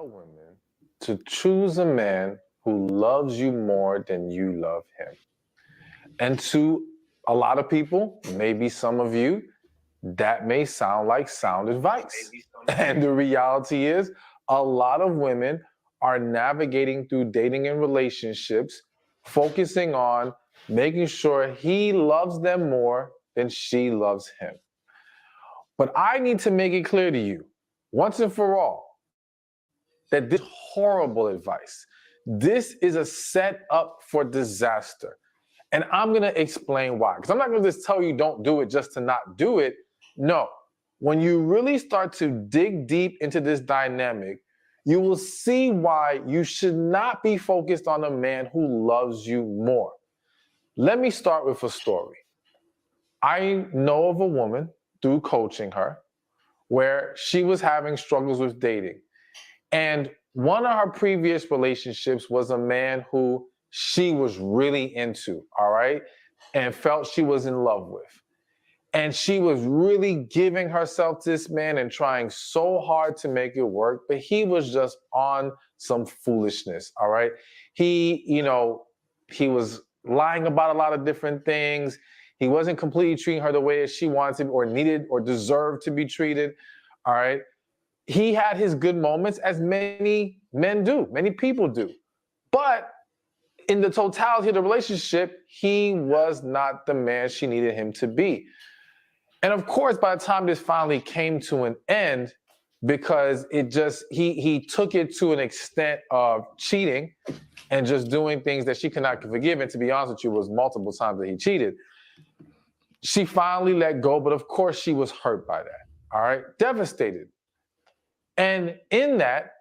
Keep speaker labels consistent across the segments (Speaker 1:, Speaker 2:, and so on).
Speaker 1: tell women to choose a man who loves you more than you love him. And to a lot of people, maybe some of you, that may sound like sound advice. And the reality is, a lot of women are navigating through dating and relationships, focusing on making sure he loves them more than she loves him. But I need to make it clear to you, once and for all, that this is horrible advice. This is a setup for disaster. And I'm going to explain why. Because I'm not going to just tell you don't do it just to not do it. No. When you really start to dig deep into this dynamic, you will see why you should not be focused on a man who loves you more. Let me start with a story. I know of a woman, through coaching her, where she was having struggles with dating. And one of her previous relationships was a man who she was really into, all right, and felt she was in love with. And she was really giving herself to this man and trying so hard to make it work, but he was just on some foolishness, all right? He was lying about a lot of different things. He wasn't completely treating her the way that she wanted or needed or deserved to be treated, all right? He had his good moments, as many men do, many people do. But in the totality of the relationship, he was not the man she needed him to be. And of course, by the time this finally came to an end, because he took it to an extent of cheating and just doing things that she could not forgive. And to be honest with you, it was multiple times that he cheated. She finally let go, but of course she was hurt by that, all right? Devastated. And in that,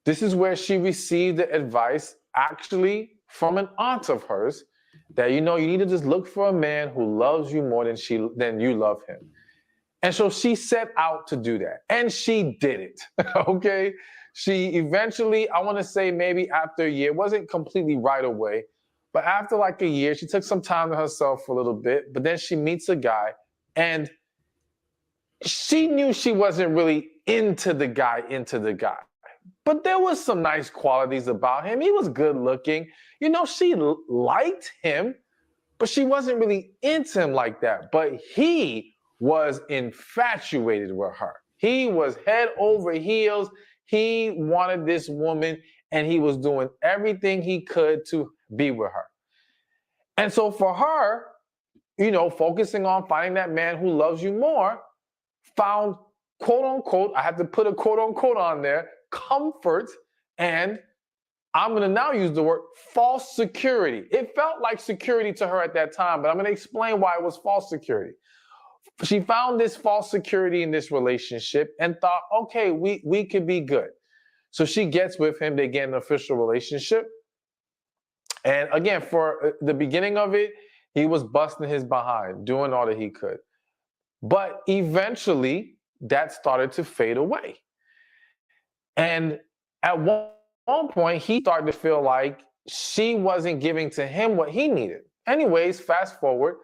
Speaker 1: this is where she received the advice actually from an aunt of hers that, you need to just look for a man who loves you more than you love him. And so she set out to do that. And she did it, okay? She eventually, I want to say maybe after a year, it wasn't completely right away, but after like a year, she took some time to herself for a little bit, but then she meets a guy, and she knew she wasn't really into the guy. But there was some nice qualities about him. He was good looking. She liked him, but she wasn't really into him like that. But he was infatuated with her. He was head over heels. He wanted this woman, and he was doing everything he could to be with her. And so for her, focusing on finding that man who loves you more, found, quote unquote, I have to put a quote unquote on there, comfort, and I'm going to now use the word false security. It felt like security to her at that time, but I'm going to explain why it was false security. She found this false security in this relationship and thought, okay, we could be good. So she gets with him. They get an official relationship. And again, for the beginning of it, he was busting his behind, doing all that he could. But eventually, that started to fade away. And at one point, he started to feel like she wasn't giving to him what he needed. Anyways, fast forward,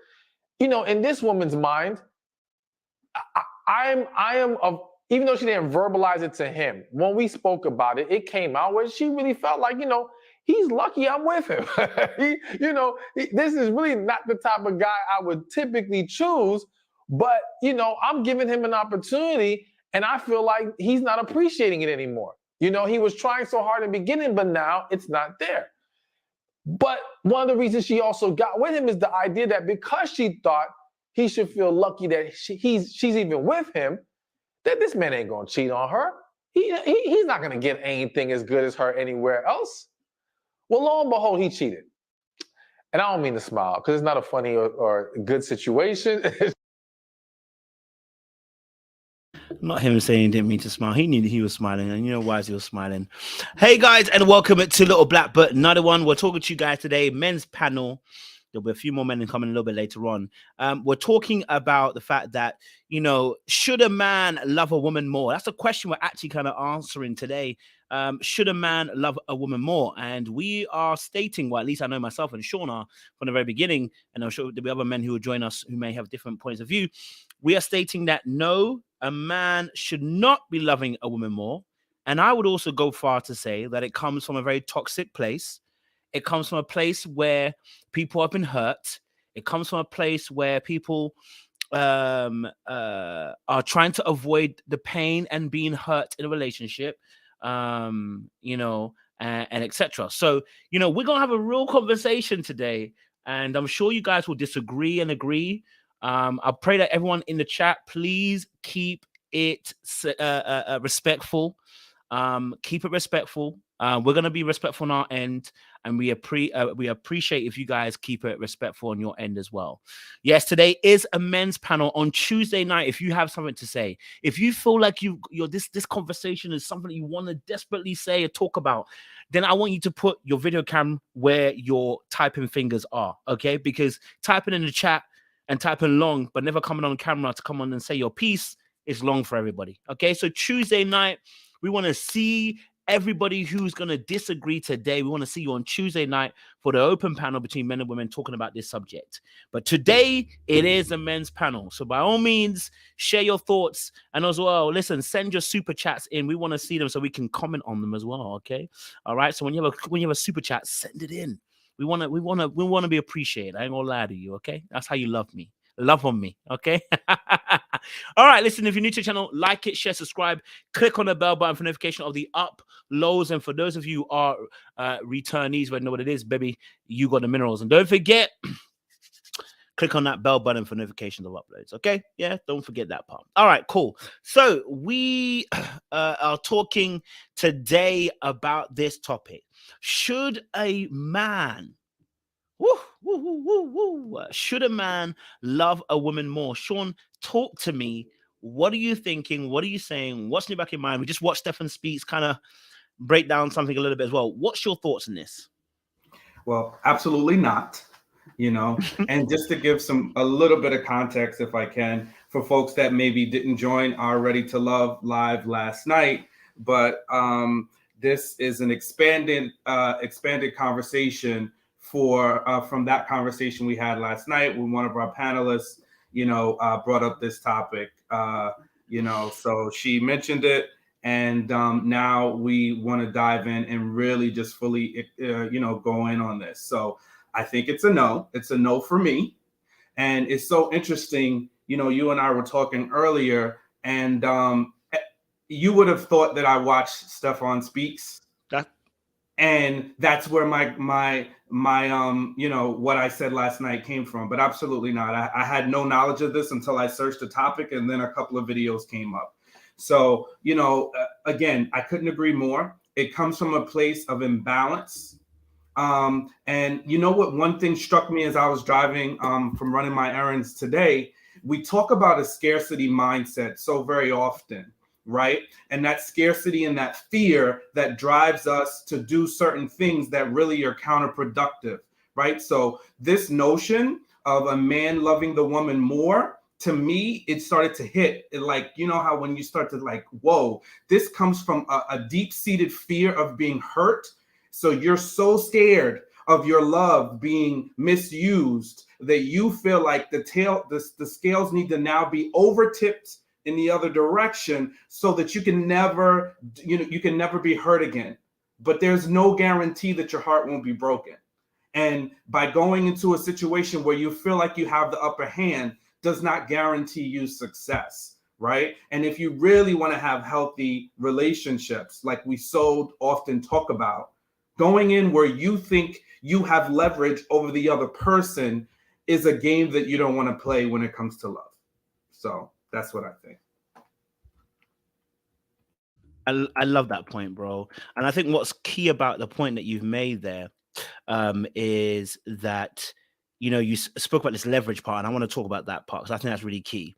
Speaker 1: in this woman's mind, I am of, even though she didn't verbalize it to him, when we spoke about it, it came out where she really felt like, he's lucky I'm with him. This is really not the type of guy I would typically choose, but, I'm giving him an opportunity, and I feel like he's not appreciating it anymore. He was trying so hard in the beginning, but now it's not there. But one of the reasons she also got with him is the idea that because she thought he should feel lucky that she's even with him, that this man ain't going to cheat on her. He's not going to get anything as good as her anywhere else. Well, lo and behold, he cheated. And I don't mean to smile because it's not a funny or good situation.
Speaker 2: Not him saying he didn't mean to smile. He knew that he was smiling, and you know why he was smiling. Hey guys, and welcome to Little Black But Another One. We're talking to you guys today, men's panel. There'll be a few more men coming a little bit later on. We're talking about the fact that, should a man love a woman more? That's a question we're actually kind of answering today. Should a man love a woman more? And we are stating, well, at least I know myself and Sean are from the very beginning, and I'm sure there'll be other men who will join us who may have different points of view. We are stating that no, a man should not be loving a woman more, And I would also go far to say that it comes from a very toxic place. It comes from a place where people have been hurt. It comes from a place where people are trying to avoid the pain and being hurt in a relationship, you know, and etc. So, you know, we're gonna have a real conversation today, and I'm sure you guys will disagree and agree. I pray that everyone in the chat, please keep it respectful. Keep it respectful. We're gonna be respectful on our end, and we appreciate if you guys keep it respectful on your end as well. Yes, today is a men's panel on Tuesday night. If you have something to say, if you feel like this conversation is something you want to desperately say or talk about, then I want you to put your video cam where your typing fingers are, okay? Because typing in the chat and typing long, but never coming on camera to come on and say your piece is long for everybody, okay? So Tuesday night, we want to see everybody who's going to disagree today. We want to see you on Tuesday night for the open panel between men and women talking about this subject. But today, it is a men's panel. So by all means, share your thoughts. And as well, listen, send your super chats in. We want to see them so we can comment on them as well, okay? All right? So when you have a super chat, send it in. We want to be appreciated. I ain't going to lie to you, okay? That's how you love me. Love on me, okay? All right, listen, if you're new to the channel, like it, share, subscribe, click on the bell button for notification of the uploads. And for those of you who are returnees, we know what it is, baby, you got the minerals. And don't forget, click on that bell button for notifications of uploads, okay? Yeah, don't forget that part. All right, cool. So we are talking today about this topic. Should a man... should a man love a woman more? Sean, talk to me. What are you thinking? What are you saying? What's in your back of your mind? We just watched Stefan Speaks kind of break down something a little bit as well. What's your thoughts on this?
Speaker 3: Well, absolutely not. You know, and just to give a little bit of context, if I can, for folks that maybe didn't join our Ready to Love live last night, but this is an expanded conversation from that conversation we had last night when one of our panelists, brought up this topic. So she mentioned it, and now we want to dive in and really just fully, go in on this. So I think it's a no. It's a no for me. And it's so interesting. You and I were talking earlier, and you would have thought that I watched Stefan Speaks. And that's where my what I said last night came from. But absolutely not. I had no knowledge of this until I searched the topic, and then a couple of videos came up. So, again, I couldn't agree more. It comes from a place of imbalance. And you know what? One thing struck me as I was driving from running my errands today. We talk about a scarcity mindset so very often, right? And that scarcity and that fear that drives us to do certain things that really are counterproductive, right? So this notion of a man loving the woman more, to me, it started to hit it, like, how when you start to like, whoa, this comes from a deep-seated fear of being hurt. So you're so scared of your love being misused that you feel like the scales need to now be over-tipped in the other direction so that you can never be hurt again. But there's no guarantee that your heart won't be broken. And by going into a situation where you feel like you have the upper hand does not guarantee you success, right? And if you really want to have healthy relationships, like we so often talk about, going in where you think you have leverage over the other person is a game that you don't want to play when it comes to love. So that's what I think.
Speaker 2: I love that point, bro. And I think what's key about the point that you've made there is that, you spoke about this leverage part, and I want to talk about that part because I think that's really key.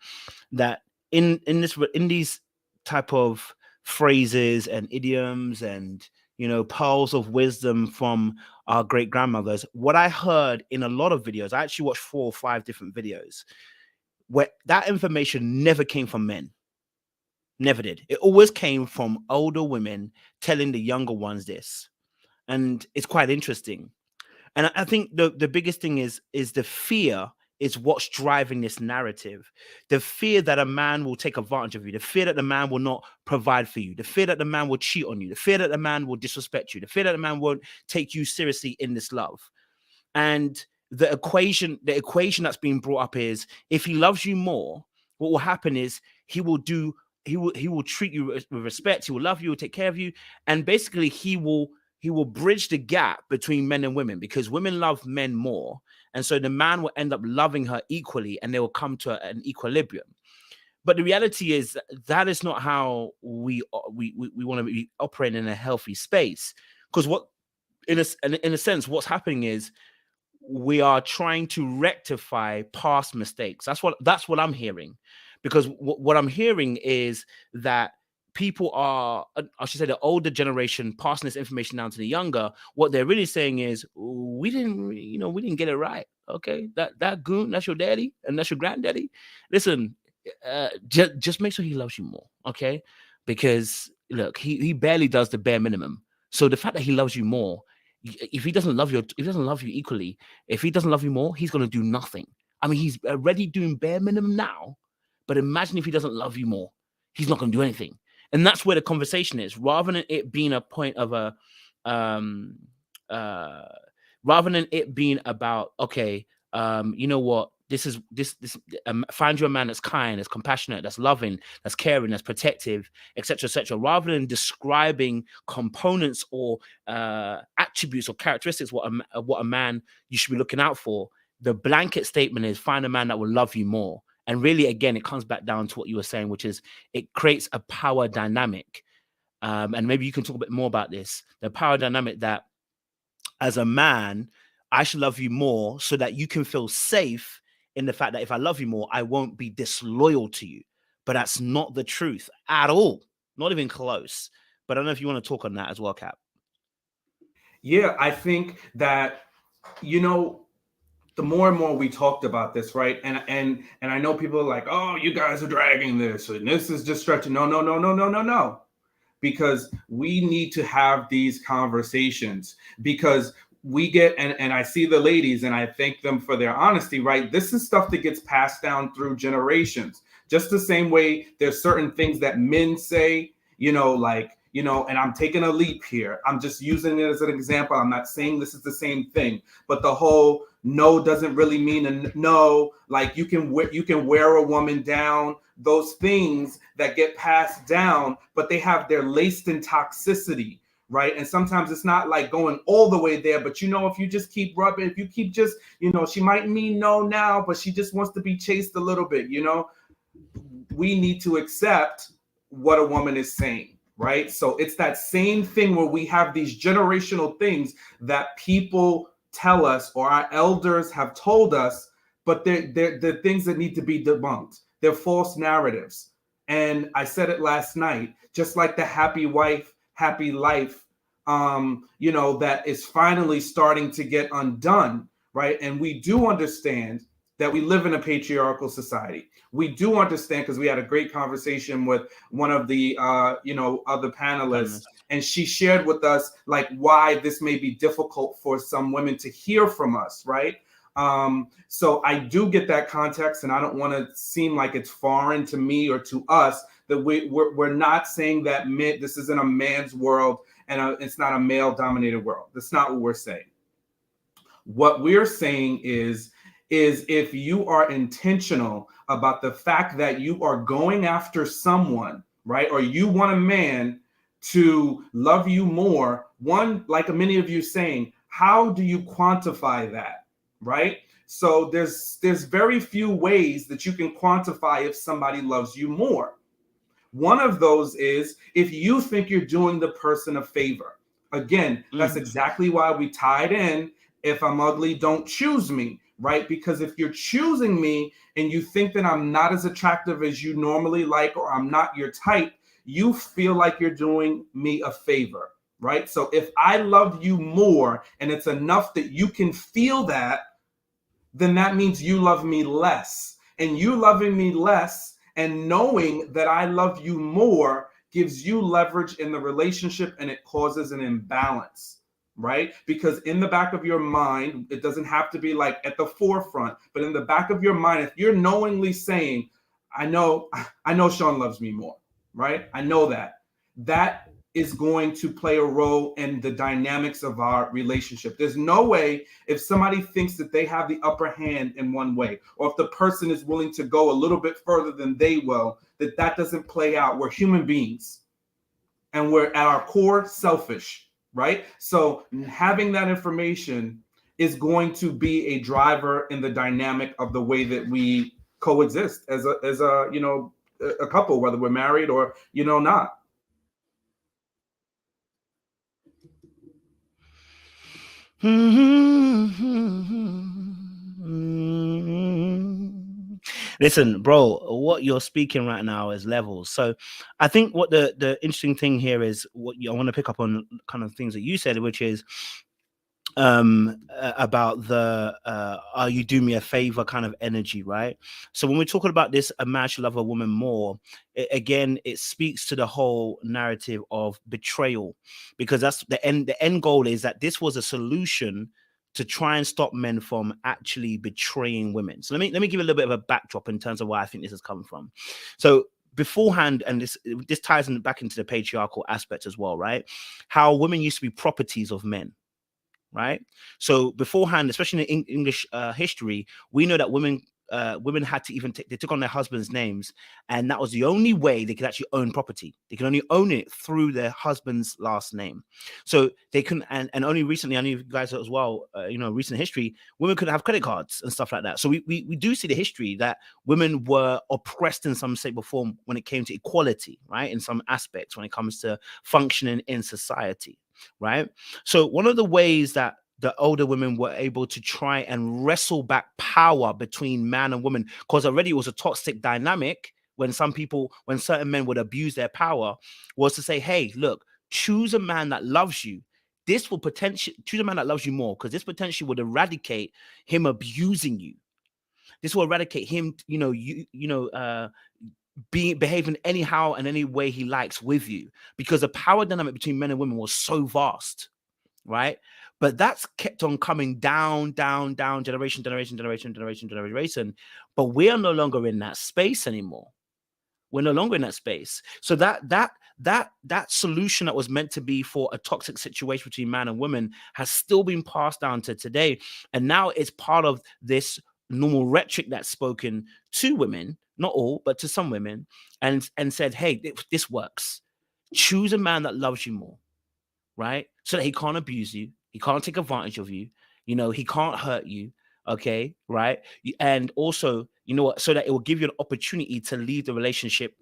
Speaker 2: That in these type of phrases and idioms and, pearls of wisdom from our great grandmothers, what I heard in a lot of videos, I actually watched 4 or 5 different videos where that information never came from men. Never did. It always came from older women telling the younger ones this. And it's quite interesting. And I think the biggest thing is the fear is what's driving this narrative. The fear that a man will take advantage of you, the fear that the man will not provide for you, the fear that the man will cheat on you, the fear that the man will disrespect you, the fear that the man won't take you seriously in this love. And the equation that's being brought up is, if he loves you more, what will happen is he will treat you with respect, he will love you, he will take care of you, and basically he will bridge the gap between men and women, because women love men more, and so the man will end up loving her equally, and they will come to an equilibrium. But the reality is that is not how we want to be operating in a healthy space, because what in a sense what's happening is we are trying to rectify past mistakes. That's what I'm hearing, because what I'm hearing is that people are, I should say, the older generation passing this information down to the younger. What they're really saying is, we didn't get it right. Okay, that goon, that's your daddy and that's your granddaddy. Listen, just make sure he loves you more. Okay, because look, he barely does the bare minimum. So the fact that he loves you more, if he doesn't love you equally, if he doesn't love you more, he's going to do nothing. I mean, he's already doing bare minimum now, but imagine if he doesn't love you more, he's not going to do anything. And that's where the conversation is, rather than it being a point of rather than it being about, okay, you know what, this find you a man that's kind, that's compassionate, that's loving, that's caring, that's protective, etc., etc. Rather than describing components or attributes or characteristics what a man you should be looking out for, the blanket statement is find a man that will love you more. And really, again, it comes back down to what you were saying, which is it creates a power dynamic. And maybe you can talk a bit more about this. The power dynamic that, as a man, I should love you more so that you can feel safe in the fact that if I love you more, I won't be disloyal to you. But that's not the truth at all. Not even close. But I don't know if you want to talk on that as well, Cap.
Speaker 3: Yeah, I think that, the more and more we talked about this, right? And I know people are like, oh, you guys are dragging this, and this is just stretching. No. Because we need to have these conversations, because we get, and I see the ladies and I thank them for their honesty, right? This is stuff that gets passed down through generations. Just the same way there's certain things that men say, and I'm taking a leap here. I'm just using it as an example. I'm not saying this is the same thing, but the whole no doesn't really mean a no. Like you can wear a woman down. Those things that get passed down, but they they're laced in toxicity, right? And sometimes it's not like going all the way there, but if you just keep rubbing, if you keep just, she might mean no now, but she just wants to be chased a little bit, we need to accept what a woman is saying, right? So it's that same thing where we have these generational things that people tell us or our elders have told us, but they're things that need to be debunked. They're false narratives. And I said it last night, just like the happy wife, happy life, that is finally starting to get undone, right? And we do understand that we live in a patriarchal society. We do understand, because we had a great conversation with one of the, other panelists, and she shared with us like why this may be difficult for some women to hear from us, right? So I do get that context, and I don't want to seem like it's foreign to me or to us that we're not saying that this isn't a man's world and it's not a male-dominated world. That's not what we're saying. What we're saying is if you are intentional about the fact that you are going after someone, right, or you want a man to love you more, one, like many of you saying, how do you quantify that? Right? So there's very few ways that you can quantify if somebody loves you more. One of those is if you think you're doing the person a favor. Again, that's exactly why we tied in, if I'm ugly, don't choose me, right? Because if you're choosing me and you think that I'm not as attractive as you normally like, or I'm not your type, you feel like you're doing me a favor, right? So if I love you more and it's enough that you can feel that, then that means you love me less. And you loving me less and knowing that I love you more gives you leverage in the relationship, and it causes an imbalance, right? Because in the back of your mind, it doesn't have to be like at the forefront, but in the back of your mind, if you're knowingly saying, I know Sean loves me more, right? I know that is going to play a role in the dynamics of our relationship. There's no way, if somebody thinks that they have the upper hand in one way, or if the person is willing to go a little bit further than they will, that doesn't play out. We're human beings and we're at our core selfish, right? So having that information is going to be a driver in the dynamic of the way that we coexist as a you know, a couple, whether we're married or, you know, not.
Speaker 2: Listen, bro, what you're speaking right now is levels. So I think what the interesting thing here is I want to pick up on kind of things that you said, which is about the are you do me a favor kind of energy, right? So when we're talking about this, a man should love a woman more, again, it speaks to the whole narrative of betrayal, because that's the end goal is that this was a solution to try and stop men from actually betraying women. So let me give a little bit of a backdrop in terms of where I think this is coming from. So beforehand, and this ties in back into the patriarchal aspect as well, right? How women used to be properties of men, right? So beforehand, especially in English history, we know that women had to they took on their husbands' names, and that was the only way they could actually own property. They could only own it through their husband's last name. So they couldn't, and only recently, I know you guys as well, you know, recent history, women couldn't have credit cards and stuff like that. So we do see the history that women were oppressed in some shape or form when it came to equality, right? In some aspects, when it comes to functioning in society, right? So one of the ways that the older women were able to try and wrestle back power between man and woman, because already it was a toxic dynamic when certain men would abuse their power, was to say, hey, look, choose a man that loves you. This will potentially choose a man that loves you more, because this potentially would eradicate him abusing you. This will eradicate him, behaving anyhow and any way he likes with you, because the power dynamic between men and women was so vast, right? But that's kept on coming down, generation. But we are no longer in that space anymore. We're no longer in that space. So that solution that was meant to be for a toxic situation between man and woman has still been passed down to today. And now it's part of this normal rhetoric that's spoken to women, not all, but to some women, and said, hey, this works. Choose a man that loves you more, right? So that he can't abuse you. He can't take advantage of you. You know, he can't hurt you. Okay, right? And also, you know what? So that it will give you an opportunity to leave the relationship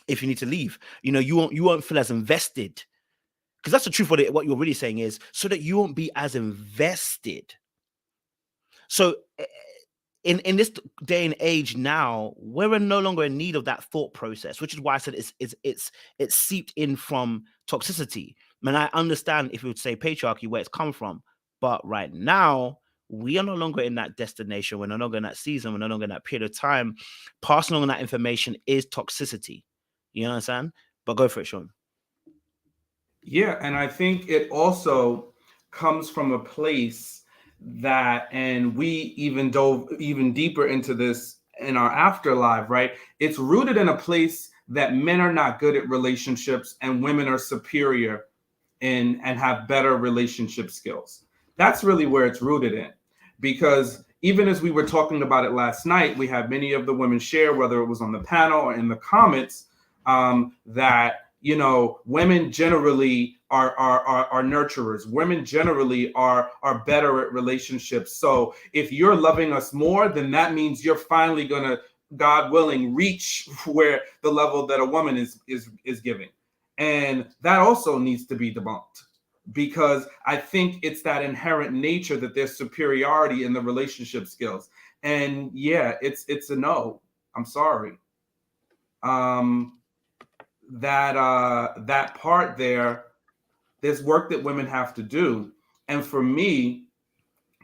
Speaker 2: if you need to leave. You know, you won't feel as invested, because that's the truth. What you're really saying is so that you won't be as invested. So in this day and age now, we're no longer in need of that thought process, which is why I said it's seeped in from toxicity. And I understand if you would say patriarchy, where it's come from, but right now we are no longer in that destination. We're no longer in that season. We're no longer in that period of time. Passing on that information is toxicity. You understand? But go for it, Sean.
Speaker 3: Yeah, and I think it also comes from a place that, and we even dove even deeper into this in our afterlife, right? It's rooted in a place that men are not good at relationships and women are superior and have better relationship skills. That's really where it's rooted in, because even as we were talking about it last night, we had many of the women share, whether it was on the panel or in the comments, that, you know, women generally are nurturers. Women generally are better at relationships. So if you're loving us more, then that means you're finally gonna, God willing, reach where the level that a woman is giving. And that also needs to be debunked, because I think it's that inherent nature that there's superiority in the relationship skills. And yeah, it's a no. I'm sorry. That part there's work that women have to do. And for me,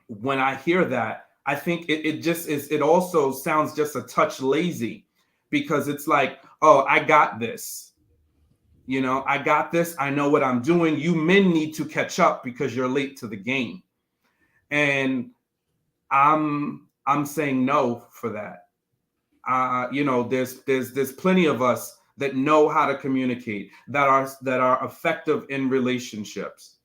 Speaker 3: when I hear that, I think it just is, it also sounds just a touch lazy, because it's like, oh, I got this. You know, I got this. I know what I'm doing. You men need to catch up because you're late to the game. And I'm saying no for that. You know, there's plenty of us that know how to communicate, that are effective in relationships,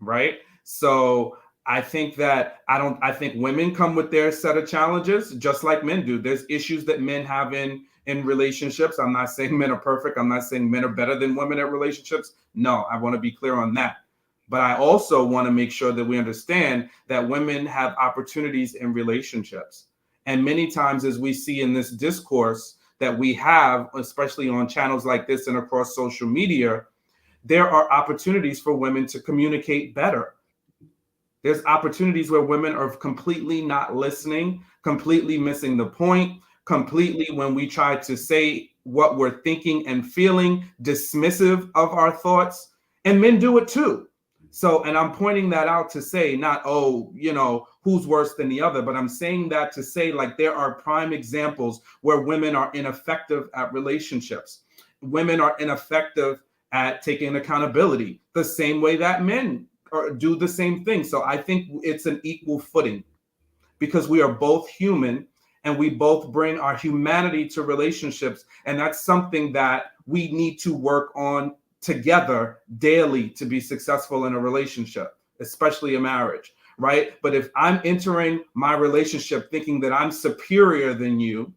Speaker 3: right? So I think that I think women come with their set of challenges just like men do. There's issues that men have in relationships. I'm not saying men are perfect. I'm not saying men are better than women at relationships. No, I want to be clear on that. But I also want to make sure that we understand that women have opportunities in relationships. And many times, as we see in this discourse that we have, especially on channels like this and across social media, there are opportunities for women to communicate better. There's opportunities where women are completely not listening, completely missing the point, completely, when we try to say what we're thinking and feeling, dismissive of our thoughts. And men do it too. So, and I'm pointing that out to say, not, oh, you know, who's worse than the other, but I'm saying that to say, like, there are prime examples where women are ineffective at relationships. Women are ineffective at taking accountability the same way that men do the same thing. So I think it's an equal footing because we are both human and we both bring our humanity to relationships. And that's something that we need to work on together daily to be successful in a relationship, especially a marriage, right? But if I'm entering my relationship thinking that I'm superior than you,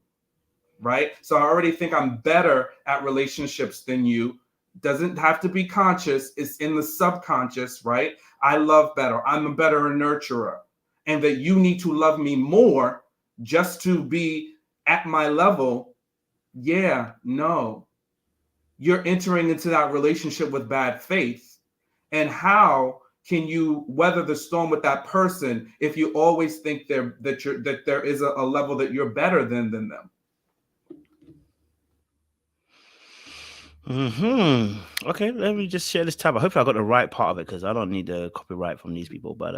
Speaker 3: right? So I already think I'm better at relationships than you. Doesn't have to be conscious. It's in the subconscious, right? I love better. I'm a better nurturer. And that you need to love me more just to be at my level. Yeah, no. You're entering into that relationship with bad faith. And how can you weather the storm with that person if you always think that there is a level that you're better than them?
Speaker 2: Okay, let me just share this tab. I hope I got the right part of it because I don't need the copyright from these people. But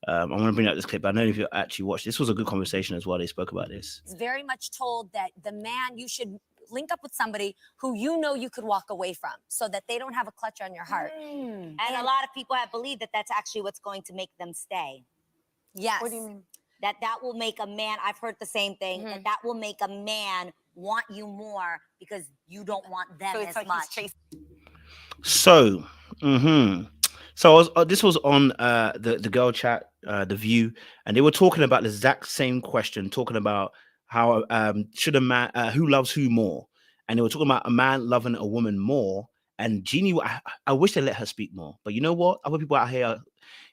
Speaker 2: I'm going to bring out this clip. I know if you actually watched, this was a good conversation as well. They spoke about this.
Speaker 4: It's very much told that the man, you should link up with somebody who you know you could walk away from so that they don't have a clutch on your heart.
Speaker 5: And a lot of people have believed that that's actually what's going to make them stay.
Speaker 4: Yes.
Speaker 5: What do you mean? That will make a man, I've heard the same thing, that will make a man want you more because you don't want them as much.
Speaker 2: So, this was on the girl chat, The View, and they were talking about the exact same question, talking about how should a man who loves who more, and they were talking about a man loving a woman more. And Jeannie, I wish they let her speak more, but you know what? Other people out here,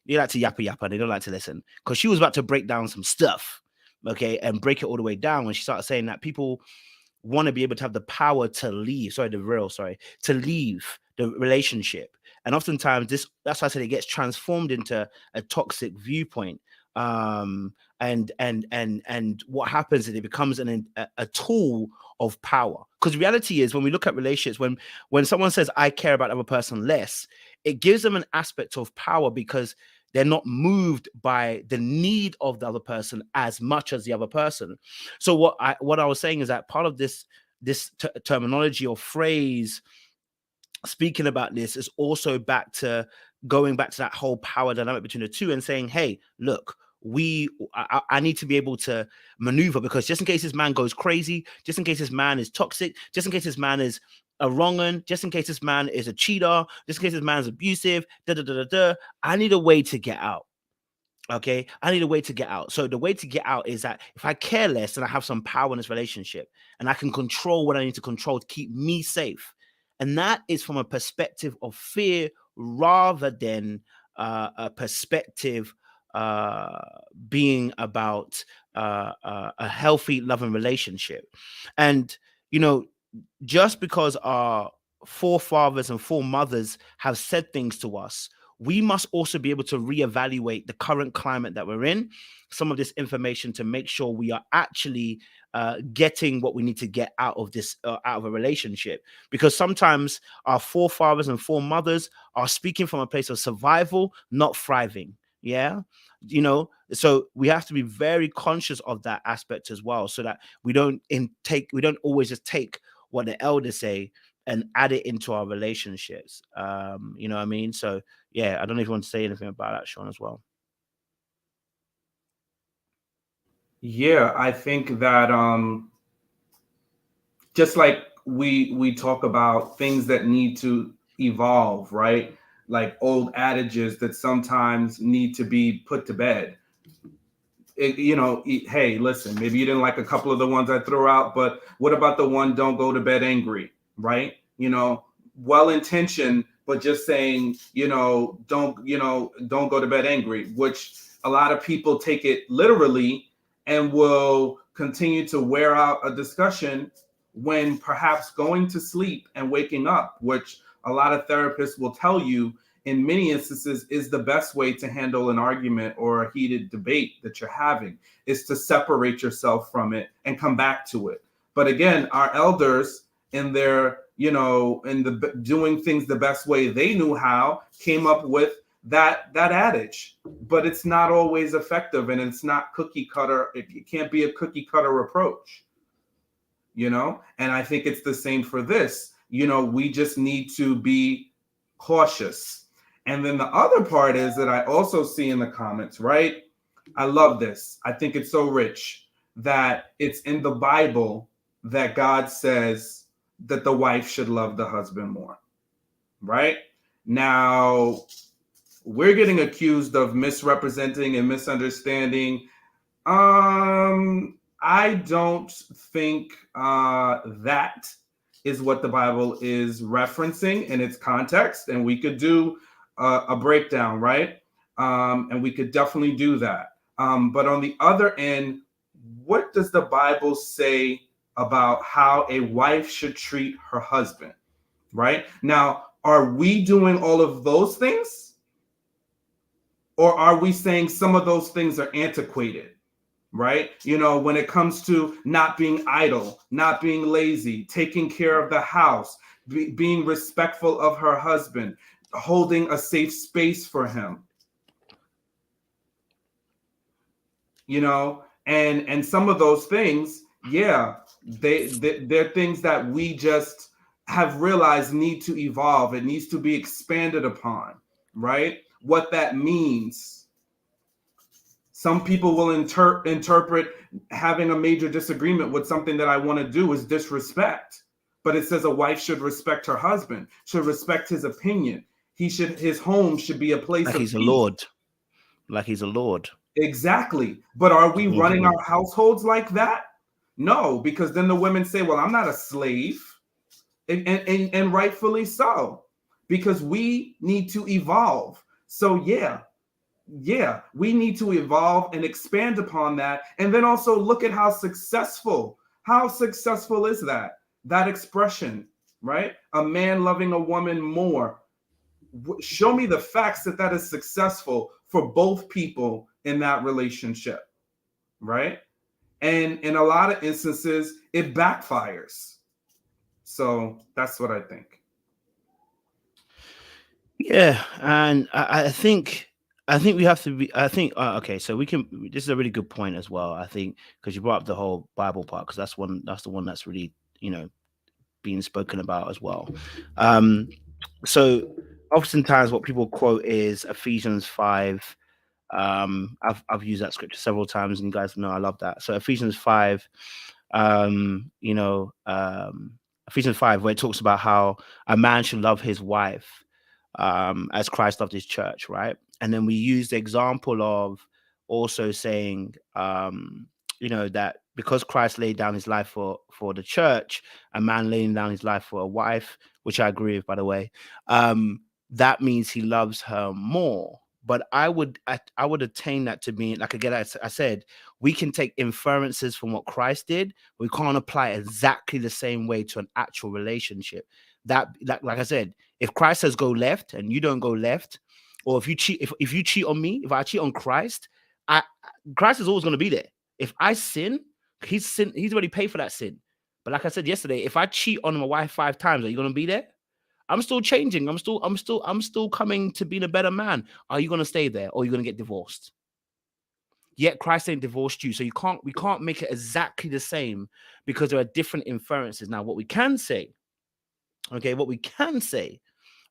Speaker 2: they like to yappa, they don't like to listen, because she was about to break down some stuff, okay, and break it all the way down when she started saying that people want to be able to have the power to leave, to leave the relationship. And oftentimes that's why I said it gets transformed into a toxic viewpoint. And what happens is it becomes a tool of power. Because reality is, when we look at relationships, when someone says, I care about the other person less, it gives them an aspect of power because they're not moved by the need of the other person as much as the other person. So what I was saying is that part of this terminology or phrase speaking about this is also going back to that whole power dynamic between the two and saying, hey, look, I need to be able to maneuver, because just in case this man goes crazy, just in case this man is toxic, just in case this man is a wrong-un, just in case this man is a cheater, just in case this man is abusive, I need a way to get out. Okay, I need a way to get out. So the way to get out is that if I care less, then I have some power in this relationship and I can control what I need to control to keep me safe. And that is from a perspective of fear rather than a perspective being about a healthy, loving relationship. And, you know, just because our forefathers and foremothers have said things to us, we must also be able to reevaluate the current climate that we're in, some of this information, to make sure we are actually getting what we need to get out of this, out of a relationship. Because sometimes our forefathers and foremothers are speaking from a place of survival, not thriving. Yeah. You know, so we have to be very conscious of that aspect as well, so that we don't always just take what the elders say and add it into our relationships. You know what I mean? So yeah, I don't know if you want to say anything about that, Sean, as well.
Speaker 3: Yeah, I think that just like we talk about things that need to evolve, right? Like old adages that sometimes need to be put to bed. Hey, listen, maybe you didn't like a couple of the ones I threw out, but what about the one, don't go to bed angry, right? Well intentioned, but just saying, don't go to bed angry, which a lot of people take it literally and will continue to wear out a discussion when perhaps going to sleep and waking up, which a lot of therapists will tell you in many instances is the best way to handle an argument or a heated debate that you're having, is to separate yourself from it and come back to it. But again, our elders in their, doing things the best way they knew how, came up with that adage. But it's not always effective, and it's not cookie cutter. It can't be a cookie cutter approach, and I think it's the same for this. We just need to be cautious. And then the other part is that I also see in the comments, right? I love this. I think it's so rich that it's in the Bible that God says that the wife should love the husband more, right? Now, we're getting accused of misrepresenting and misunderstanding. I don't think that is what the Bible is referencing in its context, and we could do a breakdown, right? And we could definitely do that. But on the other end, what does the Bible say about how a wife should treat her husband, right? Now, are we doing all of those things? Or are we saying some of those things are antiquated? Right? When it comes to not being idle, not being lazy, taking care of the house, being respectful of her husband, holding a safe space for him, and some of those things, yeah, they're things that we just have realized need to evolve. It needs to be expanded upon, right? What that means. Some people will interpret having a major disagreement with something that I want to do as disrespect. But it says a wife should respect her husband, should respect his opinion. His home should be a place
Speaker 2: like
Speaker 3: of
Speaker 2: he's a
Speaker 3: peace.
Speaker 2: lord. Like he's a lord.
Speaker 3: Exactly. But are we running our households like that? No, because then the women say, well, I'm not a slave. And rightfully so, because we need to evolve. So yeah, we need to evolve and expand upon that. And then also look at how successful is that expression, right? A man loving a woman more. Show me the facts that is successful for both people in that relationship, right? And in a lot of instances, it backfires. So that's what I think.
Speaker 2: Yeah, and I think we have to be. I think okay, so we can. This is a really good point as well. I think because you brought up the whole Bible part, because that's the one that's really being spoken about as well. So oftentimes what people quote is Ephesians 5. I've used that scripture several times, and you guys know I love that. So Ephesians 5, Ephesians 5, where it talks about how a man should love his wife as Christ loved his church, right? And then we use the example of also saying, that because Christ laid down his life for the church, a man laying down his life for a wife, which I agree with, by the way, that means he loves her more. But I would attain that to mean, like, again, I said, we can take inferences from what Christ did. We can't apply it exactly the same way to an actual relationship. That like I said, if Christ says go left and you don't go left, or if you cheat, if you cheat on me, if I cheat on Christ, Christ is always going to be there. If I sin, he's already paid for that sin. But like I said yesterday, if I cheat on my wife 5 times, are you going to be there? I'm still changing. I'm still coming to being a better man. Are you going to stay there, or are you going to get divorced? Yet Christ ain't divorced you. So we can't make it exactly the same, because there are different inferences. Now, what we can say Okay, what we can say,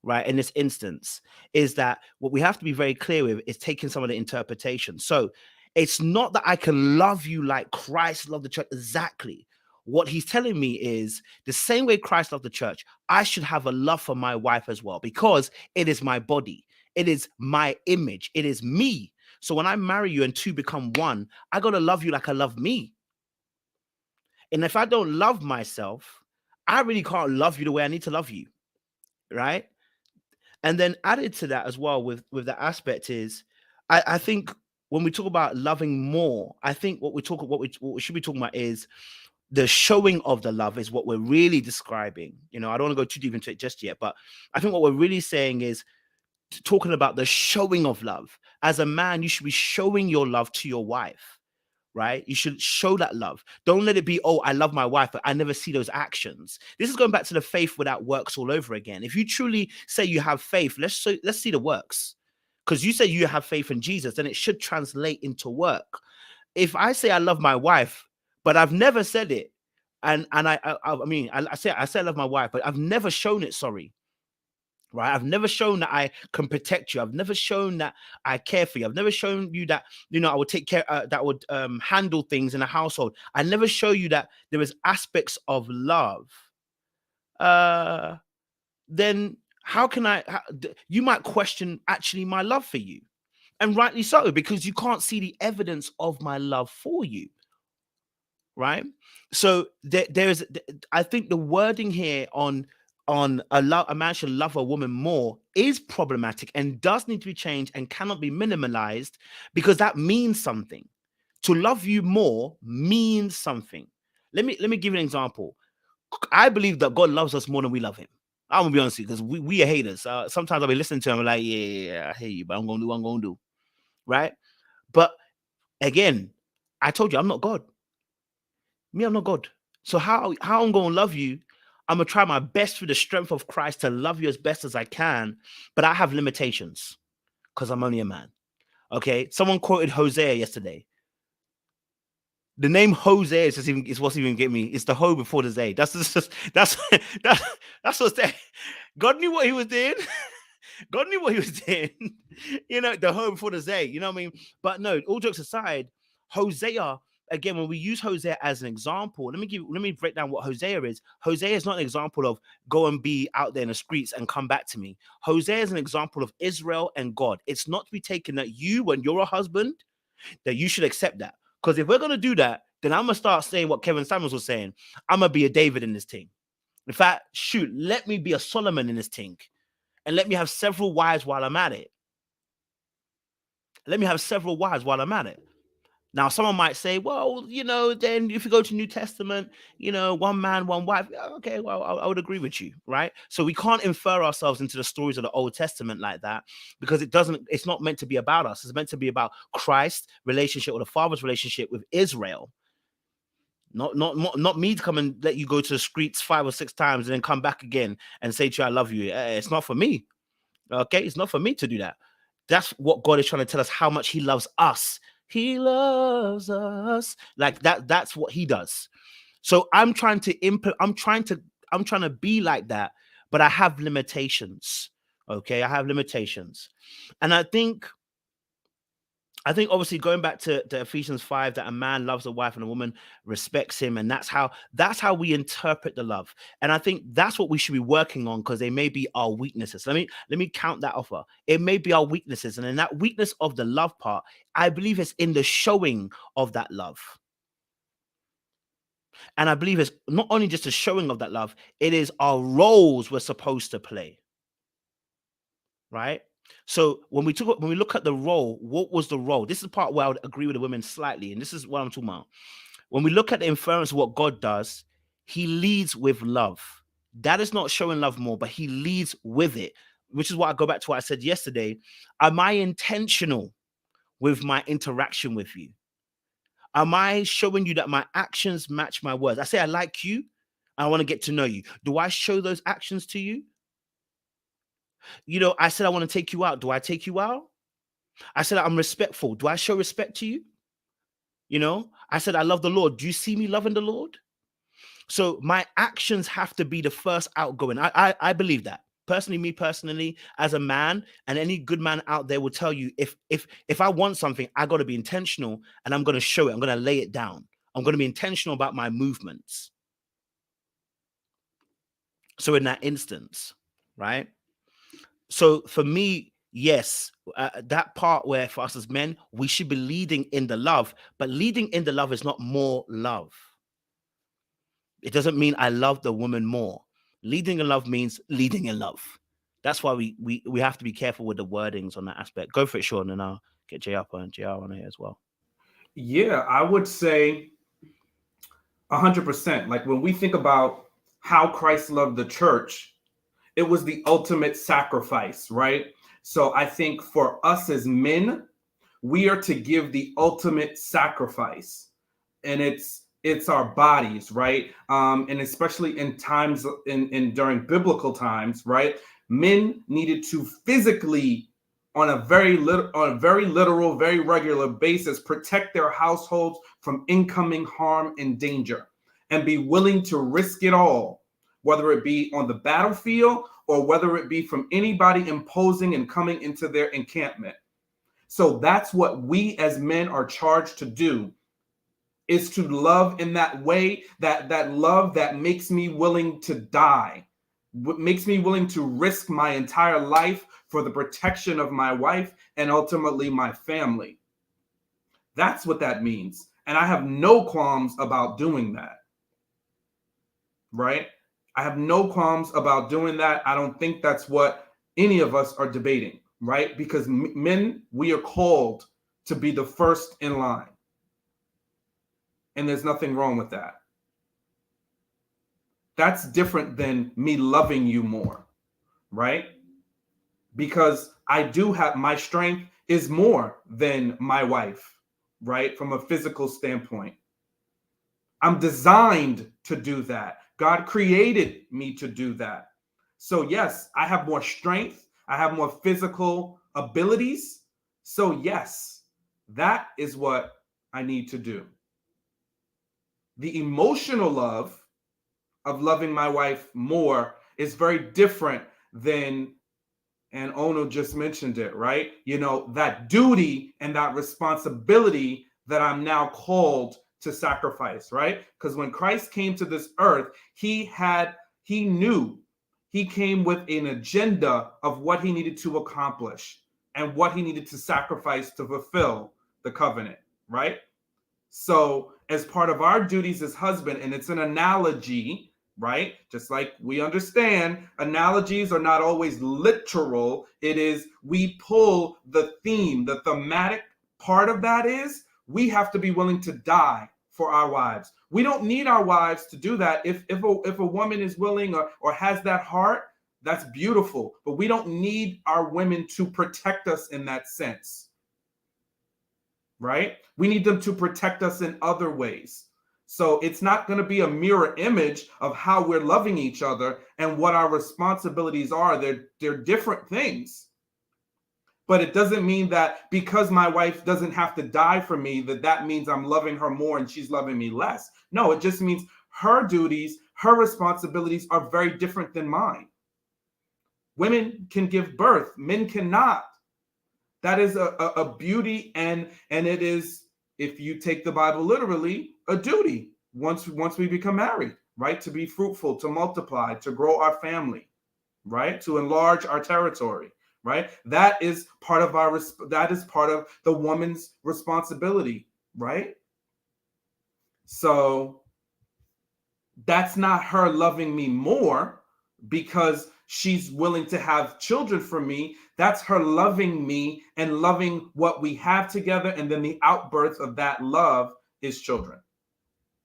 Speaker 2: right, in this instance is that what we have to be very clear with is taking some of the interpretation. So it's not that I can love you like Christ loved the church exactly. What he's telling me is the same way Christ loved the church, I should have a love for my wife as well, because it is my body, it is my image, it is me. So when I marry you and two become one, I got to love you like I love me. And if I don't love myself, I really can't love you the way I need to love you, right? And then added to that as well with the aspect is, I think when we talk about loving more, I think what we should be talking about is the showing of the love is what we're really describing. You know, I don't want to go too deep into it just yet, but I think what we're really saying is talking about the showing of love. As a man, you should be showing your love to your wife, right? You should show that love. Don't let it be, oh, I love my wife, but I never see those actions. This is going back to the faith without works all over again. If you truly say you have faith, let's see the works. Because you say you have faith in Jesus, then it should translate into work. If I say I love my wife, but I've never said it, and I say I love my wife, but I've never shown it, sorry. Right? I've never shown that I can protect you. I've never shown that I care for you. I've never shown you that, you know, I would take care, that I would handle things in a household. I never show you that there is aspects of love. Then how can you might question actually my love for you. And rightly so, because you can't see the evidence of my love for you. Right? So there's, I think the wording here on a man should love a woman more is problematic and does need to be changed and cannot be minimalized, because that means something. To love you more means something. Let me give you an example. I believe that God loves us more than we love him. I'm gonna be honest with you, because we are haters. Sometimes I'll be listening to him, I'm like, yeah, I hate you, but I'm gonna do what I'm gonna do. Right? But again, I told you I'm not God. Me, I'm not God. So how I'm gonna love you? I'm gonna try my best through the strength of Christ to love you as best as I can, but I have limitations because I'm only a man. Okay. Someone quoted Hosea yesterday. The name Hosea is what's even getting me. It's the ho before the zay. That's what's there. God knew what he was doing. God knew what he was doing. You know, the ho before the zay. You know what I mean? But no, all jokes aside, Hosea. Again, when we use Hosea as an example, let me break down what Hosea is. Hosea is not an example of go and be out there in the streets and come back to me. Hosea is an example of Israel and God. It's not to be taken that you, when you're a husband, that you should accept that. Because if we're going to do that, then I'm going to start saying what Kevin Samuels was saying. I'm going to be a David in this thing. In fact, shoot, let me be a Solomon in this thing. And let me have several wives while I'm at it. Let me have several wives while I'm at it. Now, someone might say, well, you know, then if you go to New Testament, you know, one man, one wife. Okay, well, I would agree with you, right? So we can't infer ourselves into the stories of the Old Testament like that, because it's not meant to be about us. It's meant to be about Christ's relationship, or the Father's relationship with Israel. Not me to come and let you go to the streets 5 or 6 times and then come back again and say to you, I love you. It's not for me. Okay, it's not for me to do that. That's what God is trying to tell us, how much he loves us. He loves us like that. That's what he does. So I'm trying to be like that, but I have limitations. Okay, I have limitations. And I think obviously going back to Ephesians 5, that a man loves a wife and a woman respects him, and that's how we interpret the love. And I think that's what we should be working on, because they may be our weaknesses. Let me count that offer. It may be our weaknesses, and in that weakness of the love part, I believe it's in the showing of that love. And I believe it's not only just the showing of that love, it is our roles we're supposed to play. Right? So when we look at the role, what was the role? This is the part where I would agree with the women slightly, and this is what I'm talking about. When we look at the inference of what God does, he leads with love. That is not showing love more, but he leads with it, which is what I go back to what I said yesterday. Am I intentional with my interaction with you? Am I showing you that my actions match my words? I say I like you, I want to get to know you. Do I show those actions to you? You know, I said I want to take you out. Do I take you out? I said I'm respectful. Do I show respect to you? You know, I said I love the Lord. Do you see me loving the Lord? So my actions have to be the first outgoing. I believe that. Personally, me personally, as a man, and any good man out there will tell you, if I want something, I got to be intentional, and I'm going to show it. I'm going to lay it down. I'm going to be intentional about my movements. So in that instance, right? So for me, yes, that part where for us as men, we should be leading in the love, but leading in the love is not more love. It doesn't mean I love the woman more. Leading in love means leading in love. That's why we have to be careful with the wordings on that aspect. Go for it, Sean, and I'll get JR on here as well.
Speaker 3: Yeah, I would say 100%. Like when we think about how Christ loved the church, it was the ultimate sacrifice, right? So I think for us as men, we are to give the ultimate sacrifice, and it's our bodies, right? And especially in times in during biblical times, right? Men needed to physically, on a very literal, very regular basis, protect their households from incoming harm and danger, and be willing to risk it all, whether it be on the battlefield or whether it be from anybody imposing and coming into their encampment. So that's what we as men are charged to do, is to love in that way, that love that makes me willing to die, makes me willing to risk my entire life for the protection of my wife and ultimately my family. That's what that means. And I have no qualms about doing that, right? I have no qualms about doing that. I don't think that's what any of us are debating, right? Because men, we are called to be the first in line. And there's nothing wrong with that. That's different than me loving you more, right? Because I do have, my strength is more than my wife, right? From a physical standpoint. I'm designed to do that. God created me to do that. So yes, I have more strength. I have more physical abilities. So yes, that is what I need to do. The emotional love of loving my wife more is very different than, and Ono just mentioned it, right? You know, that duty and that responsibility that I'm now called to sacrifice, right? Because when Christ came to this earth, he knew he came with an agenda of what he needed to accomplish and what he needed to sacrifice to fulfill the covenant, right? So as part of our duties as husband, and it's an analogy, right? Just like we understand, analogies are not always literal. It is, we pull the theme, the thematic part of that is, we have to be willing to die for our wives. We don't need our wives to do that. If a woman is willing or has that heart, that's beautiful. But we don't need our women to protect us in that sense, right? We need them to protect us in other ways. So it's not going to be a mirror image of how we're loving each other and what our responsibilities are. They're different things. But it doesn't mean that because my wife doesn't have to die for me, that means I'm loving her more and she's loving me less. No, it just means her duties, her responsibilities are very different than mine. Women can give birth, men cannot. That is a beauty, and it is, if you take the Bible literally, a duty once we become married, right? To be fruitful, to multiply, to grow our family, right? To enlarge our territory, right? That is part of the woman's responsibility, right? So that's not her loving me more because she's willing to have children for me. That's her loving me and loving what we have together. And then the outbirth of that love is children.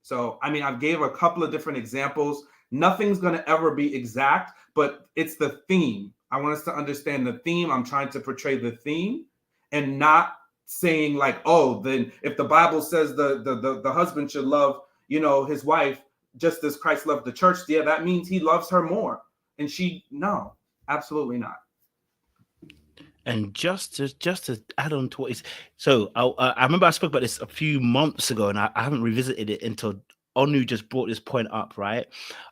Speaker 3: So, I mean, I gave a couple of different examples. Nothing's going to ever be exact, but it's the theme. I want us to understand the theme. I'm trying to portray the theme and not saying like, oh, then if the Bible says the husband should love, his wife just as Christ loved the church, yeah, that means he loves her more. And no, absolutely not.
Speaker 2: And just to add on to what is, so I remember I spoke about this a few months ago, and I haven't revisited it until Onu just brought this point up, right?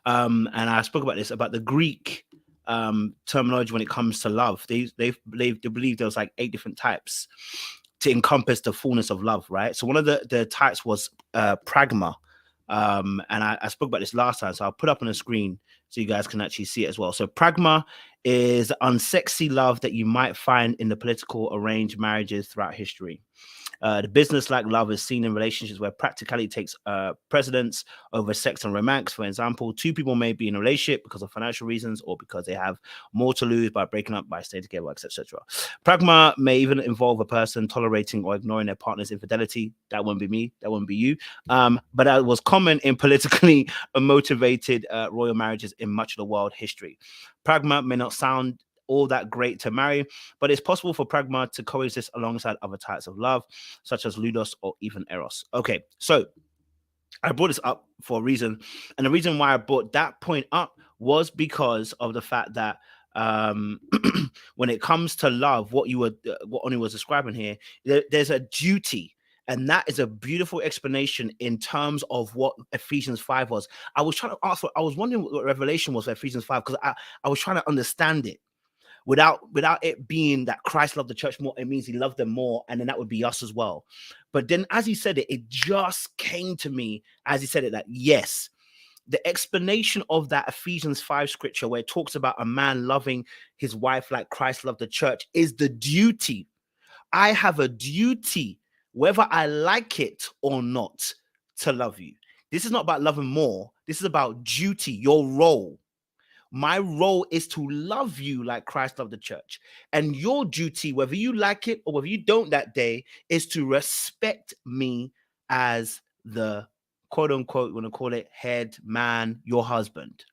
Speaker 2: And I spoke about this, about the Greek terminology when it comes to love. They believe there was like 8 different types to encompass the fullness of love, right? So one of the types was pragma. And I spoke about this last time, so I'll put up on the screen so you guys can actually see it as well. So pragma is unsexy love that you might find in the political arranged marriages throughout history. The business-like love is seen in relationships where practicality takes precedence over sex and romance. For example, 2 people may be in a relationship because of financial reasons or because they have more to lose by breaking up, by staying together, etc. Pragma may even involve a person tolerating or ignoring their partner's infidelity. That wouldn't be me. That wouldn't be you. But that was common in politically motivated royal marriages in much of the world history. Pragma may not sound all that great to marry, but it's possible for pragma to coexist alongside other types of love, such as ludus or even eros. Okay, so I brought this up for a reason, and the reason why I brought that point up was because of the fact that when it comes to love, what Oni was describing here, there's a duty. And that is a beautiful explanation in terms of what Ephesians 5 was. I was trying to ask, I was wondering what Revelation was for Ephesians 5, because I was trying to understand it. Without it being that Christ loved the church more, it means he loved them more, and then that would be us as well. But then as he said it, it just came to me as he said it, that yes, the explanation of that Ephesians 5 scripture where it talks about a man loving his wife like Christ loved the church is the duty. I have a duty, whether I like it or not, to love you. This is not about loving more. This is about duty, your role. My role is to love you like Christ loved the church. And your duty, whether you like it or whether you don't that day, is to respect me as the quote unquote, we're going to call it head man, your husband.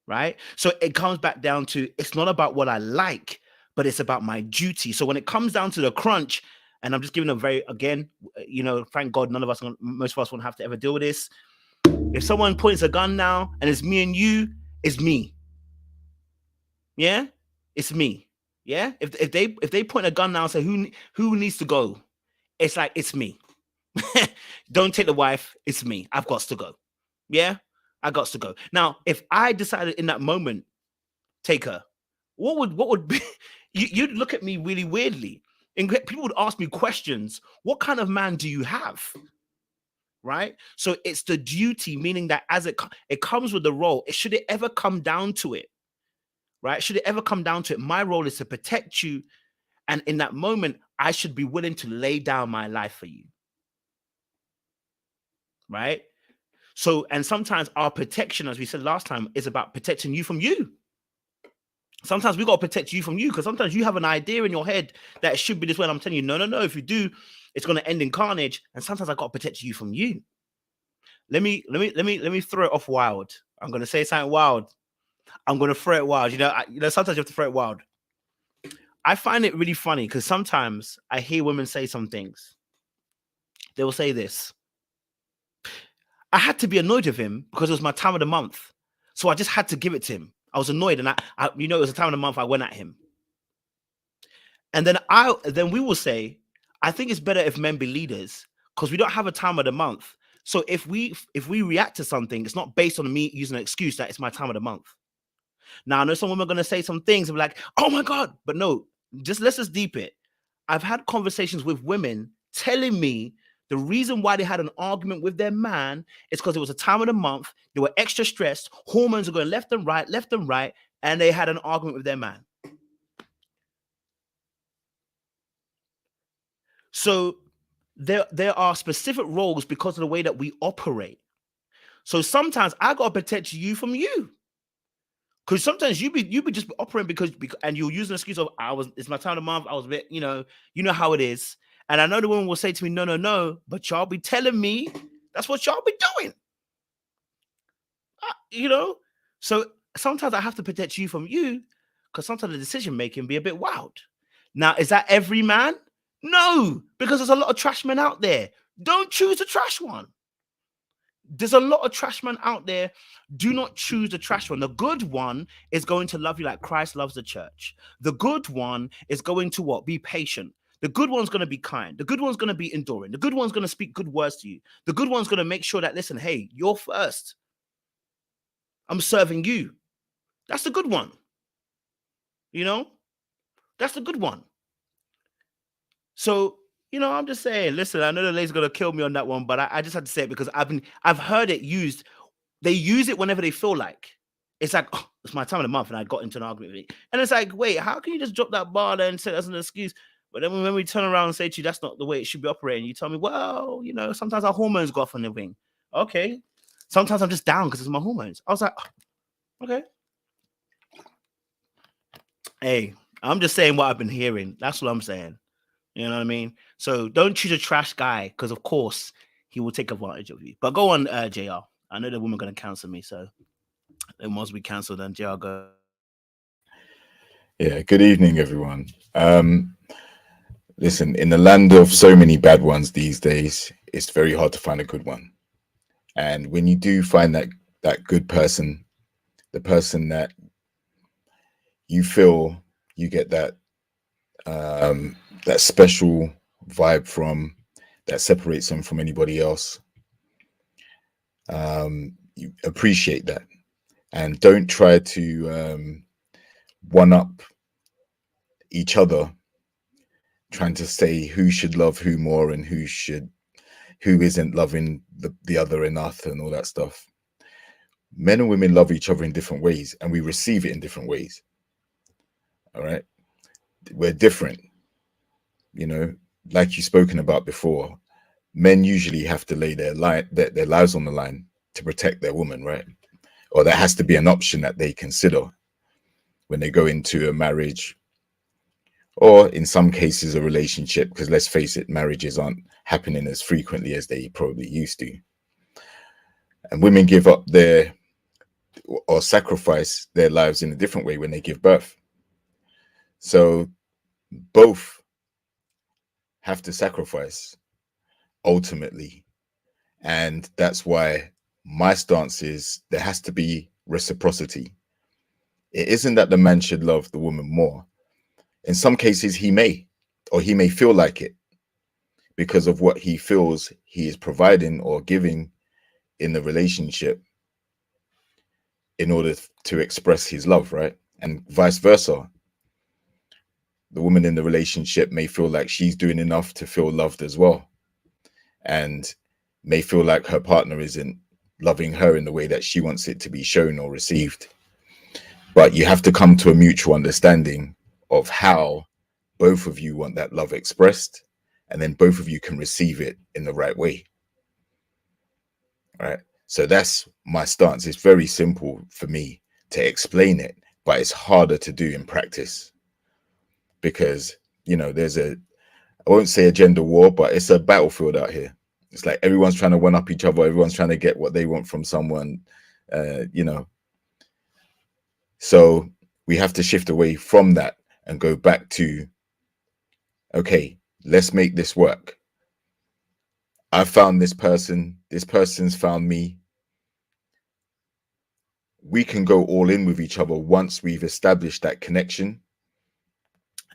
Speaker 2: Right? So it comes back down to, it's not about what I like, but it's about my duty. So when it comes down to the crunch, and I'm just giving a very, again, thank God most of us won't have to ever deal with this. If someone points a gun now and it's me and you, it's me. Yeah, it's me. Yeah, if they point a gun now and say who needs to go, it's like it's me. Don't take the wife. It's me. I've got to go. Yeah, I got to go. Now, if I decided in that moment, take her, what would be? You'd look at me really weirdly, and people would ask me questions. What kind of man do you have? Right? So it's the duty, meaning that as it comes with the role, should it ever come down to it, right? Should it ever come down to it, my role is to protect you. And in that moment, I should be willing to lay down my life for you. Right? So, and sometimes our protection, as we said last time, is about protecting you from you. Sometimes we got to protect you from you, because sometimes you have an idea in your head that it should be this way. And I'm telling you, no. If you do, it's going to end in carnage. And sometimes I got to protect you from you. Let me throw it off wild. I'm going to say something wild. I'm going to throw it wild. Sometimes you have to throw it wild. I find it really funny because sometimes I hear women say some things. They will say this: I had to be annoyed with him because it was my time of the month. So I just had to give it to him. I was annoyed, and it was a time of the month I went at him. And then we will say, I think it's better if men be leaders because we don't have a time of the month. So if we react to something, it's not based on me using an excuse that it's my time of the month. Now I know some women are going to say some things and be like, oh my God, but no, let's just deep it. I've had conversations with women telling me the reason why they had an argument with their man is because it was a time of the month. They were extra stressed. Hormones are going left and right, and they had an argument with their man. So there are specific roles because of the way that we operate. So sometimes I got to protect you from you. Because sometimes you be just operating because and you'll use an excuse of it's my time of the month. I was a bit, you know how it is. And I know the woman will say to me, no, but y'all be telling me that's what y'all be doing. So sometimes I have to protect you from you because sometimes the decision making be a bit wild. Now, is that every man? No, because there's a lot of trash men out there. Don't choose the trash one. There's a lot of trash men out there. Do not choose the trash one. The good one is going to love you like Christ loves the church. The good one is going to what? Be patient. The good one's going to be kind. The good one's going to be enduring. The good one's going to speak good words to you. The good one's going to make sure that, listen, hey, you're first. I'm serving you. That's the good one. You know, that's the good one. So, you know, I'm just saying, listen, I know the lady's going to kill me on that one, but I just had to say it because I've heard it used. They use it whenever they feel like. It's like, oh, it's my time of the month and I got into an argument with it. And it's like, wait, how can you just drop that bar there and say that's an excuse? But then when we turn around and say to you, that's not the way it should be operating, you tell me, well, you know, sometimes our hormones go off on the wing. Okay. Sometimes I'm just down because it's my hormones. I was like, oh, okay. Hey, I'm just saying what I've been hearing. That's what I'm saying. You know what I mean? So don't choose a trash guy because, of course, he will take advantage of you. But go on, JR. I know the woman going to cancel me, so then once we cancel, then JR go.
Speaker 6: Yeah, good evening, everyone. Listen, in the land of so many bad ones these days, it's very hard to find a good one. And when you do find that good person, the person that you feel you get that that special vibe from, that separates them from anybody else, you appreciate that, and don't try to one up each other, trying to say who should love who more and who isn't loving the other enough and all that stuff. Men and women love each other in different ways, and we receive it in different ways. All right, we're different, you know, like you've spoken about before. Men usually have to lay their lives on the line to protect their woman, right? Or that has to be an option that they consider when they go into a marriage, or in some cases a relationship, because let's face it, marriages aren't happening as frequently as they probably used to. And women give up or sacrifice their lives in a different way when they give birth. So both have to sacrifice ultimately. And that's why my stance is there has to be reciprocity. It isn't that the man should love the woman more. In some cases, he may feel like it because of what he feels he is providing or giving in the relationship in order to express his love, right? And vice versa. The woman in the relationship may feel like she's doing enough to feel loved as well, and may feel like her partner isn't loving her in the way that she wants it to be shown or received. But you have to come to a mutual understanding of how both of you want that love expressed, and then both of you can receive it in the right way. All right. So that's my stance. It's very simple for me to explain it, but it's harder to do in practice because, you know, I won't say a gender war, but it's a battlefield out here. It's like everyone's trying to one up each other. Everyone's trying to get what they want from someone, you know. So we have to shift away from that and go back to, okay, let's make this work. I found this person, this person's found me. We can go all in with each other once we've established that connection.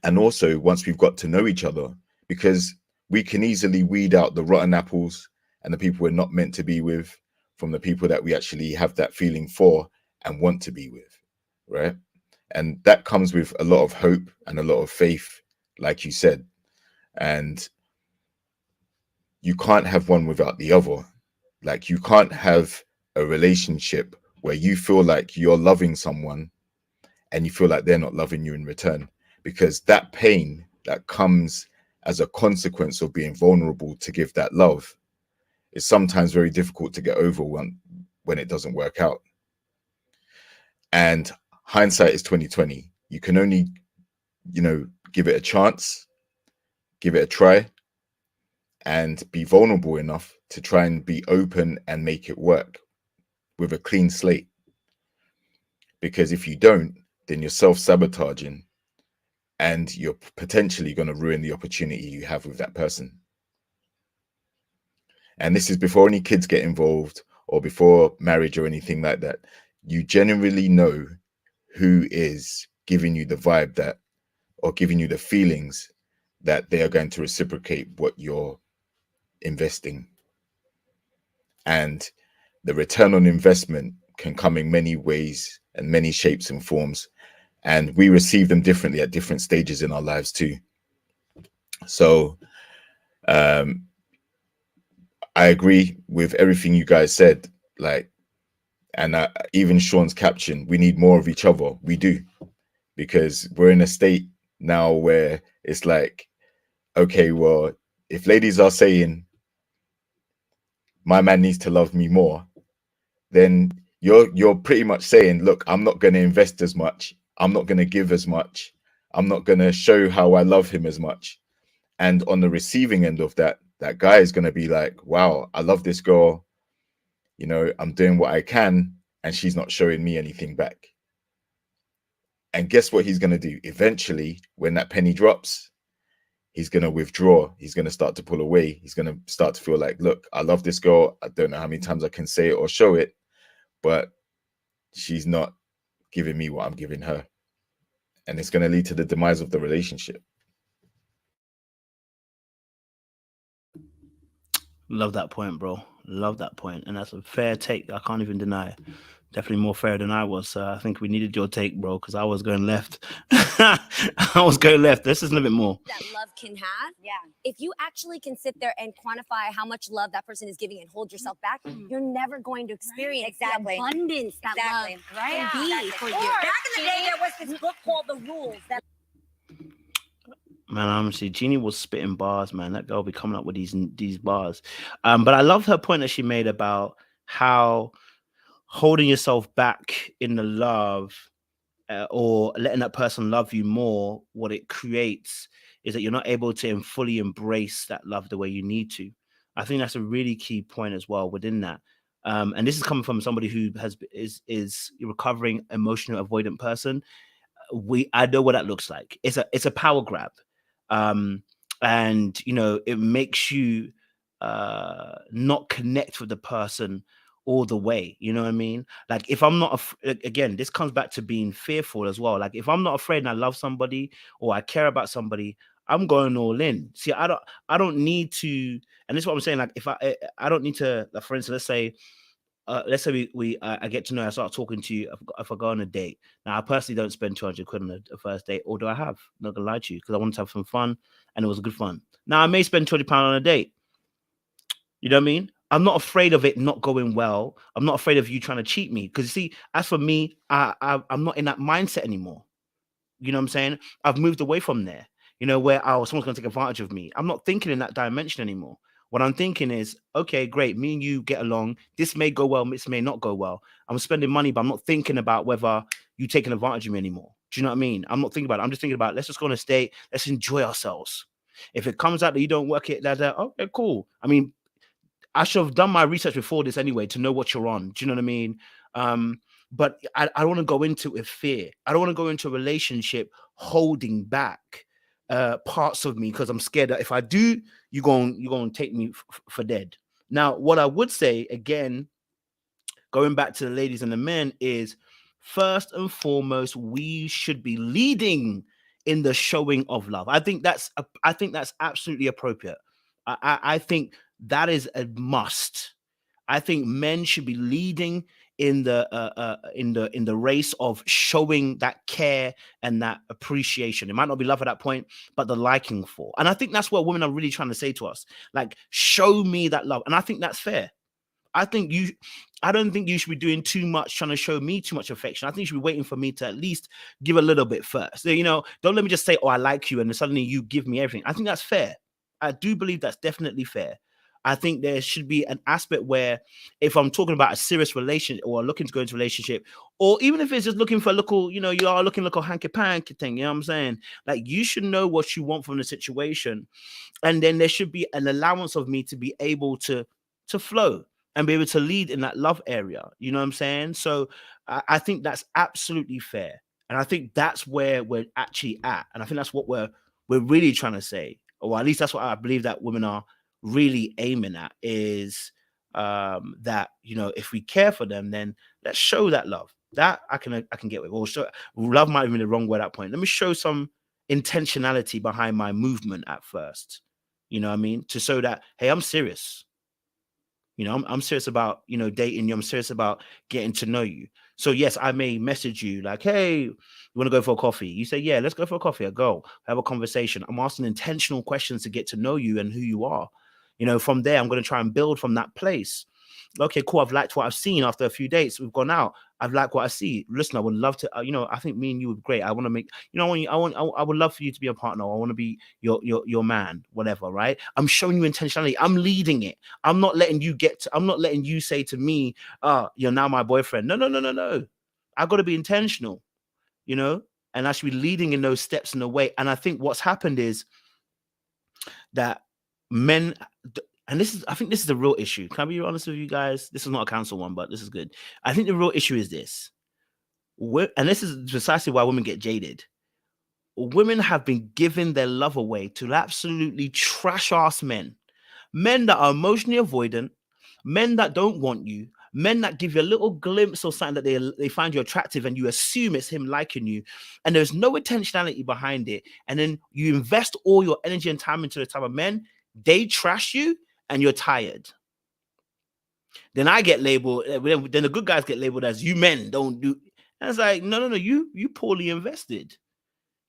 Speaker 6: And also once we've got to know each other, because we can easily weed out the rotten apples and the people we're not meant to be with from the people that we actually have that feeling for and want to be with, right? And that comes with a lot of hope and a lot of faith, like you said. And you can't have one without the other. Like, you can't have a relationship where you feel like you're loving someone and you feel like they're not loving you in return, because that pain that comes as a consequence of being vulnerable to give that love is sometimes very difficult to get over when it doesn't work out. And hindsight is 2020. You can only, you know, give it a chance, give it a try, and be vulnerable enough to try and be open and make it work with a clean slate. Because if you don't, then you're self-sabotaging and you're potentially going to ruin the opportunity you have with that person. And this is before any kids get involved or before marriage or anything like that. You genuinely know who is giving you the vibe that, or giving you the feelings that they are going to reciprocate what you're investing. And the return on investment can come in many ways and many shapes and forms. And we receive them differently at different stages in our lives too. So I agree with everything you guys said. Like, and even Sean's caption, we need more of each other. We do, because we're in a state now where it's like, okay, well, if ladies are saying my man needs to love me more, then you're pretty much saying, look, I'm not going to invest as much. I'm not going to give as much. I'm not going to show how I love him as much. And on the receiving end of that, that guy is going to be like, wow, I love this girl. You know, I'm doing what I can, and she's not showing me anything back. And guess what he's going to do? Eventually, when that penny drops, he's going to withdraw. He's going to start to pull away. He's going to start to feel like, look, I love this girl. I don't know how many times I can say it or show it, but she's not giving me what I'm giving her. And it's going to lead to the demise of the relationship.
Speaker 2: Love that point, bro. Love that point. And that's a fair take. I can't even deny it. Definitely more fair than I was. So I think we needed your take, bro, because I was going left. I was going left. This is a little bit more.
Speaker 4: That love can have.
Speaker 5: Yeah.
Speaker 4: If you actually can sit there and quantify how much love that person is giving and hold yourself back, you're never going to experience
Speaker 5: Exactly.
Speaker 4: the abundance that love
Speaker 5: Right.
Speaker 4: can be
Speaker 5: Exactly.
Speaker 4: for
Speaker 5: Or
Speaker 4: you.
Speaker 5: back in the day, there was this book called The Rules. That
Speaker 2: Man, honestly, Jeannie was spitting bars, man. That girl be coming up with these bars. But I love her point that she made about how holding yourself back in the love or letting that person love you more, what it creates is that you're not able to fully embrace that love the way you need to. I think that's a really key point as well within that. And this is coming from somebody who is a recovering emotional avoidant person. I know what that looks like. It's a power grab. And you know, it makes you not connect with the person all the way. You know what I mean? Like, if I'm not again, this comes back to being fearful as well. Like, if I'm not afraid and I love somebody or I care about somebody, I'm going all in. See, I don't need to, and this is what I'm saying. Like, if I don't need to, like, for instance, let's say I get to know, I start talking to you. If I go on a date, now I personally don't spend 200 quid on a first date, or do I have? I'm not gonna lie to you, because I wanted to have some fun, and it was good fun. Now I may spend £20 on a date. You know what I mean? I'm not afraid of it not going well. I'm not afraid of you trying to cheat me, because you see, as for me, I'm not in that mindset anymore. You know what I'm saying? I've moved away from there. You know, where someone's gonna take advantage of me. I'm not thinking in that dimension anymore. What I'm thinking is, okay, great, me and you get along. This may go well, this may not go well. I'm spending money, but I'm not thinking about whether you taking advantage of me anymore. Do you know what I mean? I'm not thinking about it. I'm just thinking about, let's just go on a date. Let's enjoy ourselves. If it comes out that you don't work it, okay, cool. I mean, I should have done my research before this anyway to know what you're on. Do you know what I mean? But I don't want to go into it with fear. I don't want to go into a relationship holding back parts of me, because I'm scared that if I do, you're going to take me for dead. Now, what I would say, again, going back to the ladies and the men, is first and foremost, we should be leading in the showing of love. I think that's absolutely appropriate. I think that is a must. I think men should be leading in the race of showing that care and that appreciation. It might not be love at that point, but the liking for. And I think that's what women are really trying to say to us. Like, show me that love. And I think that's fair. I don't think you should be doing too much, trying to show me too much affection. I think you should be waiting for me to at least give a little bit first. So, you know, don't let me just say, oh, I like you, and then suddenly you give me everything. I think that's fair. I do believe that's definitely fair. I think there should be an aspect where, if I'm talking about a serious relationship or looking to go into a relationship, or even if it's just looking for a little, you know, you are looking like a hanky-panky thing, you know what I'm saying? Like, you should know what you want from the situation. And then there should be an allowance of me to be able to flow and be able to lead in that love area. You know what I'm saying? So I think that's absolutely fair. And I think that's where we're actually at. And I think that's what we're really trying to say, or at least that's what I believe that women are really aiming at, is that, you know, if we care for them, then let's show that love. That I can get with. Or show, love might have been the wrong word at that point. Let me show some intentionality behind my movement at first. You know what I mean? To show that, hey, I'm serious. You know, I'm serious about, you know, dating you. I'm serious about getting to know you. So yes, I may message you like, hey, you want to go for a coffee? You say, yeah, let's go for a coffee. I go have a conversation. I'm asking intentional questions to get to know you and who you are. You know, from there, I'm going to try and build from that place. Okay, cool. I've liked what I've seen after a few dates. We've gone out. I've liked what I see. Listen, I would love to, you know, I think me and you would be great. I want to make, you know, I would love for you to be a partner. I want to be your man, whatever, right? I'm showing you intentionality. I'm leading it. I'm not letting you say to me, you're now my boyfriend. No. I've got to be intentional, you know, and actually leading in those steps in a way. And I think what's happened is that men, and I think this is the real issue. Can I be honest with you guys? This is not a council one, but this is good. I think the real issue is this. And this is precisely why women get jaded. Women have been giving their love away to absolutely trash-ass men. Men that are emotionally avoidant, men that don't want you, men that give you a little glimpse or something that they find you attractive and you assume it's him liking you. And there's no intentionality behind it. And then you invest all your energy and time into the type of men, they trash you, and you're tired. Then I get labeled, then the good guys get labeled as you men don't do. And it's like, no, you poorly invested.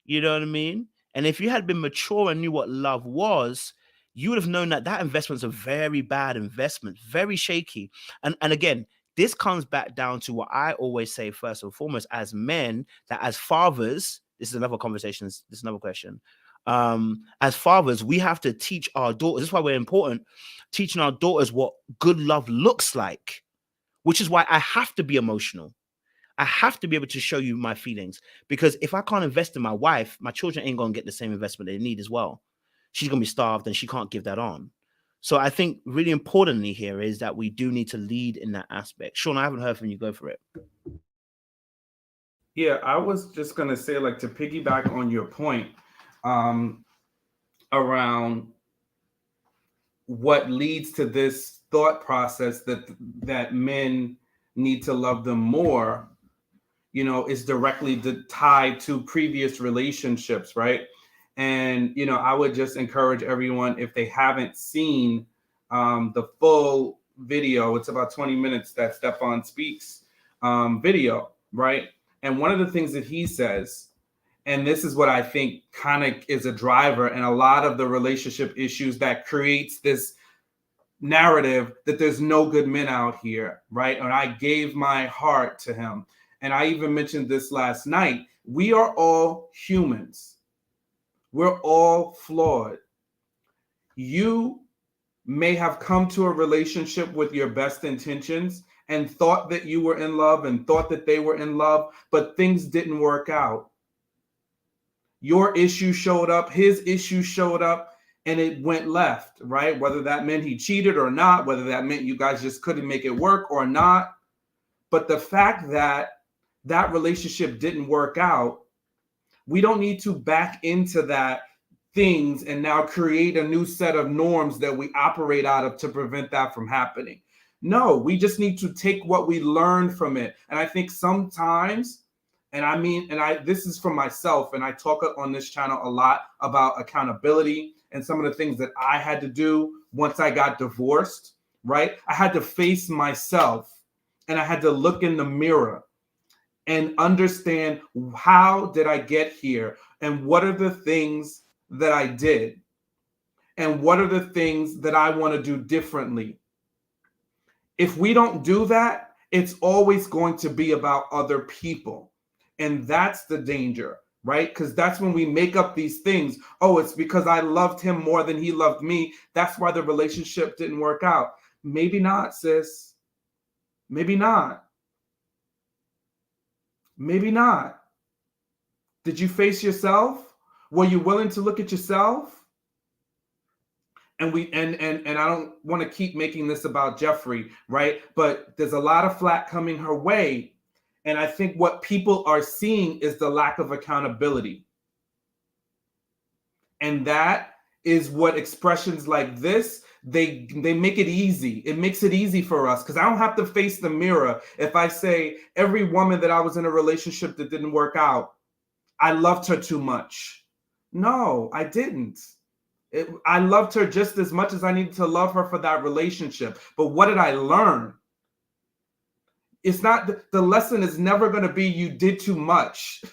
Speaker 2: You know what I mean? And if you had been mature and knew what love was, you would have known that investment's a very bad investment, very shaky. And again, this comes back down to what I always say first and foremost, as men, that as fathers, this is another conversation, this is another question. As fathers, we have to teach our daughters. This is why we're important, teaching our daughters what good love looks like, which is why I have to be emotional. I have to be able to show you my feelings, because if I can't invest in my wife, my children ain't going to get the same investment they need as well. She's going to be starved and she can't give that on. So I think really importantly here is that we do need to lead in that aspect. Sean, I haven't heard from you. Go for it.
Speaker 3: Yeah, I was just going to say, like, to piggyback on your point, around what leads to this thought process that men need to love them more, you know, is directly tied to previous relationships, right? And, you know, I would just encourage everyone, if they haven't seen the full video, it's about 20 minutes, that Stefan Speaks video, right? And one of the things that he says, and this is what I think kind of is a driver in a lot of the relationship issues that creates this narrative that there's no good men out here, right? And I gave my heart to him. And I even mentioned this last night. We are all humans. We're all flawed. You may have come to a relationship with your best intentions and thought that you were in love and thought that they were in love, but things didn't work out. Your issue showed up, his issue showed up, and it went left, right? Whether that meant he cheated or not, whether that meant you guys just couldn't make it work or not. But the fact that that relationship didn't work out, we don't need to back into that things and now create a new set of norms that we operate out of to prevent that from happening. No, we just need to take what we learned from it. And I think sometimes, this is for myself, and I talk on this channel a lot about accountability and some of the things that I had to do once I got divorced, right? I had to face myself and I had to look in the mirror and understand, how did I get here? And what are the things that I did? And what are the things that I want to do differently? If we don't do that, it's always going to be about other people. And that's the danger, right? Because that's when we make up these things. Oh, it's because I loved him more than he loved me. That's why the relationship didn't work out. Maybe not, sis. Maybe not. Maybe not. Did you face yourself? Were you willing to look at yourself? And I don't want to keep making this about Jeffrey, right? But there's a lot of flack coming her way. And I think what people are seeing is the lack of accountability. And that is what expressions like this, they make it easy. It makes it easy for us, because I don't have to face the mirror. If I say every woman that I was in a relationship that didn't work out, I loved her too much. No, I didn't. I loved her just as much as I needed to love her for that relationship. But what did I learn? It's not, the lesson is never going to be you did too much,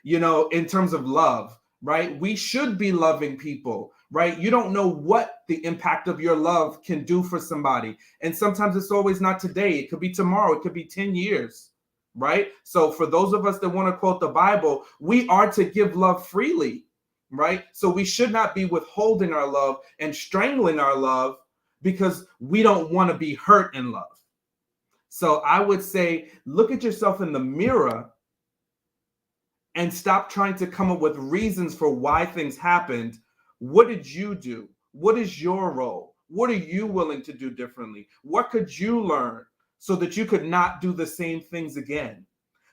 Speaker 3: you know, in terms of love, right? We should be loving people, right? You don't know what the impact of your love can do for somebody. And sometimes it's always not today. It could be tomorrow. It could be 10 years, right? So for those of us that want to quote the Bible, we are to give love freely, right? So we should not be withholding our love and strangling our love because we don't want to be hurt in love. So I would say, look at yourself in the mirror and stop trying to come up with reasons for why things happened. What did you do? What is your role? What are you willing to do differently? What could you learn so that you could not do the same things again?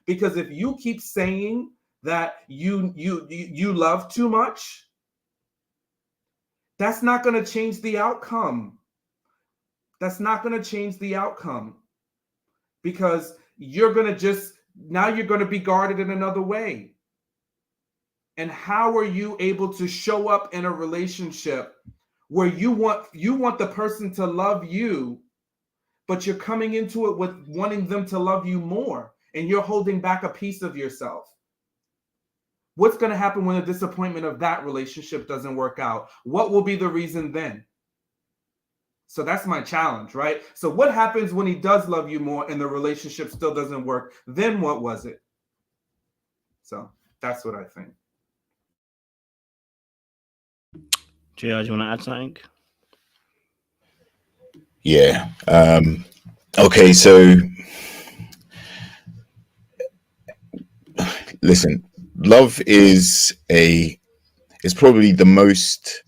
Speaker 3: Because if you keep saying that you love too much, that's not going to change the outcome. That's not going to change the outcome. Because you're going to just, now you're going to be guarded in another way. And how are you able to show up in a relationship where you want the person to love you, but you're coming into it with wanting them to love you more, and you're holding back a piece of yourself? What's going to happen when the disappointment of that relationship doesn't work out? What will be the reason then? So that's my challenge, right? So what happens when he does love you more and the relationship still doesn't work? Then what was it? So that's what I think.
Speaker 2: JR, do you want to add something?
Speaker 6: Yeah. Okay, so listen, love is probably the most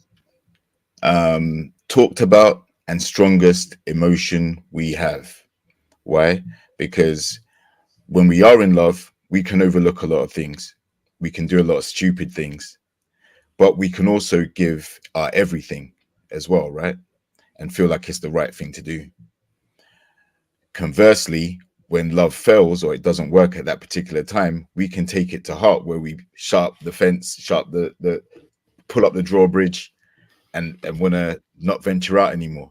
Speaker 6: talked about and strongest emotion we have. Why? Because when we are in love, we can overlook a lot of things. We can do a lot of stupid things, but we can also give our everything as well, right? And feel like it's the right thing to do. Conversely, when love fails or it doesn't work at that particular time, we can take it to heart, where we sharp the fence, pull up the drawbridge, and want to not venture out anymore.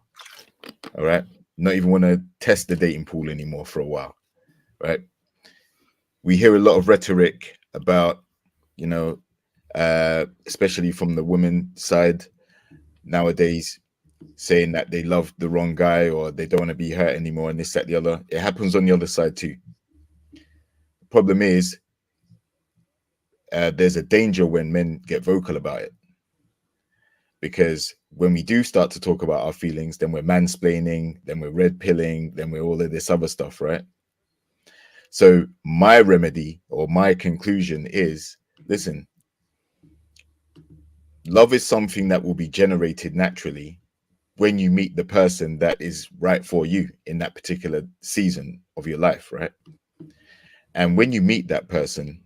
Speaker 6: All right, not even want to test the dating pool anymore for a while, right? We hear a lot of rhetoric about, you know, especially from the women side nowadays, saying that they love the wrong guy or they don't want to be hurt anymore, and this, that, the other. It happens on the other side too. The problem is, there's a danger when men get vocal about it, because when we do start to talk about our feelings, then we're mansplaining, then we're red pilling, then we're all of this other stuff, right? So my remedy or my conclusion is, listen, love is something that will be generated naturally when you meet the person that is right for you in that particular season of your life, right? And when you meet that person,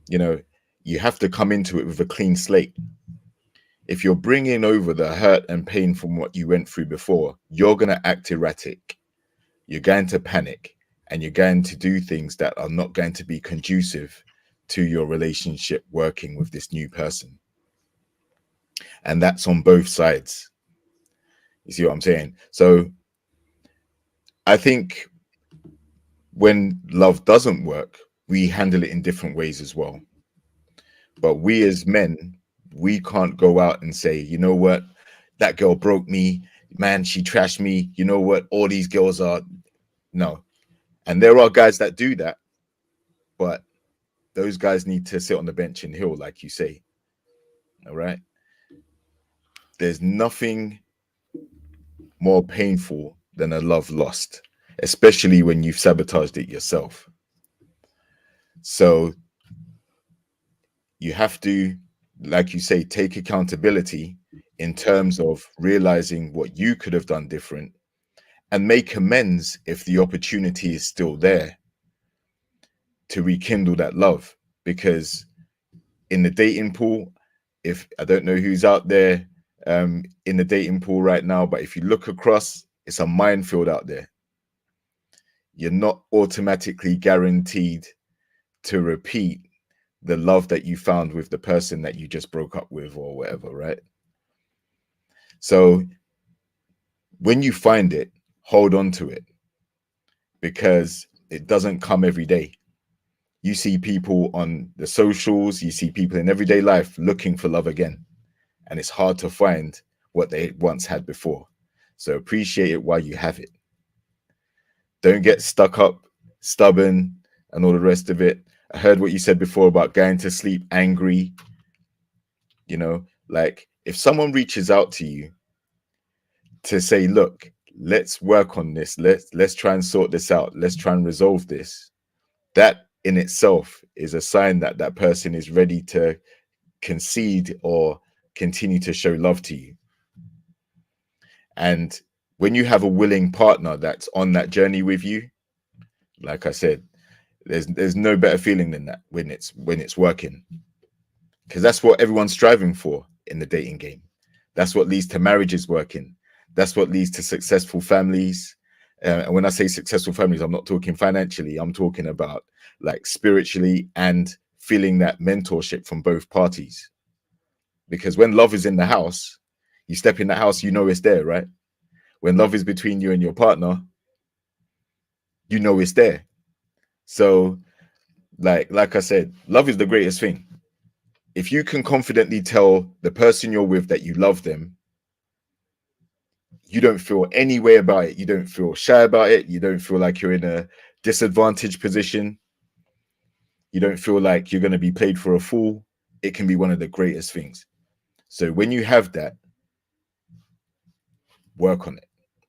Speaker 6: you know, you have to come into it with a clean slate. If you're bringing over the hurt and pain from what you went through before, you're going to act erratic. You're going to panic, and you're going to do things that are not going to be conducive to your relationship working with this new person. And that's on both sides. You see what I'm saying? So I think when love doesn't work, we handle it in different ways as well. But we as men, we can't go out and say, you know what, that girl broke me, man, she trashed me, you know what, all these girls are. No. And there are guys that do that, but those guys need to sit on the bench and heal, like you say. All right. There's nothing more painful than a love lost, especially when you've sabotaged it yourself. So you have to, like you say, take accountability in terms of realizing what you could have done different, and make amends if the opportunity is still there to rekindle that love. Because in the dating pool, if I don't know who's out there in the dating pool right now, but if you look across, it's a minefield out there. You're not automatically guaranteed to repeat the love that you found with the person that you just broke up with or whatever, right? So when you find it, hold on to it, because it doesn't come every day. You see people on the socials, you see people in everyday life looking for love again, and it's hard to find what they once had before. So appreciate it while you have it. Don't get stuck up, stubborn, and all the rest of it. I heard what you said before about going to sleep angry. You know, like if someone reaches out to you to say, look, let's work on this, let's try and sort this out, let's try and resolve this, that in itself is a sign that that person is ready to concede or continue to show love to you. And when you have a willing partner that's on that journey with you, like I said, there's no better feeling than that when it's working, because that's what everyone's striving for in the dating game. That's what leads to marriages working. That's what leads to successful families. And when I say successful families, I'm not talking financially. I'm talking about like spiritually and feeling that mentorship from both parties. Because when love is in the house, you step in that house, you know it's there, right? When love is between you and your partner, you know it's there. So like I said, love is the greatest thing. If you can confidently tell the person you're with that you love them, you don't feel any way about it. You don't feel shy about it. You don't feel like you're in a disadvantaged position. You don't feel like you're going to be played for a fool. It can be one of the greatest things. So when you have that, work on it.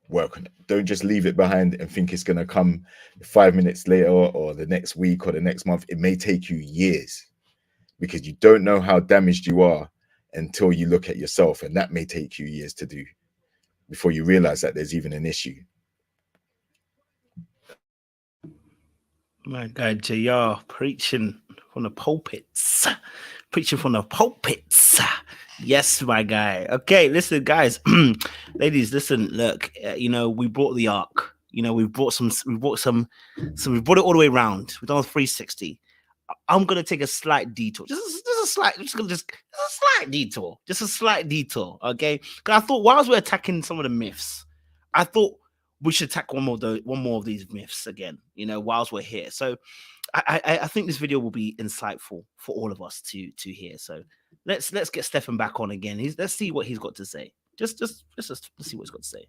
Speaker 6: Work on it. Don't just leave it behind and think it's going to come 5 minutes later or the next week or the next month. It may take you years, because you don't know how damaged you are until you look at yourself, and that may take you years to do before you realize that there's even an issue.
Speaker 2: My guy JR preaching from the pulpits. Preaching from the pulpits. Yes, my guy. Okay, listen, guys. Ladies, listen, look, you know, we brought the arc. You know, we brought it all the way around. We've done a 360. I'm gonna take a slight detour. Just a slight detour. Okay. Because I thought whilst we're attacking some of the myths, I thought we should attack one more of these myths again, you know, whilst we're here. So I think this video will be insightful for all of us to hear. So let's get Stefan back on again. Let's see what he's got to say. Just let's see what he's got to say.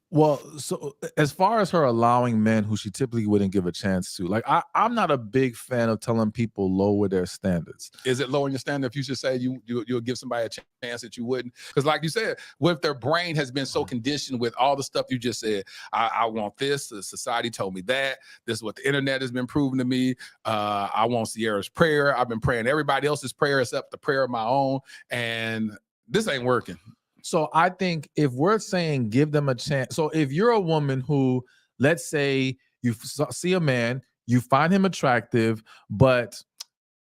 Speaker 7: Well, so as far as her allowing men who she typically wouldn't give a chance to, like I'm not a big fan of telling people lower their standards.
Speaker 8: Is it lowering your standard if you should say you'll give somebody a chance that you wouldn't? Because like you said, what if their brain has been so conditioned with all the stuff you just said? I want this. The society told me that. This is what the internet has been proving to me. I want Sierra's prayer. I've been praying everybody else's prayer except the prayer of my own, and this ain't working.
Speaker 7: So I think if we're saying give them a chance, so if you're a woman who, let's say you see a man, you find him attractive, but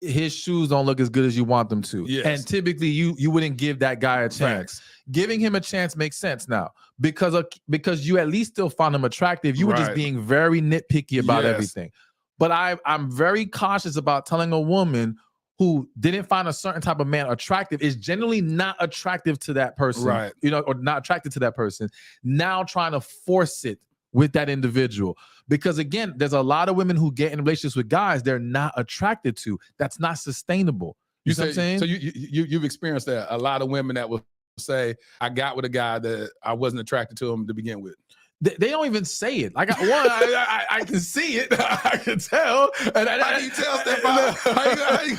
Speaker 7: his shoes don't look as good as you want them to.
Speaker 8: Yes.
Speaker 7: And typically you wouldn't give that guy a chance.
Speaker 8: Facts.
Speaker 7: Giving him a chance makes sense now because you at least still found him attractive. You were just being very nitpicky about everything. But I'm very cautious about telling a woman who didn't find a certain type of man attractive, is generally not attractive to that person, you know, or not attracted to that person, now trying to force it with that individual. Because again, there's a lot of women who get in relationships with guys they're not attracted to. That's not sustainable. You see what I'm saying?
Speaker 8: So you've experienced that. A lot of women that will say, I got with a guy that I wasn't attracted to him to begin with.
Speaker 7: They don't even say it. Like I can see it. I can tell. And how do you tell, Stefan?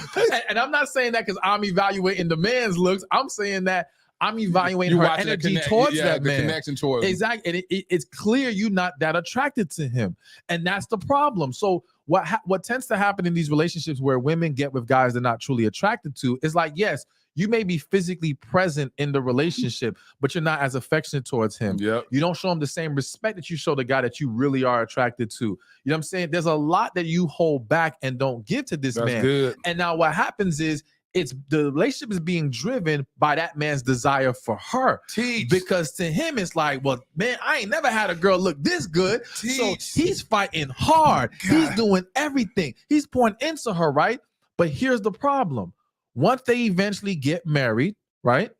Speaker 7: And I'm not saying that because I'm evaluating the man's looks. I'm saying that I'm evaluating her energy towards that man.
Speaker 8: Connection towards
Speaker 7: exactly. And it's clear you're not that attracted to him, and that's the problem. So what tends to happen in these relationships where women get with guys they're not truly attracted to is like, yes, you may be physically present in the relationship, but you're not as affectionate towards him. You don't show him the same respect that you show the guy that you really are attracted to. You know what I'm saying? There's a lot that you hold back and don't give to this man.
Speaker 8: Good.
Speaker 7: And now what happens is it's the relationship is being driven by that man's desire for her.
Speaker 8: Teach.
Speaker 7: Because to him, it's like, well, man, I ain't never had a girl look this good.
Speaker 8: Teach.
Speaker 7: So he's fighting hard.
Speaker 8: God.
Speaker 7: He's doing everything. He's pouring into her, right? But here's the problem. Once they eventually get married, right?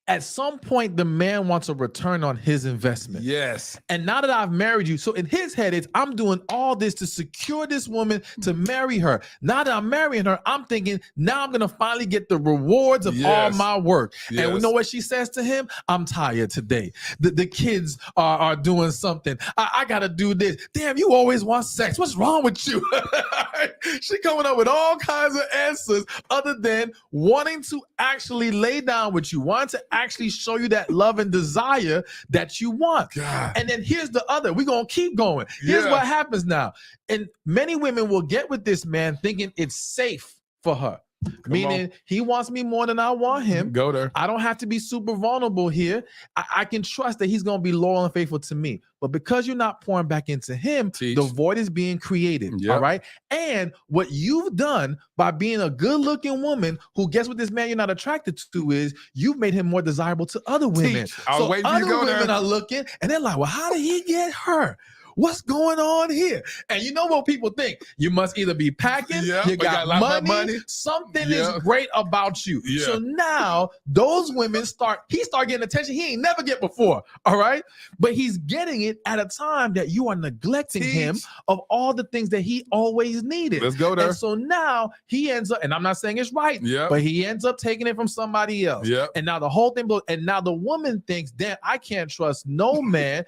Speaker 7: At some point, the man wants a return on his investment.
Speaker 8: Yes.
Speaker 7: And now that I've married you, so in his head, it's I'm doing all this to secure this woman to marry her. Now that I'm marrying her, I'm thinking now I'm gonna finally get the rewards of all my work.
Speaker 8: Yes.
Speaker 7: And we know what she says to him? I'm tired today. The kids are doing something. I gotta do this. Damn, you always want sex. What's wrong with you? She coming up with all kinds of answers other than wanting to actually lay down with you, wanting to actually show you that love and desire that you want.
Speaker 8: God.
Speaker 7: And then here's the other. We're going to keep going. Here's what happens now. And many women will get with this man thinking it's safe for her. Meaning he wants me more than I want him.
Speaker 8: Go there.
Speaker 7: I don't have to be super vulnerable here. I can trust that he's going to be loyal and faithful to me. But because you're not pouring back into him,
Speaker 8: Teach.
Speaker 7: the void is being created.
Speaker 8: Yep.
Speaker 7: All right. And what you've done by being a good looking woman who gets with this man you're not attracted to is you've made him more desirable to other women.
Speaker 8: Teach. I'll
Speaker 7: So
Speaker 8: wait for you
Speaker 7: other
Speaker 8: to go
Speaker 7: women
Speaker 8: there.
Speaker 7: are looking and they're like, well, how did he get her? What's going on here? And you know what people think? You must either be packing,
Speaker 8: Yeah,
Speaker 7: you got
Speaker 8: a lot more
Speaker 7: money, something
Speaker 8: Yeah.
Speaker 7: is great about you.
Speaker 8: Yeah.
Speaker 7: So now those women start getting attention he ain't never get before. All right. But he's getting it at a time that you are neglecting him of all the things that he always needed.
Speaker 8: Let's go there.
Speaker 7: And so now he ends up, and I'm not saying it's right,
Speaker 8: Yeah.
Speaker 7: but he ends up taking it from somebody else.
Speaker 8: Yeah.
Speaker 7: And now the whole thing, and now the woman thinks, damn, I can't trust no man.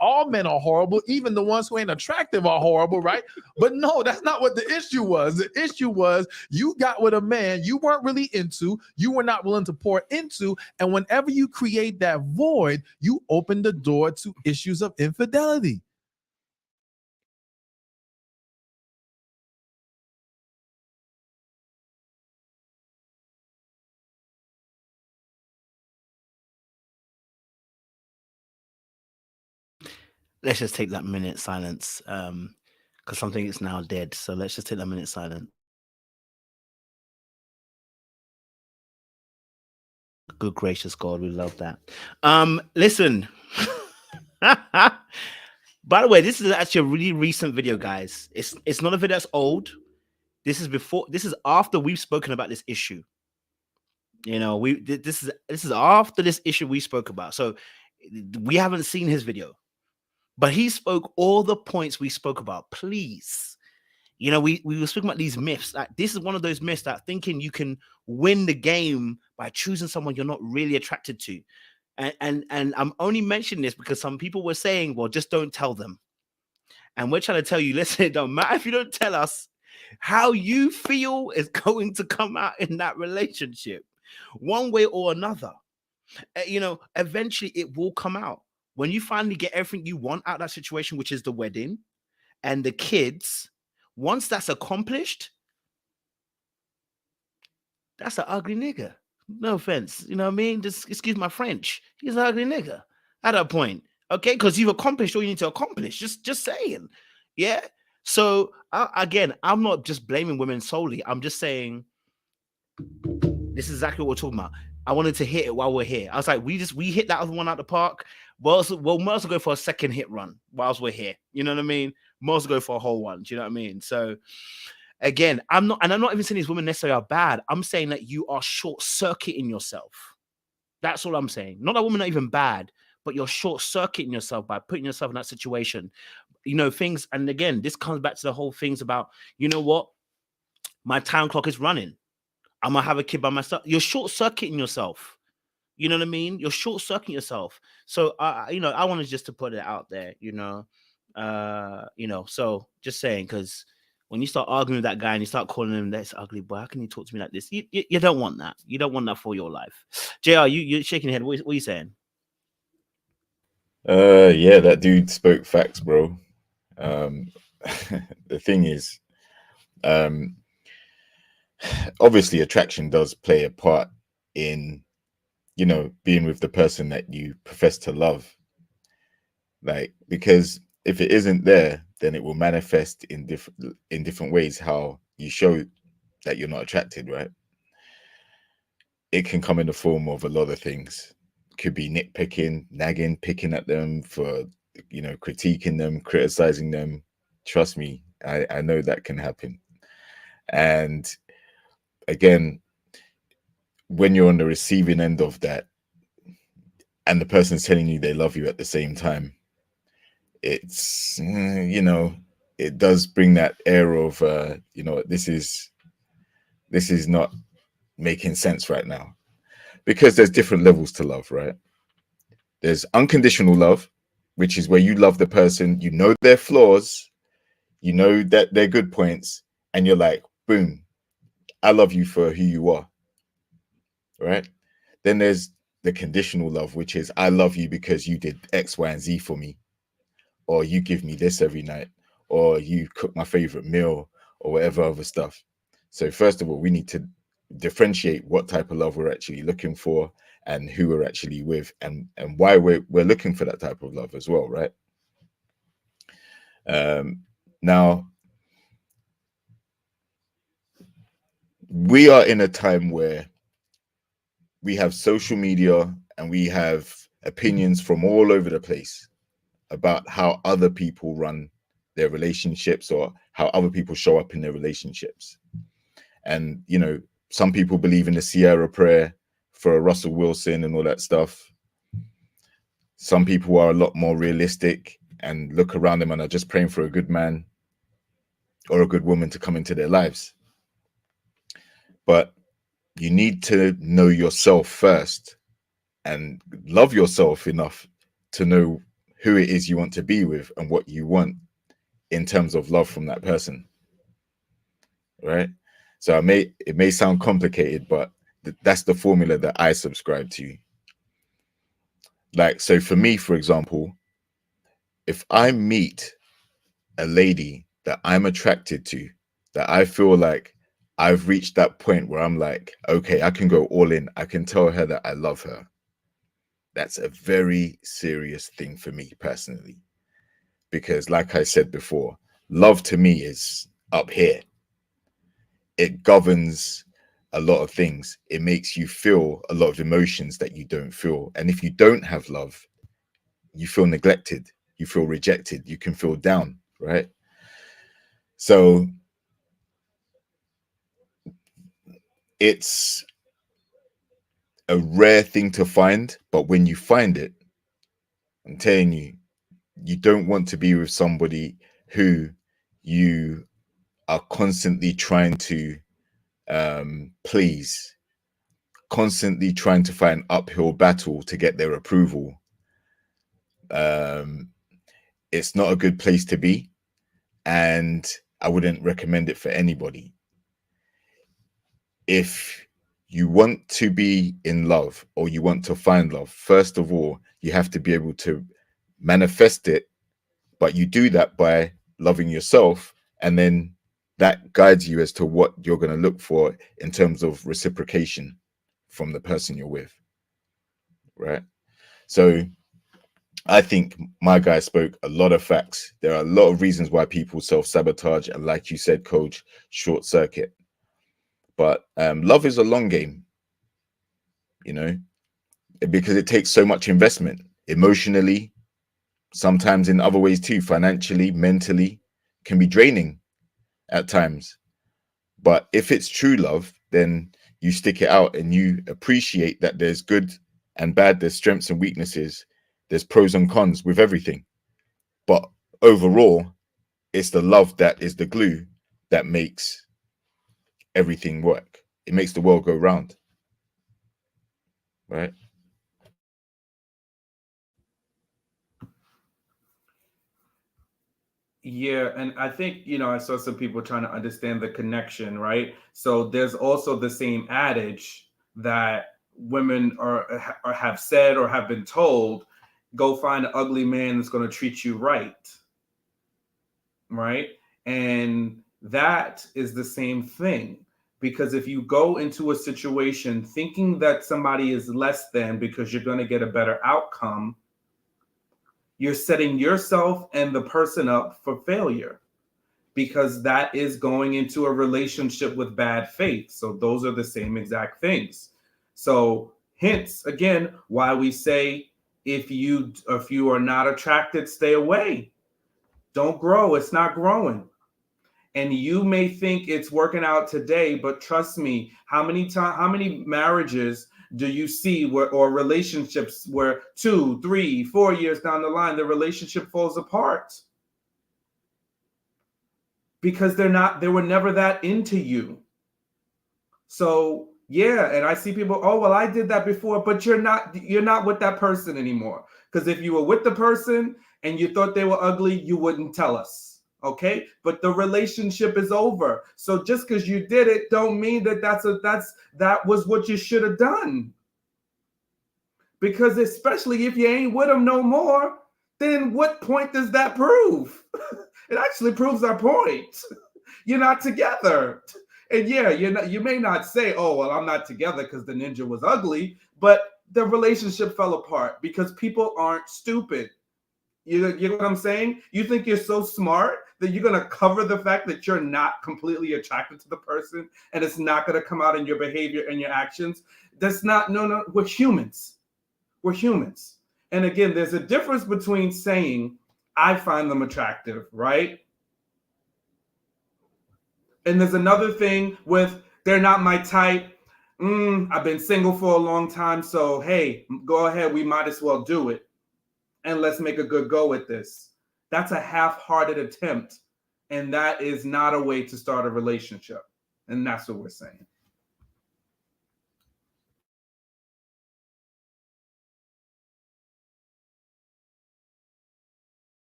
Speaker 7: All men are horrible. Even the ones who ain't attractive are horrible, right? But no, that's not what the issue was. The issue was you got with a man you weren't really into, you were not willing to pour into, and whenever you create that void, you open the door to issues of infidelity.
Speaker 2: Let's just take that minute silence because something is now dead. So let's just take that minute silence. Good gracious God, we love that. Listen. By the way, this is actually a really recent video, guys. It's not a video that's old. This is after we've spoken about this issue. You know, this is after this issue we spoke about. So we haven't seen his video. But he spoke all the points we spoke about. Please, you know, we were speaking about these myths. Like, this is one of those myths that thinking you can win the game by choosing someone you're not really attracted to. And I'm only mentioning this because some people were saying, well, just don't tell them. And we're trying to tell you, listen, it don't matter if you don't tell us. How you feel is going to come out in that relationship one way or another. You know, eventually it will come out. When you finally get everything you want out of that situation, which is the wedding and the kids, once that's accomplished, that's an ugly nigga. No offense. You know what I mean? Just excuse my French. He's an ugly nigga at that point. Okay? Because you've accomplished all you need to accomplish. Just saying. Yeah? So, again, I'm not just blaming women solely. I'm just saying this is exactly what we're talking about. I wanted to hit it while we're here. I was like, we hit that other one out the park. We'll might as well go for a second hit run whilst we're here. You know what I mean? Might as well go for a whole one. Do you know what I mean? So again, I'm not even saying these women necessarily are bad. I'm saying that you are short-circuiting yourself. That's all I'm saying. Not that women are even bad, but you're short-circuiting yourself by putting yourself in that situation. You know, things, and again, this comes back to the whole things about, you know what? My time clock is running. I'm gonna have a kid by myself. You're short-circuiting yourself. You know what I mean? You're short-circuiting yourself. So, you know, I wanted just to put it out there, you know, so just saying, because when you start arguing with that guy and you start calling him this ugly boy, how can you talk to me like this? You don't want that. You don't want that for your life. JR, you're shaking your head. What are you saying?
Speaker 6: Yeah, that dude spoke facts, bro. The thing is, obviously attraction does play a part in, you know, being with the person that you profess to love. Like, because if it isn't there, then it will manifest in different ways how you show that you're not attracted, right? It can come in the form of a lot of things. Could be nitpicking, nagging, picking at them for, you know, critiquing them, criticizing them. Trust me, I know that can happen. And again, when you're on the receiving end of that and the person's telling you they love you at the same time, it's, you know, it does bring that air of, you know, this is not making sense right now. Because there's different levels to love, right? There's unconditional love, which is where you love the person, you know their flaws, you know that they're good points, and you're like, boom, I love you for who you are, right? Then there's the conditional love, which is I love you because you did X, Y, and Z for me, or you give me this every night, or you cook my favorite meal, or whatever other stuff. So first of all, we need to differentiate what type of love we're actually looking for and who we're actually with, and why we're looking for that type of love as well, right? Now, we are in a time where we have social media and we have opinions from all over the place about how other people run their relationships or how other people show up in their relationships. And, you know, some people believe in the Sierra prayer for Russell Wilson and all that stuff. Some people are a lot more realistic and look around them and are just praying for a good man or a good woman to come into their lives. But you need to know yourself first and love yourself enough to know who it is you want to be with and what you want in terms of love from that person, right? So it may sound complicated, but that's the formula that I subscribe to. Like, so for me, for example, if I meet a lady that I'm attracted to, that I feel like I've reached that point where I'm like, okay, I can go all in. I can tell her that I love her. That's a very serious thing for me personally. Because like I said before, love to me is up here. It governs a lot of things. It makes you feel a lot of emotions that you don't feel. And if you don't have love, you feel neglected, you feel rejected, you can feel down, right? So it's a rare thing to find, but when you find it, I'm telling you, you don't want to be with somebody who you are constantly trying to please, constantly trying to fight an uphill battle to get their approval. It's not a good place to be, and I wouldn't recommend it for anybody. If you want to be in love or you want to find love, first of all, you have to be able to manifest it, but you do that by loving yourself, and then that guides you as to what you're going to look for in terms of reciprocation from the person you're with, right? So I think my guy spoke a lot of facts. There are a lot of reasons why people self-sabotage, and like you said, Coach, short circuit. But love is a long game, you know, because it takes so much investment emotionally, sometimes in other ways too, financially, mentally, can be draining at times. But if it's true love, then you stick it out and you appreciate that there's good and bad, there's strengths and weaknesses, there's pros and cons with everything. But overall, it's the love that is the glue that makes everything work. It makes the world go round, right?
Speaker 3: Yeah, and I think, you know, I saw some people trying to understand the connection, right? So there's also the same adage that women are have said or have been told, go find an ugly man that's going to treat you right. Right? And that is the same thing, because if you go into a situation thinking that somebody is less than because you're going to get a better outcome, you're setting yourself and the person up for failure. because that is going into a relationship with bad faith. So those are the same exact things. So hence, again, why we say if you are not attracted, stay away. Don't grow. It's not growing. And you may think it's working out today, but trust me, how many marriages do you see or relationships where 2, 3, 4 years down the line, the relationship falls apart? Because they were never that into you. So yeah, and I see people, oh, well, I did that before, but you're not with that person anymore. Because if you were with the person and you thought they were ugly, you wouldn't tell us. Okay, but the relationship is over. So just because you did it, don't mean that that was what you should have done. Because especially if you ain't with them no more, then what point does that prove? It actually proves our point. You're not together. And yeah, you may not say, oh, well, I'm not together because the ninja was ugly, but the relationship fell apart because people aren't stupid. You know what I'm saying? You think you're so smart that you're going to cover the fact that you're not completely attracted to the person and it's not going to come out in your behavior and your actions. That's not, no, we're humans. We're humans. And again, there's a difference between saying, I find them attractive, right? And there's another thing with, they're not my type. I've been single for a long time, so hey, go ahead, we might as well do it. And let's make a good go at this. That's a half-hearted attempt. And that is not a way to start a relationship. And that's what we're saying.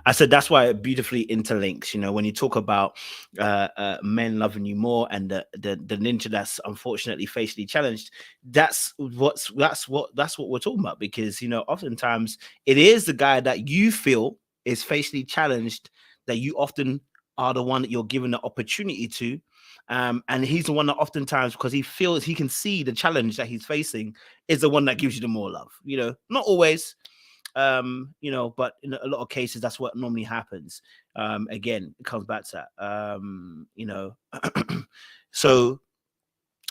Speaker 2: I said that's why it beautifully interlinks. You know, when you talk about men loving you more and the ninja that's unfortunately facially challenged, that's what we're talking about. Because you know, oftentimes it is the guy that you feel is facially challenged that you often are the one that you're given the opportunity to. And he's the one that oftentimes, because he feels he can see the challenge that he's facing, is the one that gives you the more love. You know, not always. You know, but in a lot of cases, that's what normally happens. Again, it comes back to that. You know, so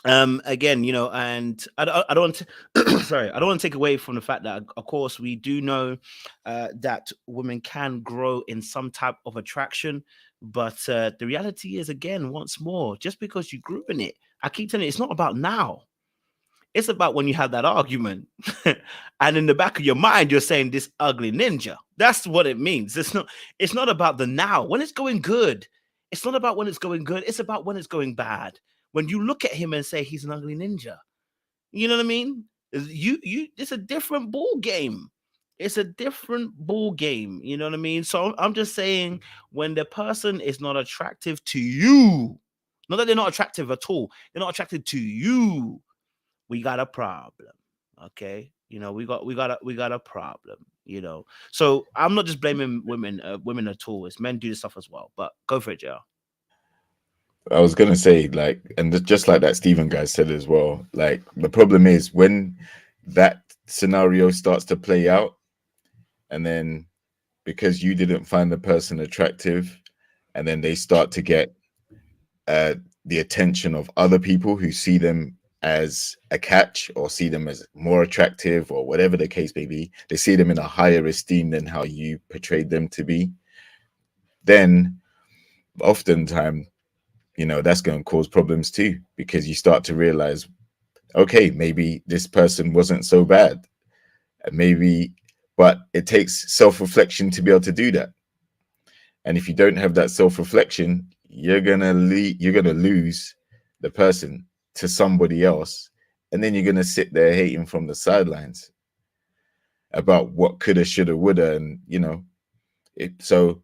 Speaker 2: again, you know, and I don't want to sorry, I don't want to take away from the fact that, of course, we do know that women can grow in some type of attraction, but the reality is, again, once more, just because you grew in it, I keep telling you, it's not about now. It's about when you have that argument and in the back of your mind, you're saying this ugly ninja. That's what it means. It's not about the now. When it's going good, it's not about when it's going good. It's about when it's going bad. When you look at him and say he's an ugly ninja, you know what I mean? It's a different ball game. It's a different ball game. You know what I mean? So I'm just saying, when the person is not attractive to you, not that they're not attractive at all, they're not attracted to you, we got a problem. Okay, you know, we got a problem, you know. So I'm not just blaming women at all. It's men do this stuff as well. But go for it, Joe.
Speaker 6: I was gonna say, like, and just like that Stephen guy said as well, like, the problem is when that scenario starts to play out, and then because you didn't find the person attractive, and then they start to get the attention of other people who see them as a catch or see them as more attractive or whatever the case may be, they see them in a higher esteem than how you portrayed them to be, then oftentimes, you know, that's going to cause problems too, because you start to realize, okay, maybe this person wasn't so bad, maybe, but it takes self-reflection to be able to do that. And if you don't have that self-reflection, you're gonna lose the person to somebody else, and then you're gonna sit there hating from the sidelines about what coulda, shoulda, woulda, and you know, so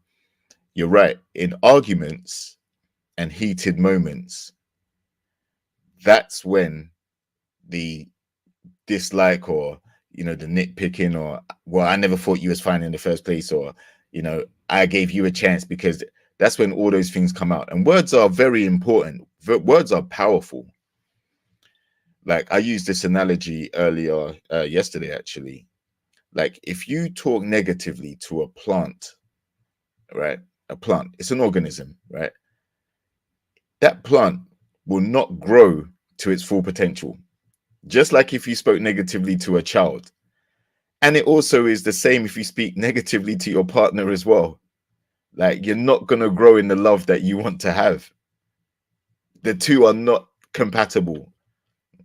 Speaker 6: you're right. In arguments and heated moments, that's when the dislike, or you know, the nitpicking, or, well, I never thought you was fine in the first place, or, you know, I gave you a chance, because that's when all those things come out. And words are very important. Words are powerful. Like, I used this analogy earlier yesterday, actually. Like, if you talk negatively to a plant, right, a plant, it's an organism, right? That plant will not grow to its full potential. Just like if you spoke negatively to a child. And it also is the same if you speak negatively to your partner as well. Like, you're not going to grow in the love that you want to have. The two are not compatible.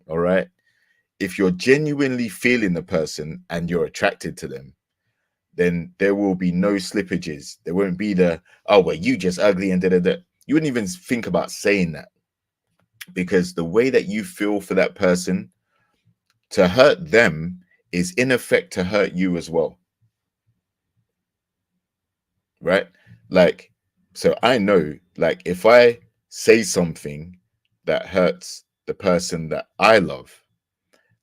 Speaker 6: All right. If you're genuinely feeling the person and you're attracted to them, then there will be no slippages. There won't be the, oh, well, you just ugly and da-da-da. You wouldn't even think about saying that, because the way that you feel for that person, to hurt them is in effect to hurt you as well. Right? Like, so I know, like, if I say something that hurts the person that I love,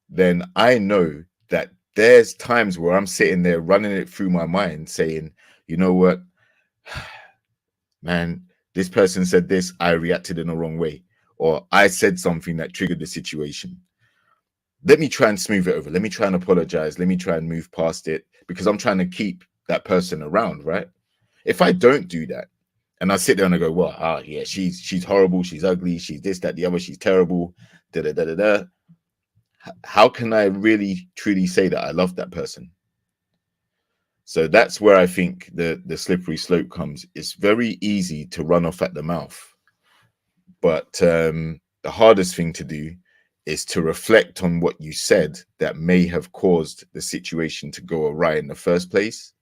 Speaker 6: then I know that there's times where I'm sitting there running it through my mind saying, you know what, man, this person said this, I reacted in the wrong way, or I said something that triggered the situation. Let me try and smooth it over. Let me try and apologize. Let me try and move past it, because I'm trying to keep that person around, right? If I don't do that, and I sit there and I go, well, yeah, she's horrible, she's ugly, she's this, that, the other, she's terrible, da da da da da. How can I really truly say that I love that person? So that's where I think the slippery slope comes. It's very easy to run off at the mouth, but the hardest thing to do is to reflect on what you said that may have caused the situation to go awry in the first place,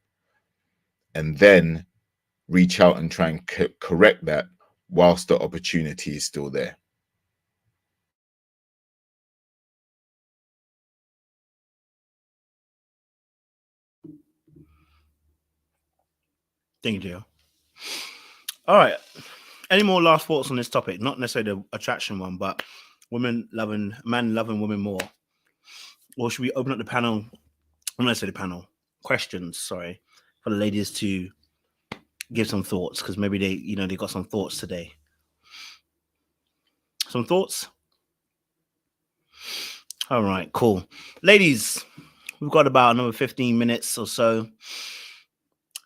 Speaker 6: and then reach out and try and correct that whilst the opportunity is still there.
Speaker 2: Thank you. All right. Any more last thoughts on this topic? Not necessarily the attraction one, but man loving women more. Or should we open up the panel? I'm not necessarily the panel. Questions, sorry, for the ladies to give some thoughts, because maybe they got some thoughts today. Some thoughts? All right, cool. Ladies, we've got about another 15 minutes or so.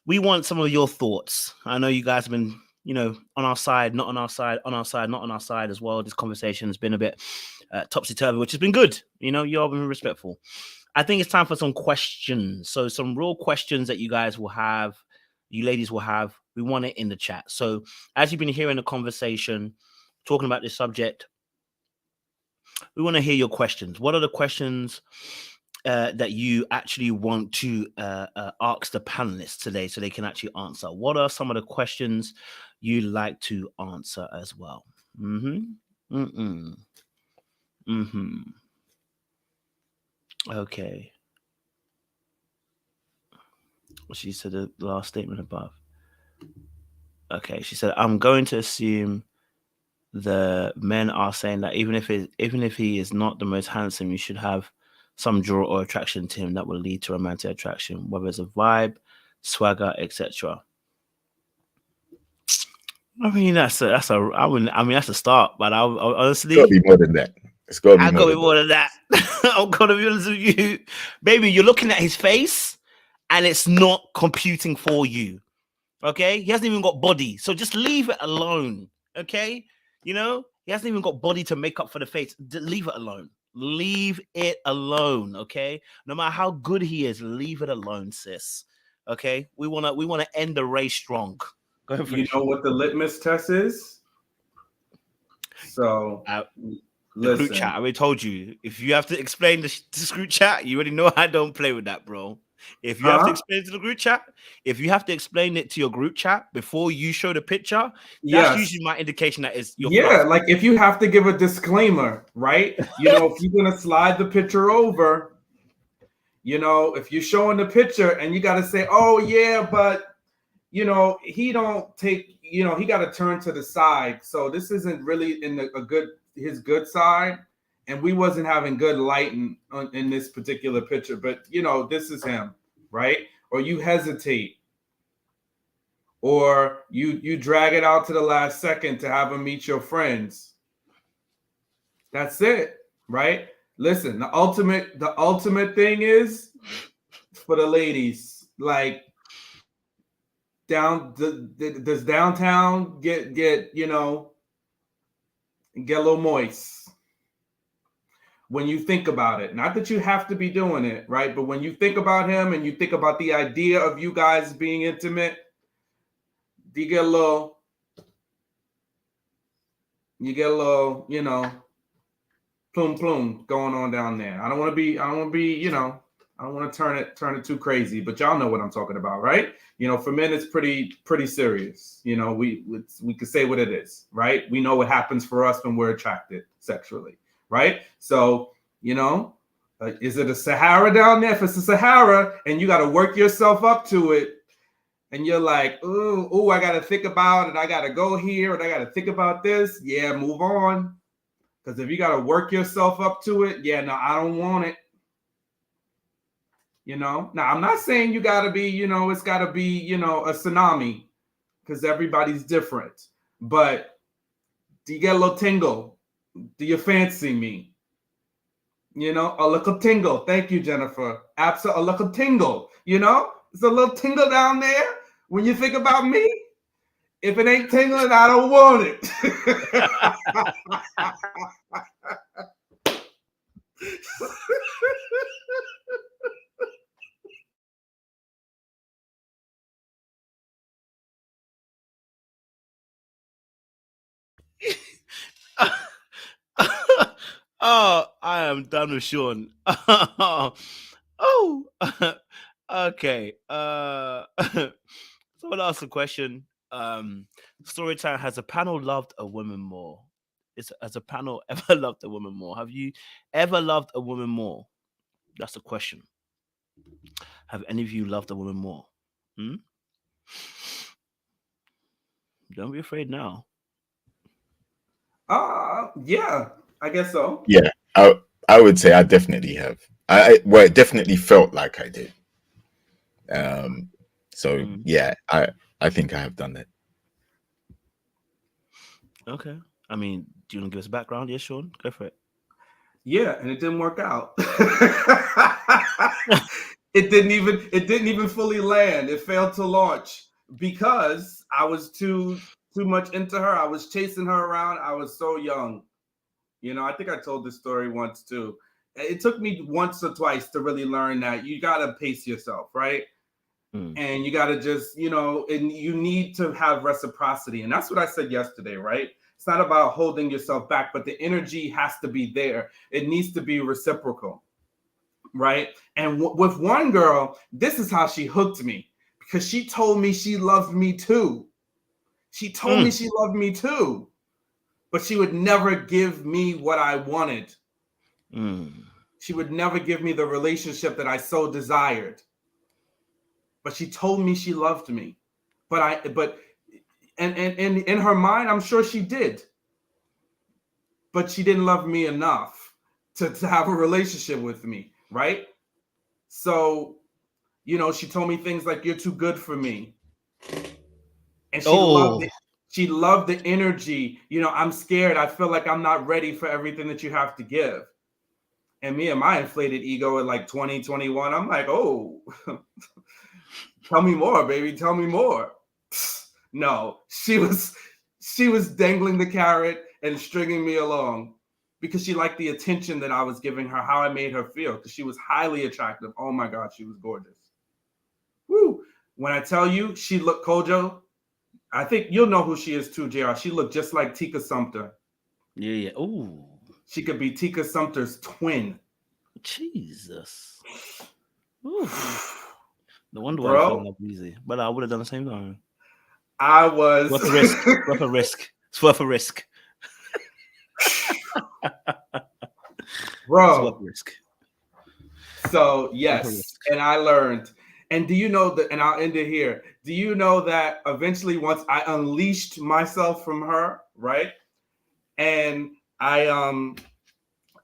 Speaker 2: We want some of your thoughts. I know you guys have been, on our side, not on our side, on our side, not on our side as well. This conversation has been a bit topsy-turvy, which has been good. You all been respectful. I think it's time for some questions. So some real questions that you guys will have, you ladies will have. We want it in the chat. So as you've been hearing the conversation, talking about this subject, we want to hear your questions. What are the questions that you actually want to ask the panelists today so they can actually answer? What are some of the questions you like to answer as well? Okay. She said the last statement above. Okay, she said, I'm going to assume the men are saying that even if he is not the most handsome, you should have some draw or attraction to him that will lead to romantic attraction, whether it's a vibe, swagger, etc. I mean, that's a start, but I honestly,
Speaker 6: It's got to be more than that. It's got to be
Speaker 2: I've got to be more than that. I'm gonna be honest with you, baby. You're looking at his face, and it's not computing for you. Okay, he hasn't even got body, so just leave it alone. Okay, he hasn't even got body to make up for the face. Leave it alone. Leave it alone. Okay, no matter how good he is, leave it alone, sis. Okay, we wanna end the race strong. Go ahead,
Speaker 3: you know what the litmus test is? So
Speaker 2: the group chat. I already told you. If you have to explain the group chat, you already know I don't play with that, bro. If you have to explain it to the group chat, if you have to explain it to your group chat before you show the picture, that's usually my indication that is your fluff.
Speaker 3: Like if you have to give a disclaimer, right? If you're gonna slide the picture over, if you're showing the picture and you got to say, oh yeah, but he don't take, he got to turn to the side. So this isn't really in his good side. And we wasn't having good lighting in this particular picture, but this is him, right? Or you hesitate, or you drag it out to the last second to have him meet your friends. That's it, right? Listen, the ultimate thing is for the ladies, like, does downtown get get a little moist when you think about it? Not that you have to be doing it, right? But when you think about him and you think about the idea of you guys being intimate, do you get a little, plume plume going on down there? I don't want to be, I don't want to turn it too crazy, but y'all know what I'm talking about, right? For men, it's pretty serious. We could say what it is, right? We know what happens for us when we're attracted sexually, right? So, is it a Sahara down there? If it's a Sahara and you got to work yourself up to it, and you're like, ooh, I got to think about it. I got to go here and I got to think about this. Yeah, move on. Because if you got to work yourself up to it, yeah, no, I don't want it. Now I'm not saying you got to be, it's got to be, a tsunami, because everybody's different. But do you get a little tingle? Do you fancy me? A little tingle. Thank you, Jennifer. Absolutely, a little tingle. It's a little tingle down there when you think about me. If it ain't tingling, I don't want it.
Speaker 2: Oh, I am done with Sean. Okay. Someone asked a question. Storytime, has a panel loved a woman more? Has a panel ever loved a woman more? Have you ever loved a woman more? That's the question. Have any of you loved a woman more? Don't be afraid now.
Speaker 3: Yeah, I guess so.
Speaker 6: Yeah, I would say I definitely have. It definitely felt like I did. So yeah, I think I have done that.
Speaker 2: Okay. I mean, do you want to give us a background? Yes, Sean, go for it.
Speaker 3: Yeah, and it didn't work out. It didn't even fully land. It failed to launch because I was too much into her. I was chasing her around. I was so young. I think I told this story once too. It took me once or twice to really learn that you got to pace yourself, right? And you got to just, and you need to have reciprocity. And that's what I said yesterday, right? It's not about holding yourself back, but the energy has to be there. It needs to be reciprocal, right? And with one girl, this is how she hooked me, because she told me she loved me too. She told me she loved me too, but she would never give me what I wanted. She would never give me the relationship that I so desired. But she told me she loved me. And in her mind, I'm sure she did. But she didn't love me enough to have a relationship with me, right? So, she told me things like, you're too good for me. And she loved the energy. I'm scared. I feel like I'm not ready for everything that you have to give. And me and my inflated ego at like 20, 21, I'm like, oh, tell me more, baby. Tell me more. No, she was dangling the carrot and stringing me along because she liked the attention that I was giving her, how I made her feel, because she was highly attractive. Oh my God, she was gorgeous. Woo. When I tell you she looked, Kojo, I think you'll know who she is too, JR. She looked just like Tika Sumpter.
Speaker 2: Yeah. Ooh.
Speaker 3: She could be Tika Sumpter's twin.
Speaker 2: Jesus. Ooh. No wonder why I fell in love easy. But I would have done the same thing.
Speaker 3: I was
Speaker 2: worth a risk. Worth a risk. It's worth a risk.
Speaker 3: Bro.
Speaker 2: It's worth a risk.
Speaker 3: So yes, and I learned. And do you know that, and I'll end it here. Do you know that eventually once I unleashed myself from her, right? And I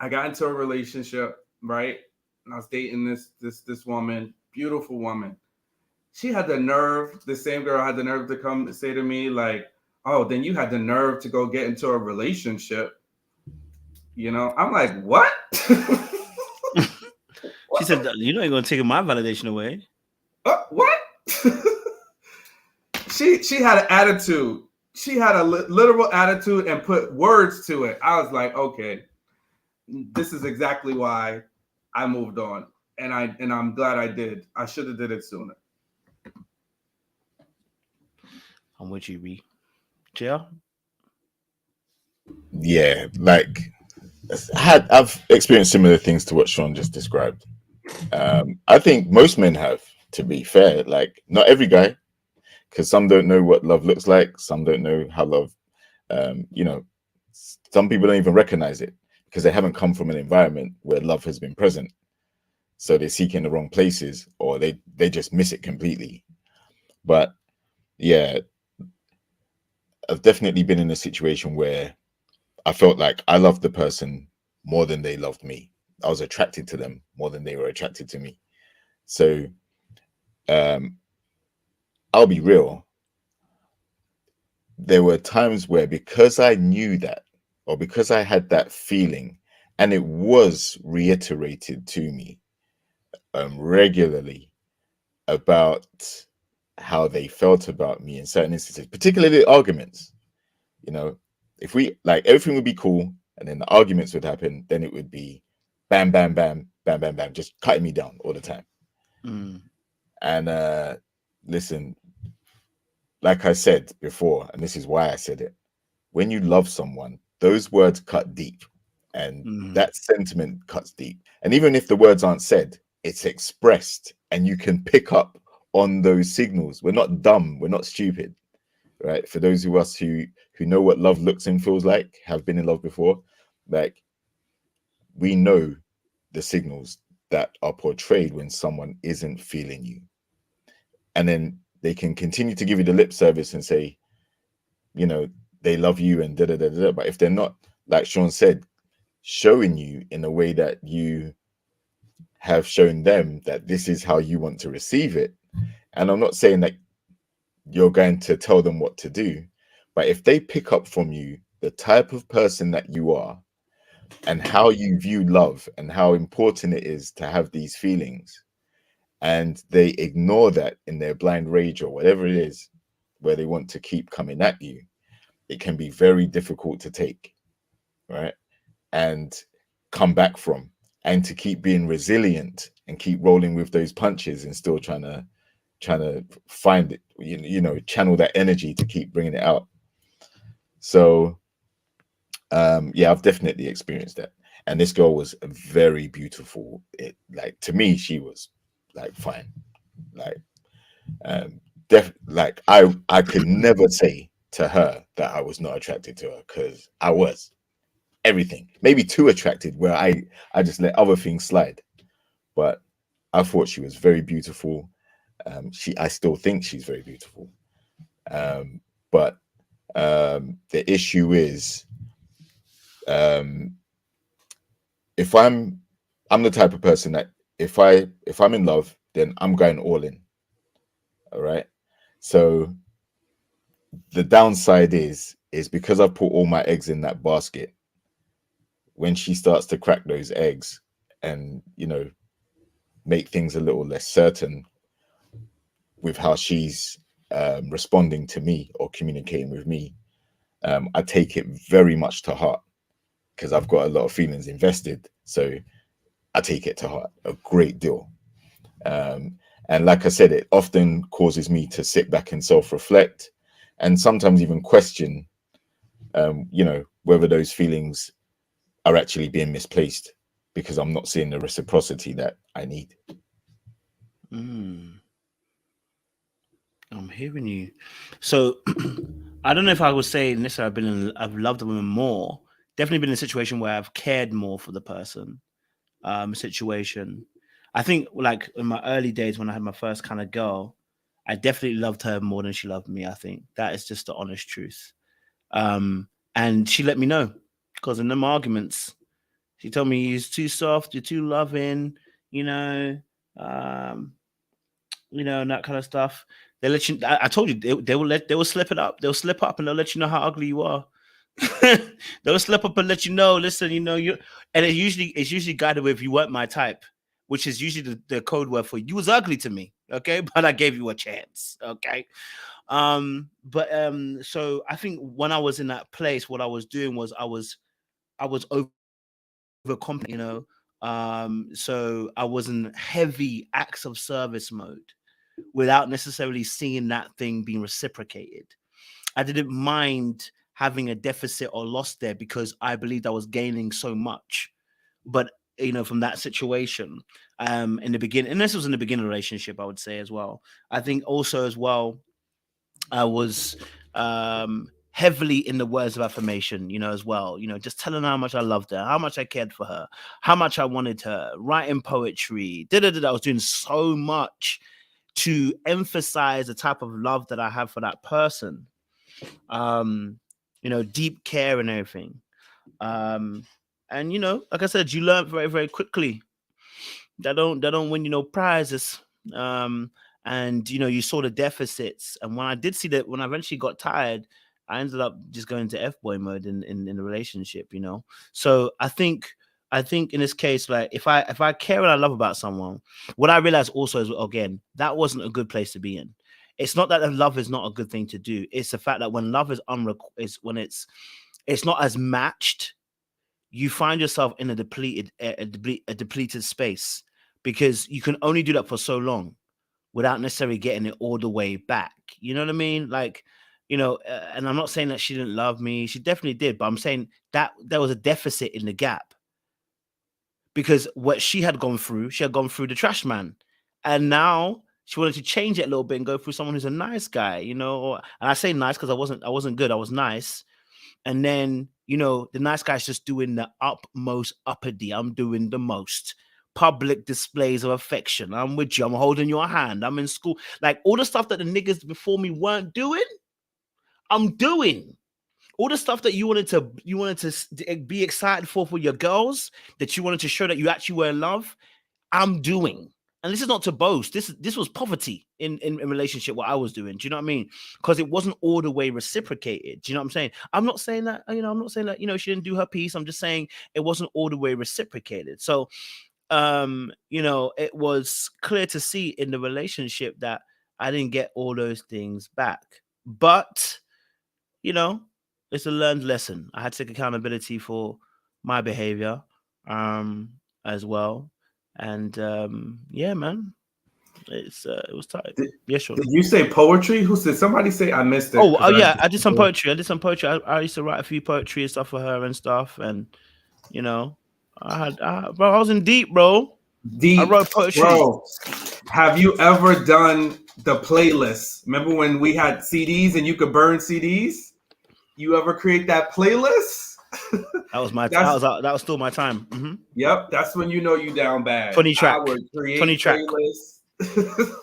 Speaker 3: got into a relationship, right? And I was dating this woman, beautiful woman. She had the nerve, the same girl had the nerve to come and say to me, like, oh, then you had the nerve to go get into a relationship. I'm like, what?
Speaker 2: She said, you know, you're going to take my validation away.
Speaker 3: What? she had an attitude. She had a literal attitude and put words to it. I was like, okay, this is exactly why I moved on, and I'm glad I did. I should have did it sooner.
Speaker 2: I'm with you, B. JR?
Speaker 6: Yeah, like I've experienced similar things to what Sean just described. I think most men have, to be fair. Like, not every guy, because some don't know what love looks like. Some don't know how love, you know, some people don't even recognize it because they haven't come from an environment where love has been present. So they seek in the wrong places, or they just miss it completely. But yeah, I've definitely been in a situation where I felt like I loved the person more than they loved me. I was attracted to them more than they were attracted to me. So I'll be real. There were times where, because I knew that, or because I had that feeling, and it was reiterated to me regularly about how they felt about me in certain instances, particularly arguments. You know, if we, like, everything would be cool, and then the arguments would happen, then it would be bam, bam, bam, bam, bam, bam, just cutting me down all the time. And listen, like I said before, and this is why I said it, when you love someone, those words cut deep, and that sentiment cuts deep. And even if the words aren't said, it's expressed, and you can pick up on those signals. We're not dumb, we're not stupid, right? For those of us who know what love looks and feels like, have been in love before, like, we know the signals that are portrayed when someone isn't feeling you. And then they can continue to give you the lip service and say, you know, they love you and da da da da. But if they're not, like Sean said, showing you in a way that you have shown them that this is how you want to receive it. And I'm not saying that you're going to tell them what to do, but if they pick up from you the type of person that you are and how you view love and how important it is to have these feelings, and they ignore that in their blind rage or whatever it is, where they want to keep coming at you, it can be very difficult to take, right? And come back from, and to keep being resilient and keep rolling with those punches and still trying to find it, you know, channel that energy to keep bringing it out. So yeah, I've definitely experienced that. And this girl was very beautiful. It, like, to me, she was like fine. Like, like I could never say to her that I was not attracted to her, because I was. Everything, maybe too attracted, where I just let other things slide. But I thought she was very beautiful. I still think she's very beautiful. But the issue is, if I'm the type of person that if I'm in love, then I'm going all in. All right. So the downside is because I've put all my eggs in that basket, when she starts to crack those eggs and, you know, make things a little less certain with how she's responding to me or communicating with me, I take it very much to heart, because I've got a lot of feelings invested. So I take it to heart a great deal. And like I said, it often causes me to sit back and self-reflect, and sometimes even question, you know, whether those feelings are actually being misplaced, because I'm not seeing the reciprocity that I need.
Speaker 2: I'm hearing you. So I don't know if I was saying this. I've loved a woman more. Definitely been in a situation where I've cared more for the person. Situation. I think, like, in my early days when I had my first kind of girl, I definitely loved her more than she loved me. I think that is just the honest truth. And she let me know, because in them arguments, she told me, you're too soft, you're too loving, you know, and that kind of stuff. They let you. I told you they will slip it up. They'll slip up and they'll let you know how ugly you are. They'll slip up and let you know. Listen, you know, and it's usually guided with, you weren't my type, which is usually the code word for you was ugly to me. Okay, but I gave you a chance. Okay, So I think when I was in that place, what I was doing was I was overconfident, you know. So I was in heavy acts of service mode without necessarily seeing that thing being reciprocated. I didn't mind having a deficit or loss there because I believed I was gaining so much. But you know, from that situation, in the beginning, and this was in the beginning relationship, I would say as well. I think also as well, I was heavily in the words of affirmation, you know, as well, you know, just telling her how much I loved her, how much I cared for her, how much I wanted her, writing poetry, I was doing so much to emphasize the type of love that I have for that person. You know, deep care and everything. And you know, like I said, you learn very, very quickly. They don't win, you know, prizes. And you know, you saw the deficits. And when I did see that, when I eventually got tired, I ended up just going to F-boy mode in the relationship, you know. So I think in this case, like if I care and I love about someone, what I realized also is, again, that wasn't a good place to be in. It's not that love is not a good thing to do. It's the fact that when love is when it's not as matched, you find yourself in a depleted space, because you can only do that for so long without necessarily getting it all the way back. You know what I mean? Like, you know, and I'm not saying that she didn't love me. She definitely did. But I'm saying that there was a deficit in the gap, because what she had gone through the trash man. And now she wanted to change it a little bit and go through someone who's a nice guy, you know. And I say nice because I wasn't good. I was nice. And then, you know, the nice guy's just doing the utmost uppity. I'm doing the most public displays of affection. I'm with you. I'm holding your hand. I'm in school. Like all the stuff that the niggas before me weren't doing, I'm doing. All the stuff that you wanted to be excited for your girls, that you wanted to show that you actually were in love, I'm doing. And this is not to boast. This was poverty in relationship, what I was doing. Do you know what I mean? Because it wasn't all the way reciprocated. Do you know what I'm saying? I'm not saying that, you know, she didn't do her piece. I'm just saying it wasn't all the way reciprocated. So, you know, it was clear to see in the relationship that I didn't get all those things back. But, you know, it's a learned lesson. I had to take accountability for my behavior as well. And yeah, man, it was tight. Yeah, sure.
Speaker 3: Did you say poetry? Who said? Somebody say I missed it.
Speaker 2: Oh yeah, I did some poetry. I used to write a few poetry and stuff for her and stuff. And you know, bro, I was in deep, bro.
Speaker 3: Deep,
Speaker 2: I wrote poetry.
Speaker 3: Bro, have you ever done the playlist? Remember when we had CDs and you could burn CDs? You ever create that playlist?
Speaker 2: That was that was still my time. Mm-hmm.
Speaker 3: Yep, that's when you know you down bad.
Speaker 2: 20 track.
Speaker 3: I would create
Speaker 2: 20 track.
Speaker 3: playlists.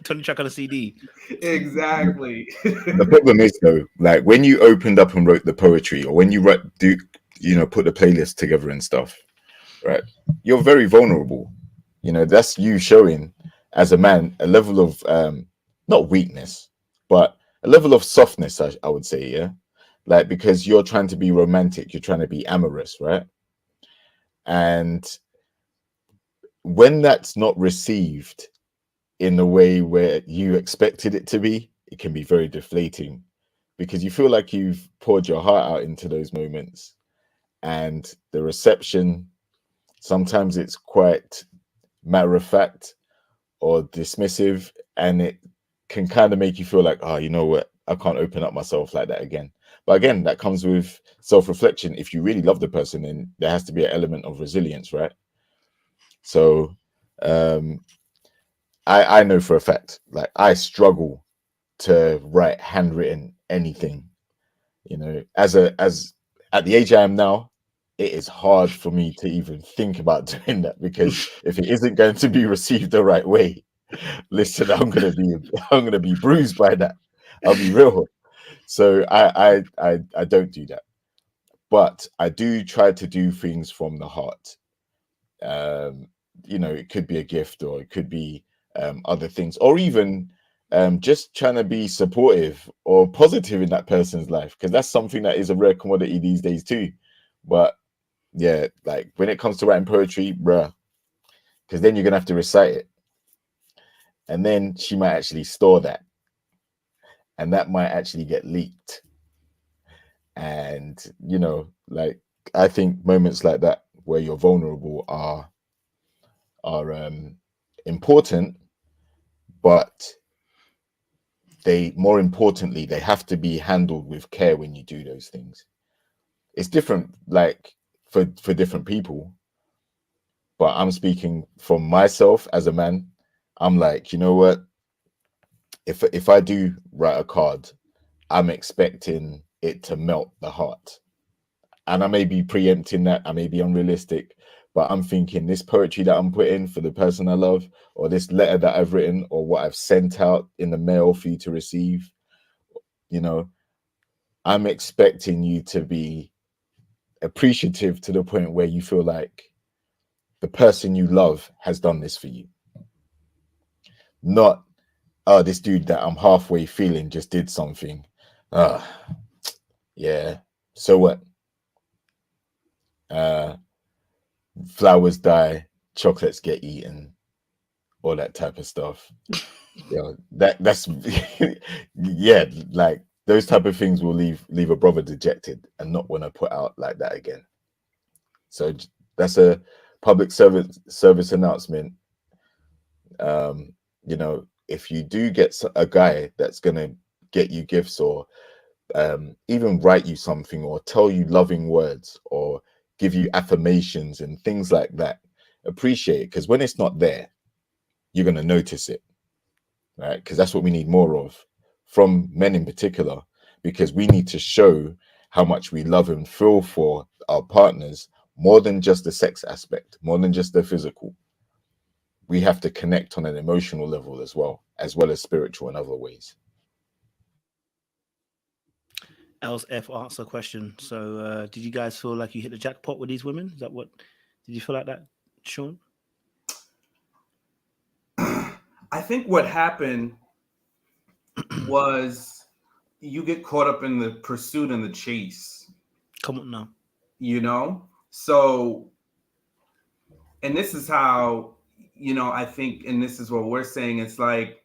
Speaker 2: 20 track on a CD.
Speaker 3: Exactly.
Speaker 6: The problem is though, like when you opened up and wrote the poetry, or when you put the playlist together and stuff, right? You're very vulnerable. You know, that's you showing as a man a level of not weakness, but a level of softness, I would say, yeah. Like, because you're trying to be romantic, you're trying to be amorous, right? And when that's not received in the way where you expected it to be, it can be very deflating, because you feel like you've poured your heart out into those moments, and the reception, sometimes it's quite matter of fact or dismissive, and it can kind of make you feel like, oh, you know what, I can't open up myself like that again. But again, that comes with self-reflection. If you really love the person, then there has to be an element of resilience, right? So I know for a fact, like, I struggle to write handwritten anything. You know, at the age I am now, it is hard for me to even think about doing that, because if it isn't going to be received the right way, listen, I'm gonna be bruised by that. I'll be real. So I don't do that, but I do try to do things from the heart. You know, it could be a gift, or it could be other things, or even just trying to be supportive or positive in that person's life, because that's something that is a rare commodity these days too. But yeah, like when it comes to writing poetry, bruh, because then you're gonna have to recite it, and then she might actually store that. and that might actually get leaked. And you know, like, I think moments like that where you're vulnerable are important, but more importantly, they have to be handled with care when you do those things. It's different, like, for different people, but I'm speaking from myself as a man. I'm like, you know what, if I do write a card, I'm expecting it to melt the heart. And I may be preempting that, I may be unrealistic, but I'm thinking this poetry that I'm putting for the person I love, or this letter that I've written, or what I've sent out in the mail for you to receive, you know, I'm expecting you to be appreciative to the point where you feel like the person you love has done this for you. Not, oh, this dude that I'm halfway feeling just did something. Yeah, so what? Flowers die, chocolates get eaten, all that type of stuff. You know, that's yeah, like those type of things will leave a brother dejected and not want to put out like that again. So that's a public service announcement. You know, if you do get a guy that's gonna get you gifts, or even write you something, or tell you loving words, or give you affirmations and things like that, appreciate it, because when it's not there, you're going to notice it, right? Because that's what we need more of from men in particular, because we need to show how much we love and feel for our partners, more than just the sex aspect, more than just the physical. We have to connect on an emotional level as well as spiritual in other ways.
Speaker 2: LF asked a question. So did you guys feel like you hit the jackpot with these women? Is that what, did you feel like that, Sean?
Speaker 3: I think what happened was you get caught up in the pursuit and the chase.
Speaker 2: Come on now.
Speaker 3: You know? So, and this is how, you know, I think, and this is what we're saying, it's like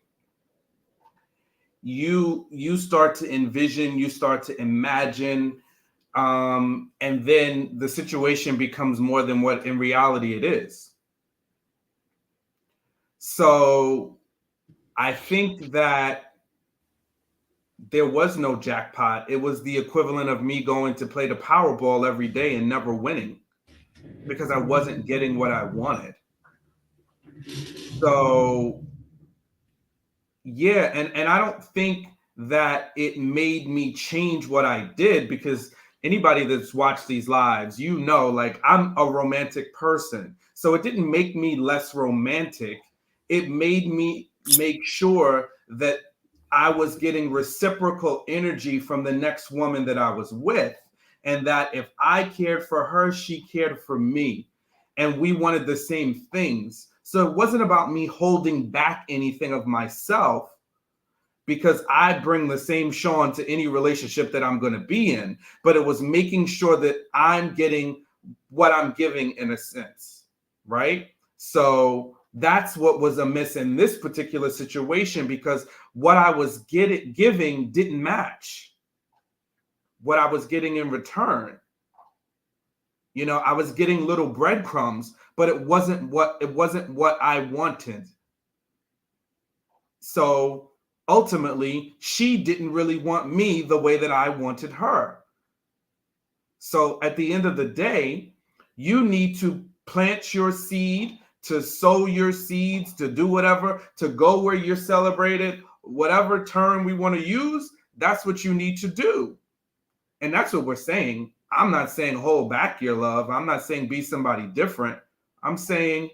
Speaker 3: you start to envision, you start to imagine, and then the situation becomes more than what in reality it is. So I think that there was no jackpot. It was the equivalent of me going to play the Powerball every day and never winning because I wasn't getting what I wanted. So yeah, and I don't think that it made me change what I did, because anybody that's watched these lives, you know, like, I'm a romantic person. So it didn't make me less romantic. It made me make sure that I was getting reciprocal energy from the next woman that I was with. And that if I cared for her, she cared for me. And we wanted the same things. So it wasn't about me holding back anything of myself, because I bring the same Sean to any relationship that I'm going to be in, but it was making sure that I'm getting what I'm giving in a sense, right? So that's what was amiss in this particular situation, because what I was giving didn't match what I was getting in return. You know, I was getting little breadcrumbs, but it wasn't what I wanted. So ultimately, she didn't really want me the way that I wanted her. So at the end of the day, you need to plant your seed, to sow your seeds, to do whatever, to go where you're celebrated, whatever term we want to use, that's what you need to do. And that's what we're saying. I'm not saying hold back your love. I'm not saying be somebody different. I'm saying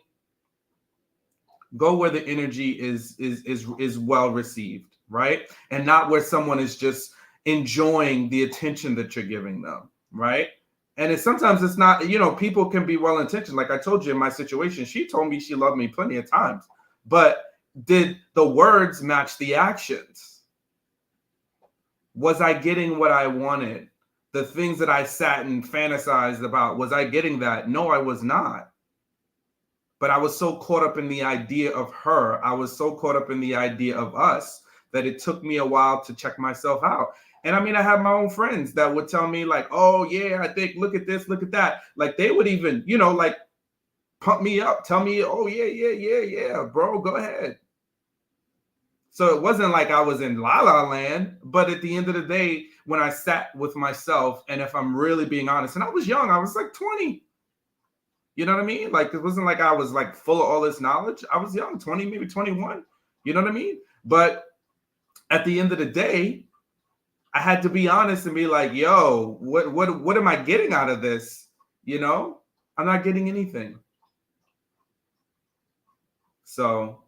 Speaker 3: go where the energy is well received, right? And not where someone is just enjoying the attention that you're giving them, right? And sometimes it's not, you know, people can be well intentioned. Like I told you in my situation, she told me she loved me plenty of times, but did the words match the actions? Was I getting what I wanted? The things that I sat and fantasized about, was I getting that? No, I was not. But I was so caught up in the idea of her. I was so caught up in the idea of us that it took me a while to check myself out. And I mean, I have my own friends that would tell me like, oh yeah, I think, look at this, look at that. Like they would even, you know, like pump me up, tell me, oh yeah, bro, go ahead. So it wasn't like I was in la la land, but at the end of the day, when I sat with myself, and if I'm really being honest, and I was young, I was like 20. You know what I mean? Like it wasn't like I was like full of all this knowledge. I was young, 20, maybe 21. You know what I mean? But at the end of the day, I had to be honest and be like, yo, what am I getting out of this? You know, I'm not getting anything. So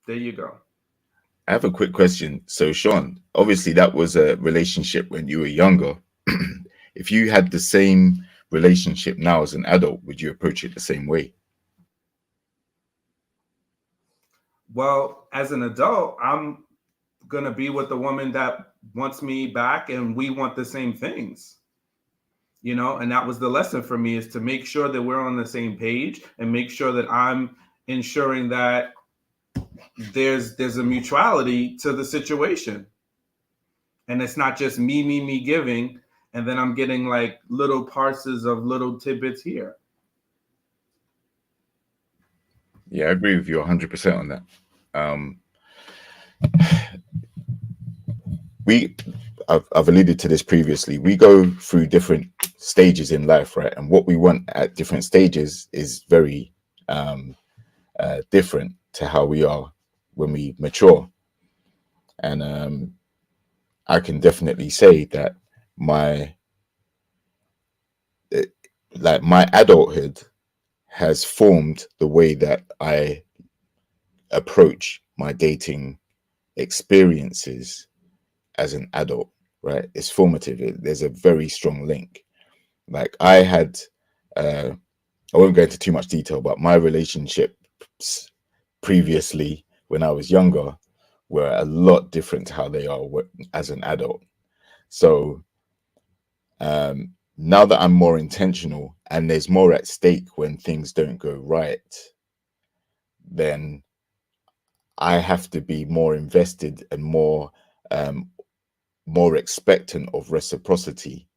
Speaker 3: there you go.
Speaker 6: I have a quick question. So Sean, obviously that was a relationship when you were younger. If you had the same relationship now as an adult, would you approach it the same way?
Speaker 3: Well, as an adult, I'm going to be with the woman that wants me back, and we want the same things, you know, and that was the lesson for me, is to make sure that we're on the same page and make sure that I'm ensuring that there's a mutuality to the situation. And it's not just me giving, and then I'm getting like little parcels of little tidbits here.
Speaker 6: Yeah, I agree with you 100% on that. I've alluded to this previously. We go through different stages in life, right? And what we want at different stages is very different to how we are when we mature. And I can definitely say that my adulthood has formed the way that I approach my dating experiences as an adult, right? It's formative. There's a very strong link. Like I had, I won't go into too much detail, but my relationships previously when I was younger were a lot different to how they are as an adult. So now that I'm more intentional and there's more at stake when things don't go right, then I have to be more invested and more expectant of reciprocity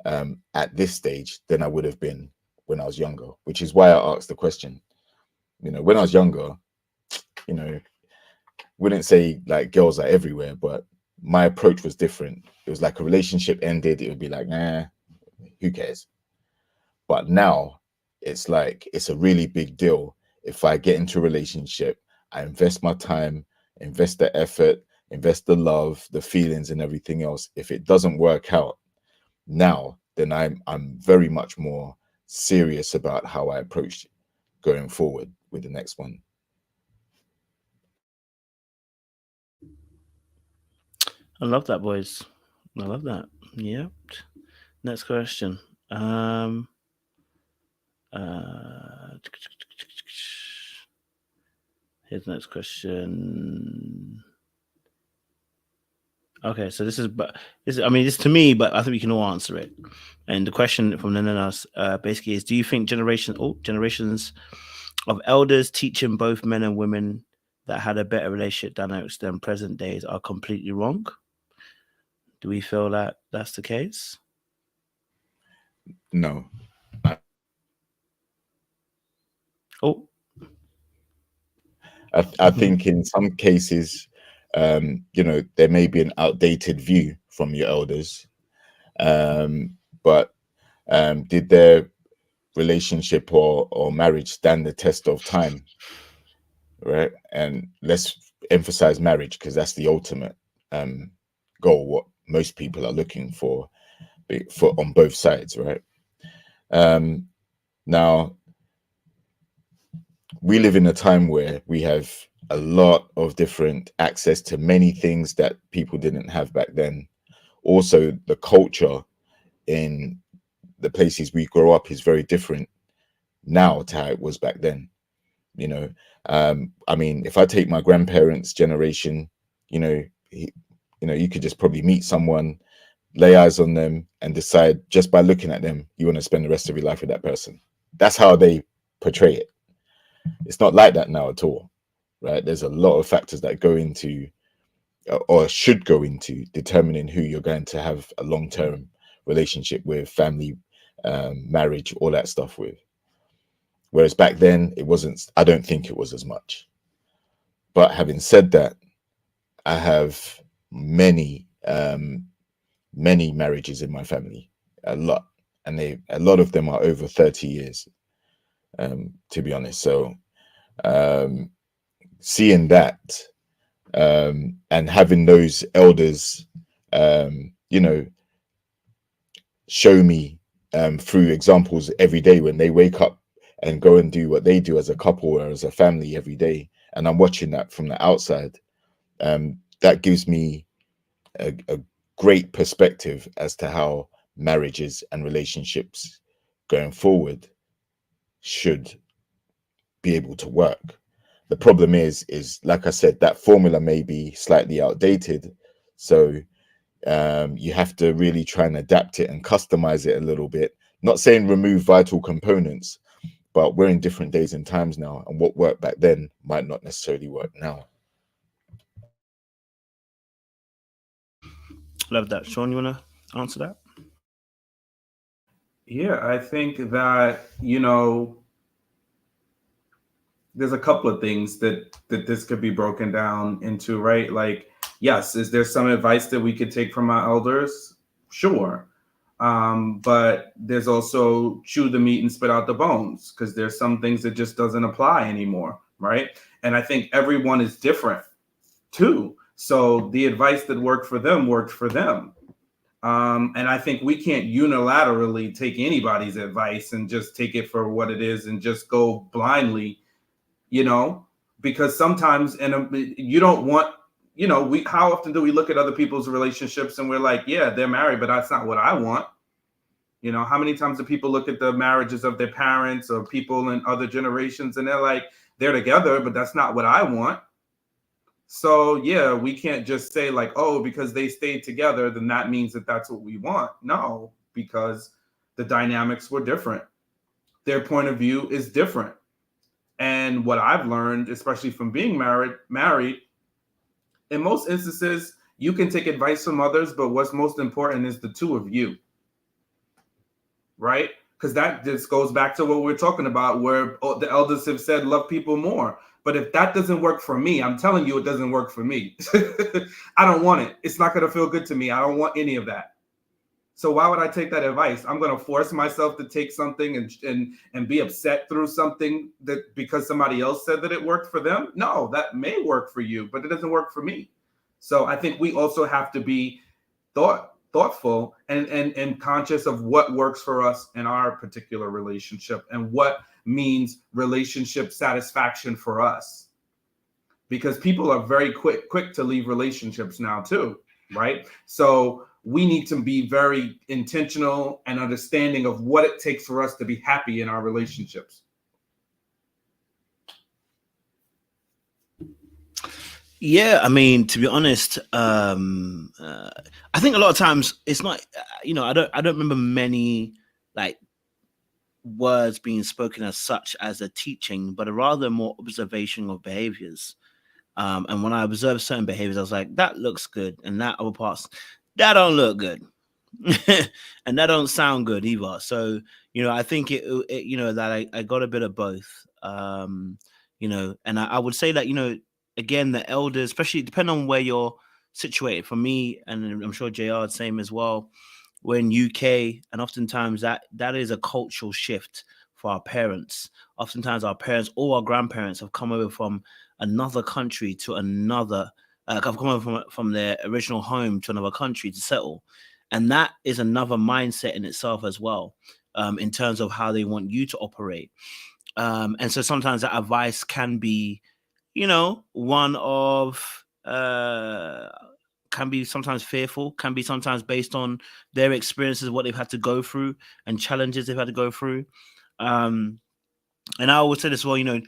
Speaker 6: at this stage than I would have been when I was younger, which is why I asked the question. You know, when I was younger, you know, wouldn't say like girls are everywhere, but my approach was different. It was like a relationship ended, it would be like, nah, who cares? But now it's like, it's a really big deal. If I get into a relationship, I invest my time, invest the effort, invest the love, the feelings and everything else. If it doesn't work out now, then I'm very much more serious about how I approach going forward with the next one.
Speaker 2: I love that, boys. I love that. Yep. Next question. Here's the next question. Okay, so this is to me, but I think we can all answer it. And the question from Nenanas basically is: do you think generations of elders teaching both men and women that had a better relationship dynamics than present days are completely wrong? Do we feel that that's the case?
Speaker 6: No. I think in some cases, you know, there may be an outdated view from your elders, but did their relationship or marriage stand the test of time? Right? And let's emphasize marriage because that's the ultimate goal, what most people are looking for on both sides, right? Now, we live in a time where we have a lot of different access to many things that people didn't have back then. Also, the culture in the places we grow up is very different now to how it was back then. You know, I mean, if I take my grandparents' generation, you know, you could just probably meet someone, lay eyes on them, and decide just by looking at them, you want to spend the rest of your life with that person. That's how they portray it. It's not like that now at all, right? There's a lot of factors that go into or should go into determining who you're going to have a long-term relationship with, family, marriage, all that stuff with. Whereas back then it wasn't, I don't think it was as much. But having said that, I have many marriages in my family, a lot, and a lot of them are over 30 years, to be honest. So seeing that, and having those elders, you know, show me through examples every day when they wake up and go and do what they do as a couple or as a family every day, and I'm watching that from the outside, that gives me a great perspective as to how marriages and relationships going forward should be able to work. The problem is like I said, that formula may be slightly outdated, so you have to really try and adapt it and customize it a little bit. Not saying remove vital components, but we're in different days and times now, and what worked back then might not necessarily work now.
Speaker 2: Love that. Sean, you want to answer that?
Speaker 3: Yeah, I think that, you know, there's a couple of things that this could be broken down into, right? Like, yes, is there some advice that we could take from our elders? Sure. But there's also chew the meat and spit out the bones, because there's some things that just doesn't apply anymore, right? And I think everyone is different too. So the advice that worked for them worked for them. And I think we can't unilaterally take anybody's advice and just take it for what it is and just go blindly, you know, because sometimes you don't want, you know, how often do we look at other people's relationships and we're like, yeah, they're married, but that's not what I want. You know, how many times do people look at the marriages of their parents or people in other generations and they're like, they're together, but that's not what I want. So, yeah, we can't just say like, oh, because they stayed together, then that means that that's what we want. No, because the dynamics were different. Their point of view is different. And what I've learned, especially from being married, in most instances, you can take advice from others, but what's most important is the two of you, right? Because that just goes back to what we're talking about, where the elders have said, love people more. But if that doesn't work for me, I'm telling you, it doesn't work for me. I don't want it. It's not going to feel good to me. I don't want any of that. So why would I take that advice? I'm going to force myself to take something and be upset through something that because somebody else said that it worked for them? No, that may work for you, but it doesn't work for me. So I think we also have to be thoughtful and conscious of what works for us in our particular relationship and what means relationship satisfaction for us. Because people are very quick to leave relationships now too, right? So we need to be very intentional and understanding of what it takes for us to be happy in our relationships.
Speaker 2: Yeah, I mean, to be honest, I think a lot of times it's not, you know, I don't remember many like words being spoken as such as a teaching, but a rather more observation of behaviors. And when I observed certain behaviors, I was like, that looks good, and that other parts, that don't look good. And that don't sound good either. So, you know, I think it you know, that I got a bit of both. You know, and I would say that, you know, again, the elders, especially depending on where you're situated. For me, and I'm sure JR the same as well, we're in UK, and oftentimes that is a cultural shift for our parents. Oftentimes our parents or our grandparents have come over from another country to another, have come over from their original home to another country to settle. And that is another mindset in itself as well, in terms of how they want you to operate. And so sometimes that advice can be, you know, one of can be sometimes fearful, can be sometimes based on their experiences, what they've had to go through and challenges they've had to go through. And I always say this, well, you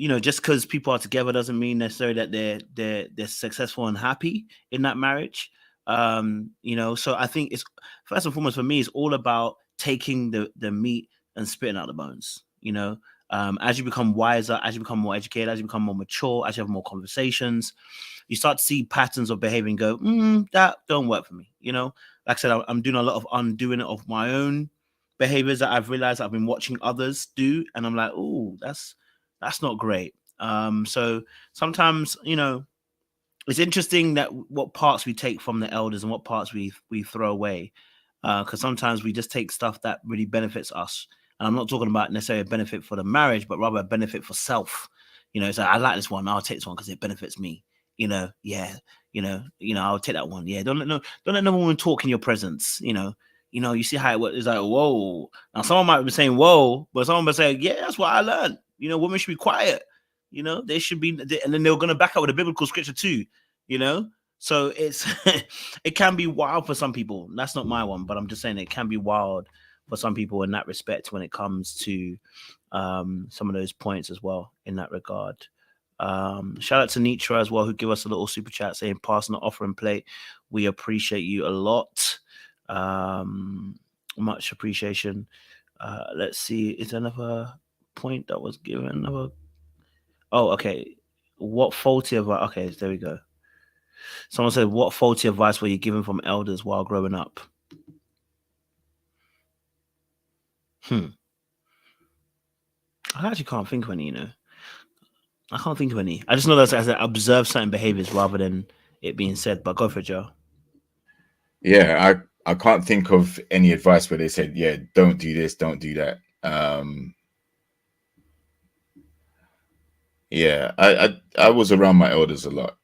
Speaker 2: know, just because people are together doesn't mean necessarily that they're successful and happy in that marriage. You know, so I think it's first and foremost for me, it's all about taking the meat and spitting out the bones, you know. As you become wiser, as you become more educated, as you become more mature, as you have more conversations, you start to see patterns of behavior and go, that don't work for me. You know, like I said, I'm doing a lot of undoing of my own behaviors that I've realized I've been watching others do, and I'm like, oh, that's not great. So sometimes, you know, it's interesting that what parts we take from the elders and what parts we throw away, because sometimes we just take stuff that really benefits us. And I'm not talking about necessarily a benefit for the marriage, but rather a benefit for self. You know, it's like, I like this one, I'll take this one because it benefits me. You know, yeah, I'll take that one. Yeah, don't let no woman talk in your presence. You know, you see how it works. It's like, whoa. Now someone might be saying whoa, but someone might say, yeah, that's what I learned. You know, women should be quiet. You know, they should be, and then they're going to back up with a biblical scripture too. You know, so it's it can be wild for some people. That's not my one, but I'm just saying it can be wild for some people in that respect when it comes to some of those points as well in that regard. Shout out to Nitra as well, who give us a little super chat saying pass on the offering plate. We appreciate you a lot. Much appreciation. Let's see, is there another point that was given? Oh, okay. What faulty advice? Okay, there we go. Someone said, what faulty advice were you given from elders while growing up? I actually can't think of any, you know. I can't think of any. I just know that I observe certain behaviors rather than it being said, but go for it, Joe.
Speaker 6: Yeah, I can't think of any advice where they said, yeah, don't do this, don't do that. Yeah, I was around my elders a lot.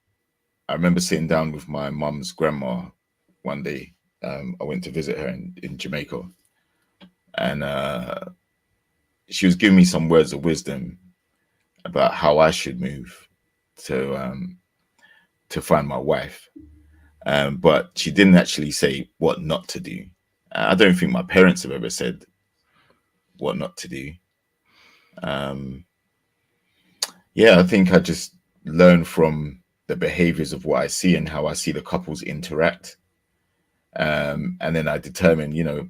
Speaker 6: I remember sitting down with my mum's grandma one day. I went to visit her in Jamaica, and she was giving me some words of wisdom about how I should move to find my wife. But she didn't actually say what not to do. I don't think my parents have ever said what not to do. Yeah, I think I just learn from the behaviors of what I see and how I see the couples interact. And then I determine, you know,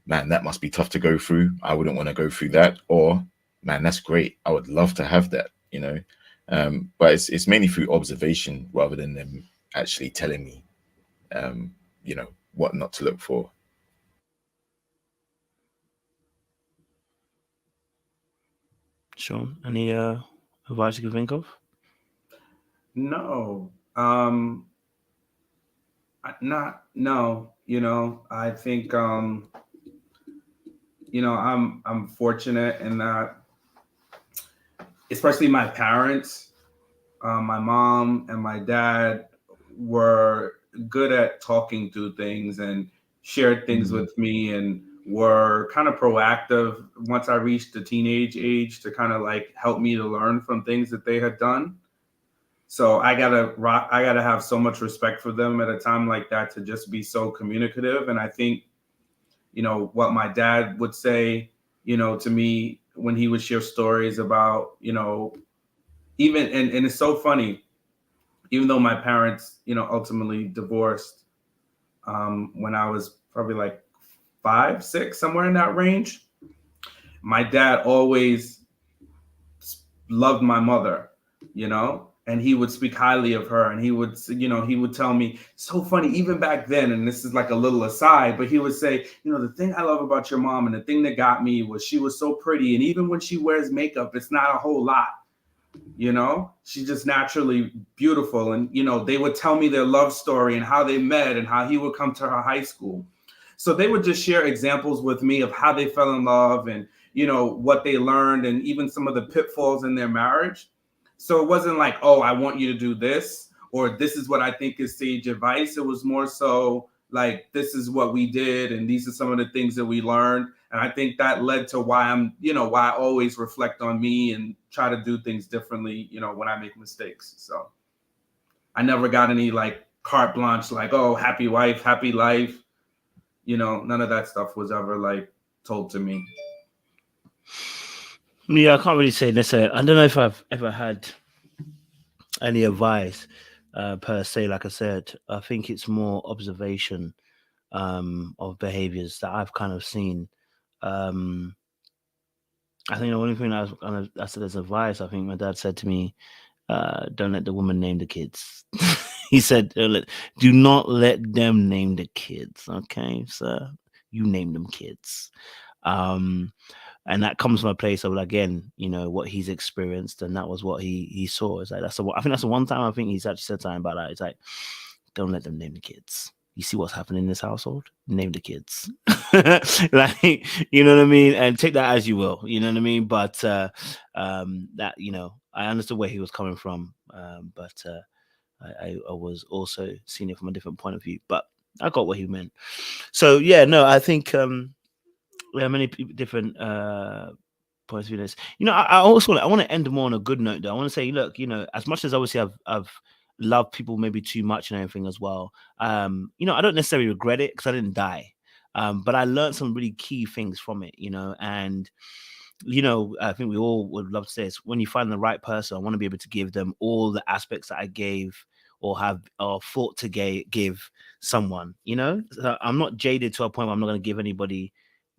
Speaker 6: man, that must be tough to go through. I wouldn't want to go through that. Or, man, that's great. I would love to have that, you know. But it's mainly through observation rather than them actually telling me, you know, what not to look for.
Speaker 2: Sean, any advice you can think of?
Speaker 3: No. No, you know, I think you know, I'm fortunate in that, especially my parents, my mom and my dad were good at talking through things and shared things with me, and were kind of proactive once I reached the teenage age to kind of like help me to learn from things that they had done. So I gotta have so much respect for them at a time like that, to just be so communicative. And I think, you know, what my dad would say, you know, to me when he would share stories about, you know, even, and it's so funny, even though my parents, you know, ultimately divorced when I was probably like 5, 6, somewhere in that range, my dad always loved my mother, you know, and he would speak highly of her, and he would, you know, he would tell me, so funny, even back then, and this is like a little aside, but he would say, you know, the thing I love about your mom and the thing that got me was she was so pretty, and even when she wears makeup, it's not a whole lot, you know, she's just naturally beautiful. And, you know, they would tell me their love story and how they met and how he would come to her high school. So they would just share examples with me of how they fell in love and, you know, what they learned and even some of the pitfalls in their marriage. So it wasn't like, oh, I want you to do this, or this is what I think is sage advice. It was more so like, this is what we did, and these are some of the things that we learned. And I think that led to why I'm, you know, why I always reflect on me and try to do things differently, you know, when I make mistakes. So I never got any like carte blanche, like, oh, happy wife, happy life. You know, none of that stuff was ever like told to me.
Speaker 2: Yeah, I can't really say necessarily. I don't know if I've ever had any advice per se. Like I said, I think it's more observation of behaviors that I've kind of seen. I think the only thing I said as advice, I think my dad said to me, don't let the woman name the kids. He said, do not let them name the kids. Okay, sir, you name them kids. And that comes from a place of, again, you know, what he's experienced, and that was what he saw. It's like, I think that's the one time I think he's actually said something about that. It's like, don't let them name the kids. You see what's happening in this household? Name the kids. Like, you know what I mean? And take that as you will, you know what I mean? But that, you know, I understood where he was coming from. But I was also seeing it from a different point of view. But I got what he meant. So yeah, no, I think we have many different points of view. You know, I also I want to end more on a good note though. I want to say, look, you know, as much as obviously I've loved people maybe too much and everything as well, you know, I don't necessarily regret it because I didn't die. But I learned some really key things from it, you know, and you know, I think we all would love to say this. When you find the right person, I want to be able to give them all the aspects that I gave or have or thought to give someone, you know. So I'm not jaded to a point where I'm not going to give anybody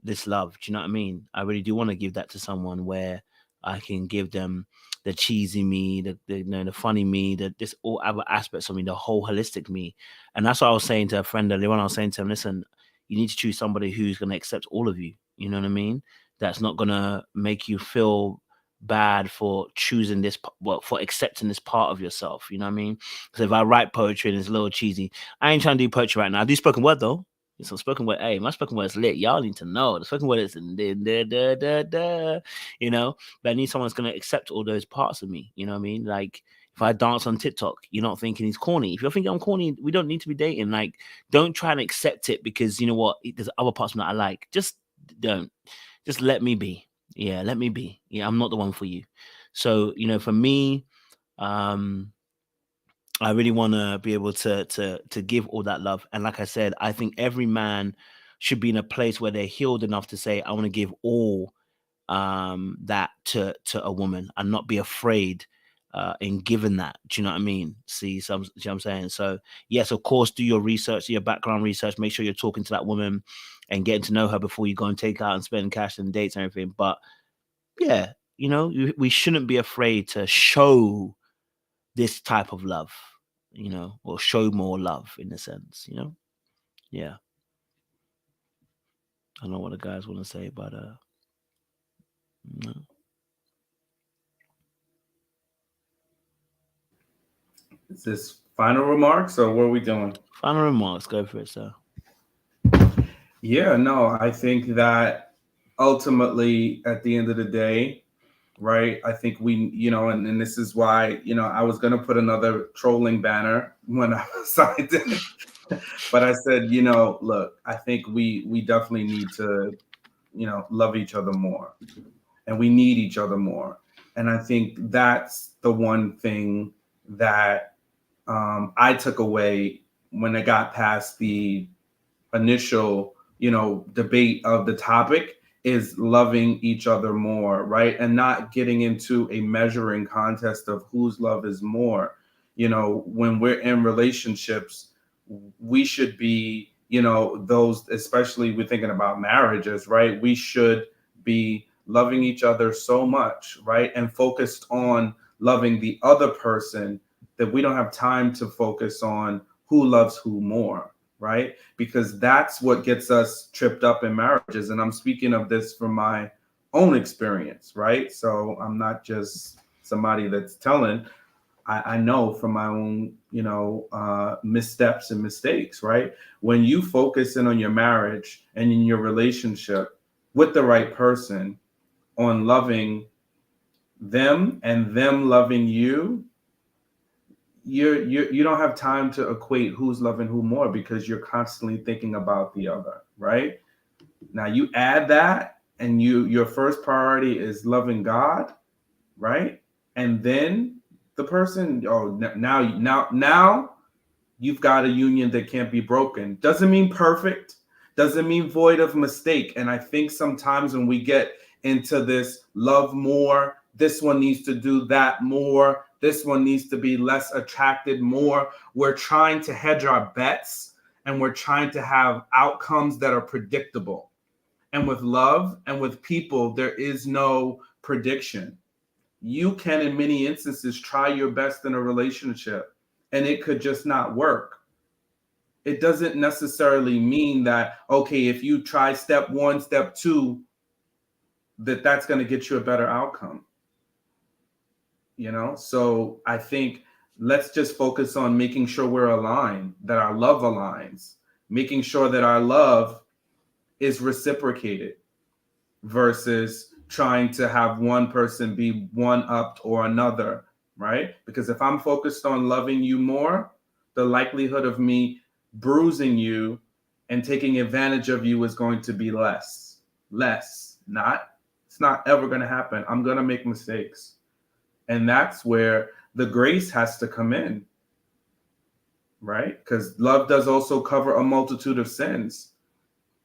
Speaker 2: this love. Do you know what I mean? I really do want to give that to someone where I can give them the cheesy me, the you know, the funny me, this all other aspects of me, the whole holistic me. And that's what I was saying to a friend earlier on. I was saying to him, listen, you need to choose somebody who's going to accept all of you. You know what I mean? That's not going to make you feel bad for choosing this, well, for accepting this part of yourself. You know what I mean? So if I write poetry and it's a little cheesy, I ain't trying to do poetry right now. I do spoken word though. It's a spoken word. Hey, my spoken word is lit. Y'all need to know. The spoken word is you know, but I need someone that's going to accept all those parts of me. You know what I mean? Like, if I dance on TikTok, you're not thinking he's corny. If you're thinking I'm corny, we don't need to be dating. Like, don't try and accept it because you know what? There's other parts of me that I like. Just don't. Just let me be. Yeah, let me be. Yeah, I'm not the one for you. So, you know, for me, I really want to be able to give all that love. And like I said, I think every man should be in a place where they're healed enough to say, I want to give all that to a woman and not be afraid in giving that. Do you know what I mean? See, so you know what I'm saying? So yes, of course, do your research, do your background research, make sure you're talking to that woman and getting to know her before you go and take out and spend cash and dates and everything. But yeah, you know, we shouldn't be afraid to show this type of love, you know, or show more love in a sense, you know? Yeah. I don't know what the guys want to say, but no.
Speaker 3: Is this final remarks or what are we doing?
Speaker 2: Final remarks, go for it, sir.
Speaker 3: Yeah, no, I think that ultimately at the end of the day, right, I think we, you know, and this is why, you know, I was going to put another trolling banner when I signed it. But I said, you know, look, I think we definitely need to, you know, love each other more and we need each other more. And I think that's the one thing that I took away when I got past the initial, you know, debate of the topic is loving each other more, right? And not getting into a measuring contest of whose love is more. You know, when we're in relationships, we should be, you know, those, especially we're thinking about marriages, right? We should be loving each other so much, right? And focused on loving the other person that we don't have time to focus on who loves who more, right? Because that's what gets us tripped up in marriages. And I'm speaking of this from my own experience, right? So I'm not just somebody that's telling. I know from my own, you know, missteps and mistakes, right? When you focus in on your marriage and in your relationship with the right person on loving them and them loving you, you don't have time to equate who's loving who more because you're constantly thinking about the other, right? Now you add that and your first priority is loving God, right? And then the person, now you've got a union that can't be broken. Doesn't mean perfect, doesn't mean void of mistake. And I think sometimes when we get into this love more, this one needs to do that more, this one needs to be less attracted more, we're trying to hedge our bets and we're trying to have outcomes that are predictable. And with love and with people, there is no prediction. You can, in many instances, try your best in a relationship and it could just not work. It doesn't necessarily mean that, okay, if you try step 1, step 2, that's going to get you a better outcome. You know, so I think let's just focus on making sure we're aligned, that our love aligns, making sure that our love is reciprocated versus trying to have one person be one-upped or another, right? Because if I'm focused on loving you more, the likelihood of me bruising you and taking advantage of you is going to be less. It's not ever going to happen. I'm going to make mistakes. And that's where the grace has to come in, right? Because love does also cover a multitude of sins,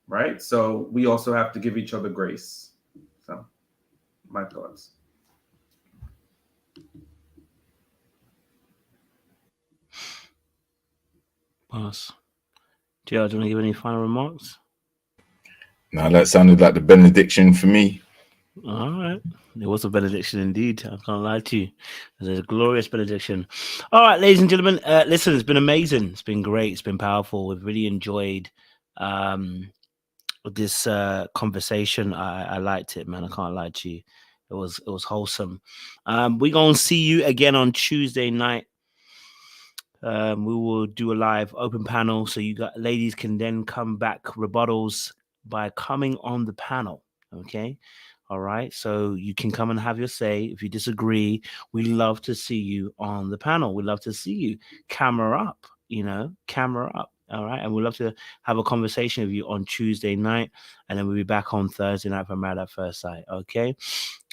Speaker 3: right? So we also have to give each other grace. So my thoughts.
Speaker 2: Pass. Do you want to give any final remarks?
Speaker 6: No, that sounded like the benediction for me.
Speaker 2: All right. It was a benediction indeed. I can't lie to you. It's a glorious benediction. All right, ladies and gentlemen, listen, it's been amazing. It's been great. It's been powerful. We've really enjoyed this conversation. I liked it, man. I can't lie to you. It was wholesome. We're going to see you again on Tuesday night. We will do a live open panel. So you ladies can then come back rebuttals by coming on the panel. Okay. All right. So you can come and have your say. If you disagree, we love to see you on the panel. We love to see you camera up, camera up. All right. And we'd love to have a conversation with you on Tuesday night. And then we'll be back on Thursday night for Married at First Sight. Okay.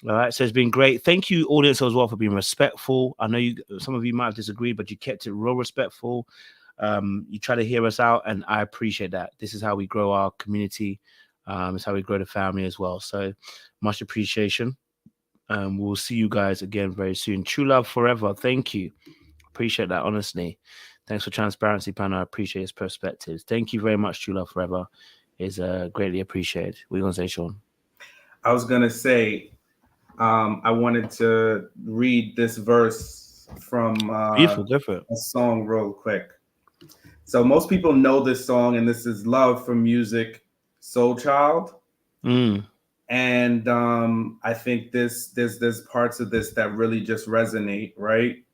Speaker 2: All right. So it's been great. Thank you, audience, as well, for being respectful. I know some of you might have disagreed, but you kept it real respectful. You try to hear us out, and I appreciate that. This is how we grow our community. It's how we grow the family as well. So much appreciation. We'll see you guys again very soon. True love forever. Thank you. Appreciate that, honestly. Thanks for transparency, panel. I appreciate his perspectives. Thank you very much. True love forever is greatly appreciated. What are you going to say, Sean?
Speaker 3: I was going to say, I wanted to read this verse from
Speaker 2: Beautiful. Go for it.
Speaker 3: a song real quick. So most people know this song, and this is Love from Music, Soul Child. And I think there's parts of this that really just resonate, right?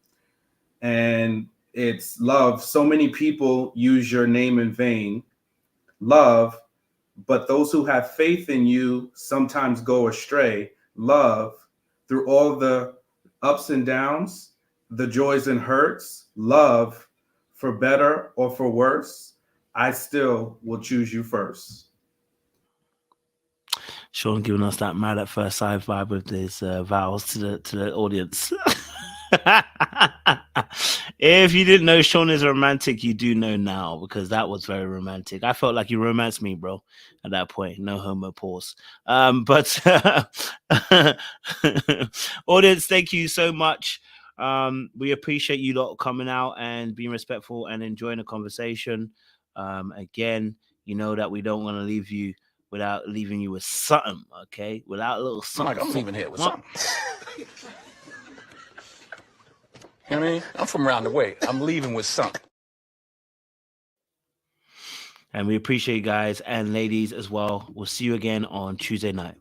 Speaker 3: And it's love. So many people use your name in vain. Love, but those who have faith in you sometimes go astray. Love, through all the ups and downs, the joys and hurts. Love, for better or for worse, I still will choose you first.
Speaker 2: Sean giving us that Married at First Sight vibe with his vows to the audience. If you didn't know Sean is a romantic, you do know now, because that was very romantic. I felt like you romanced me, bro, at that point. No homo pause. But audience, thank you so much. We appreciate you lot coming out and being respectful and enjoying the conversation. Again, you know that we don't want to leave you without leaving you with something, okay? Without a little something.
Speaker 9: I'm leaving here with something. You know what I mean? I'm from around the way. I'm leaving with something.
Speaker 2: And we appreciate you guys and ladies as well. We'll see you again on Tuesday night.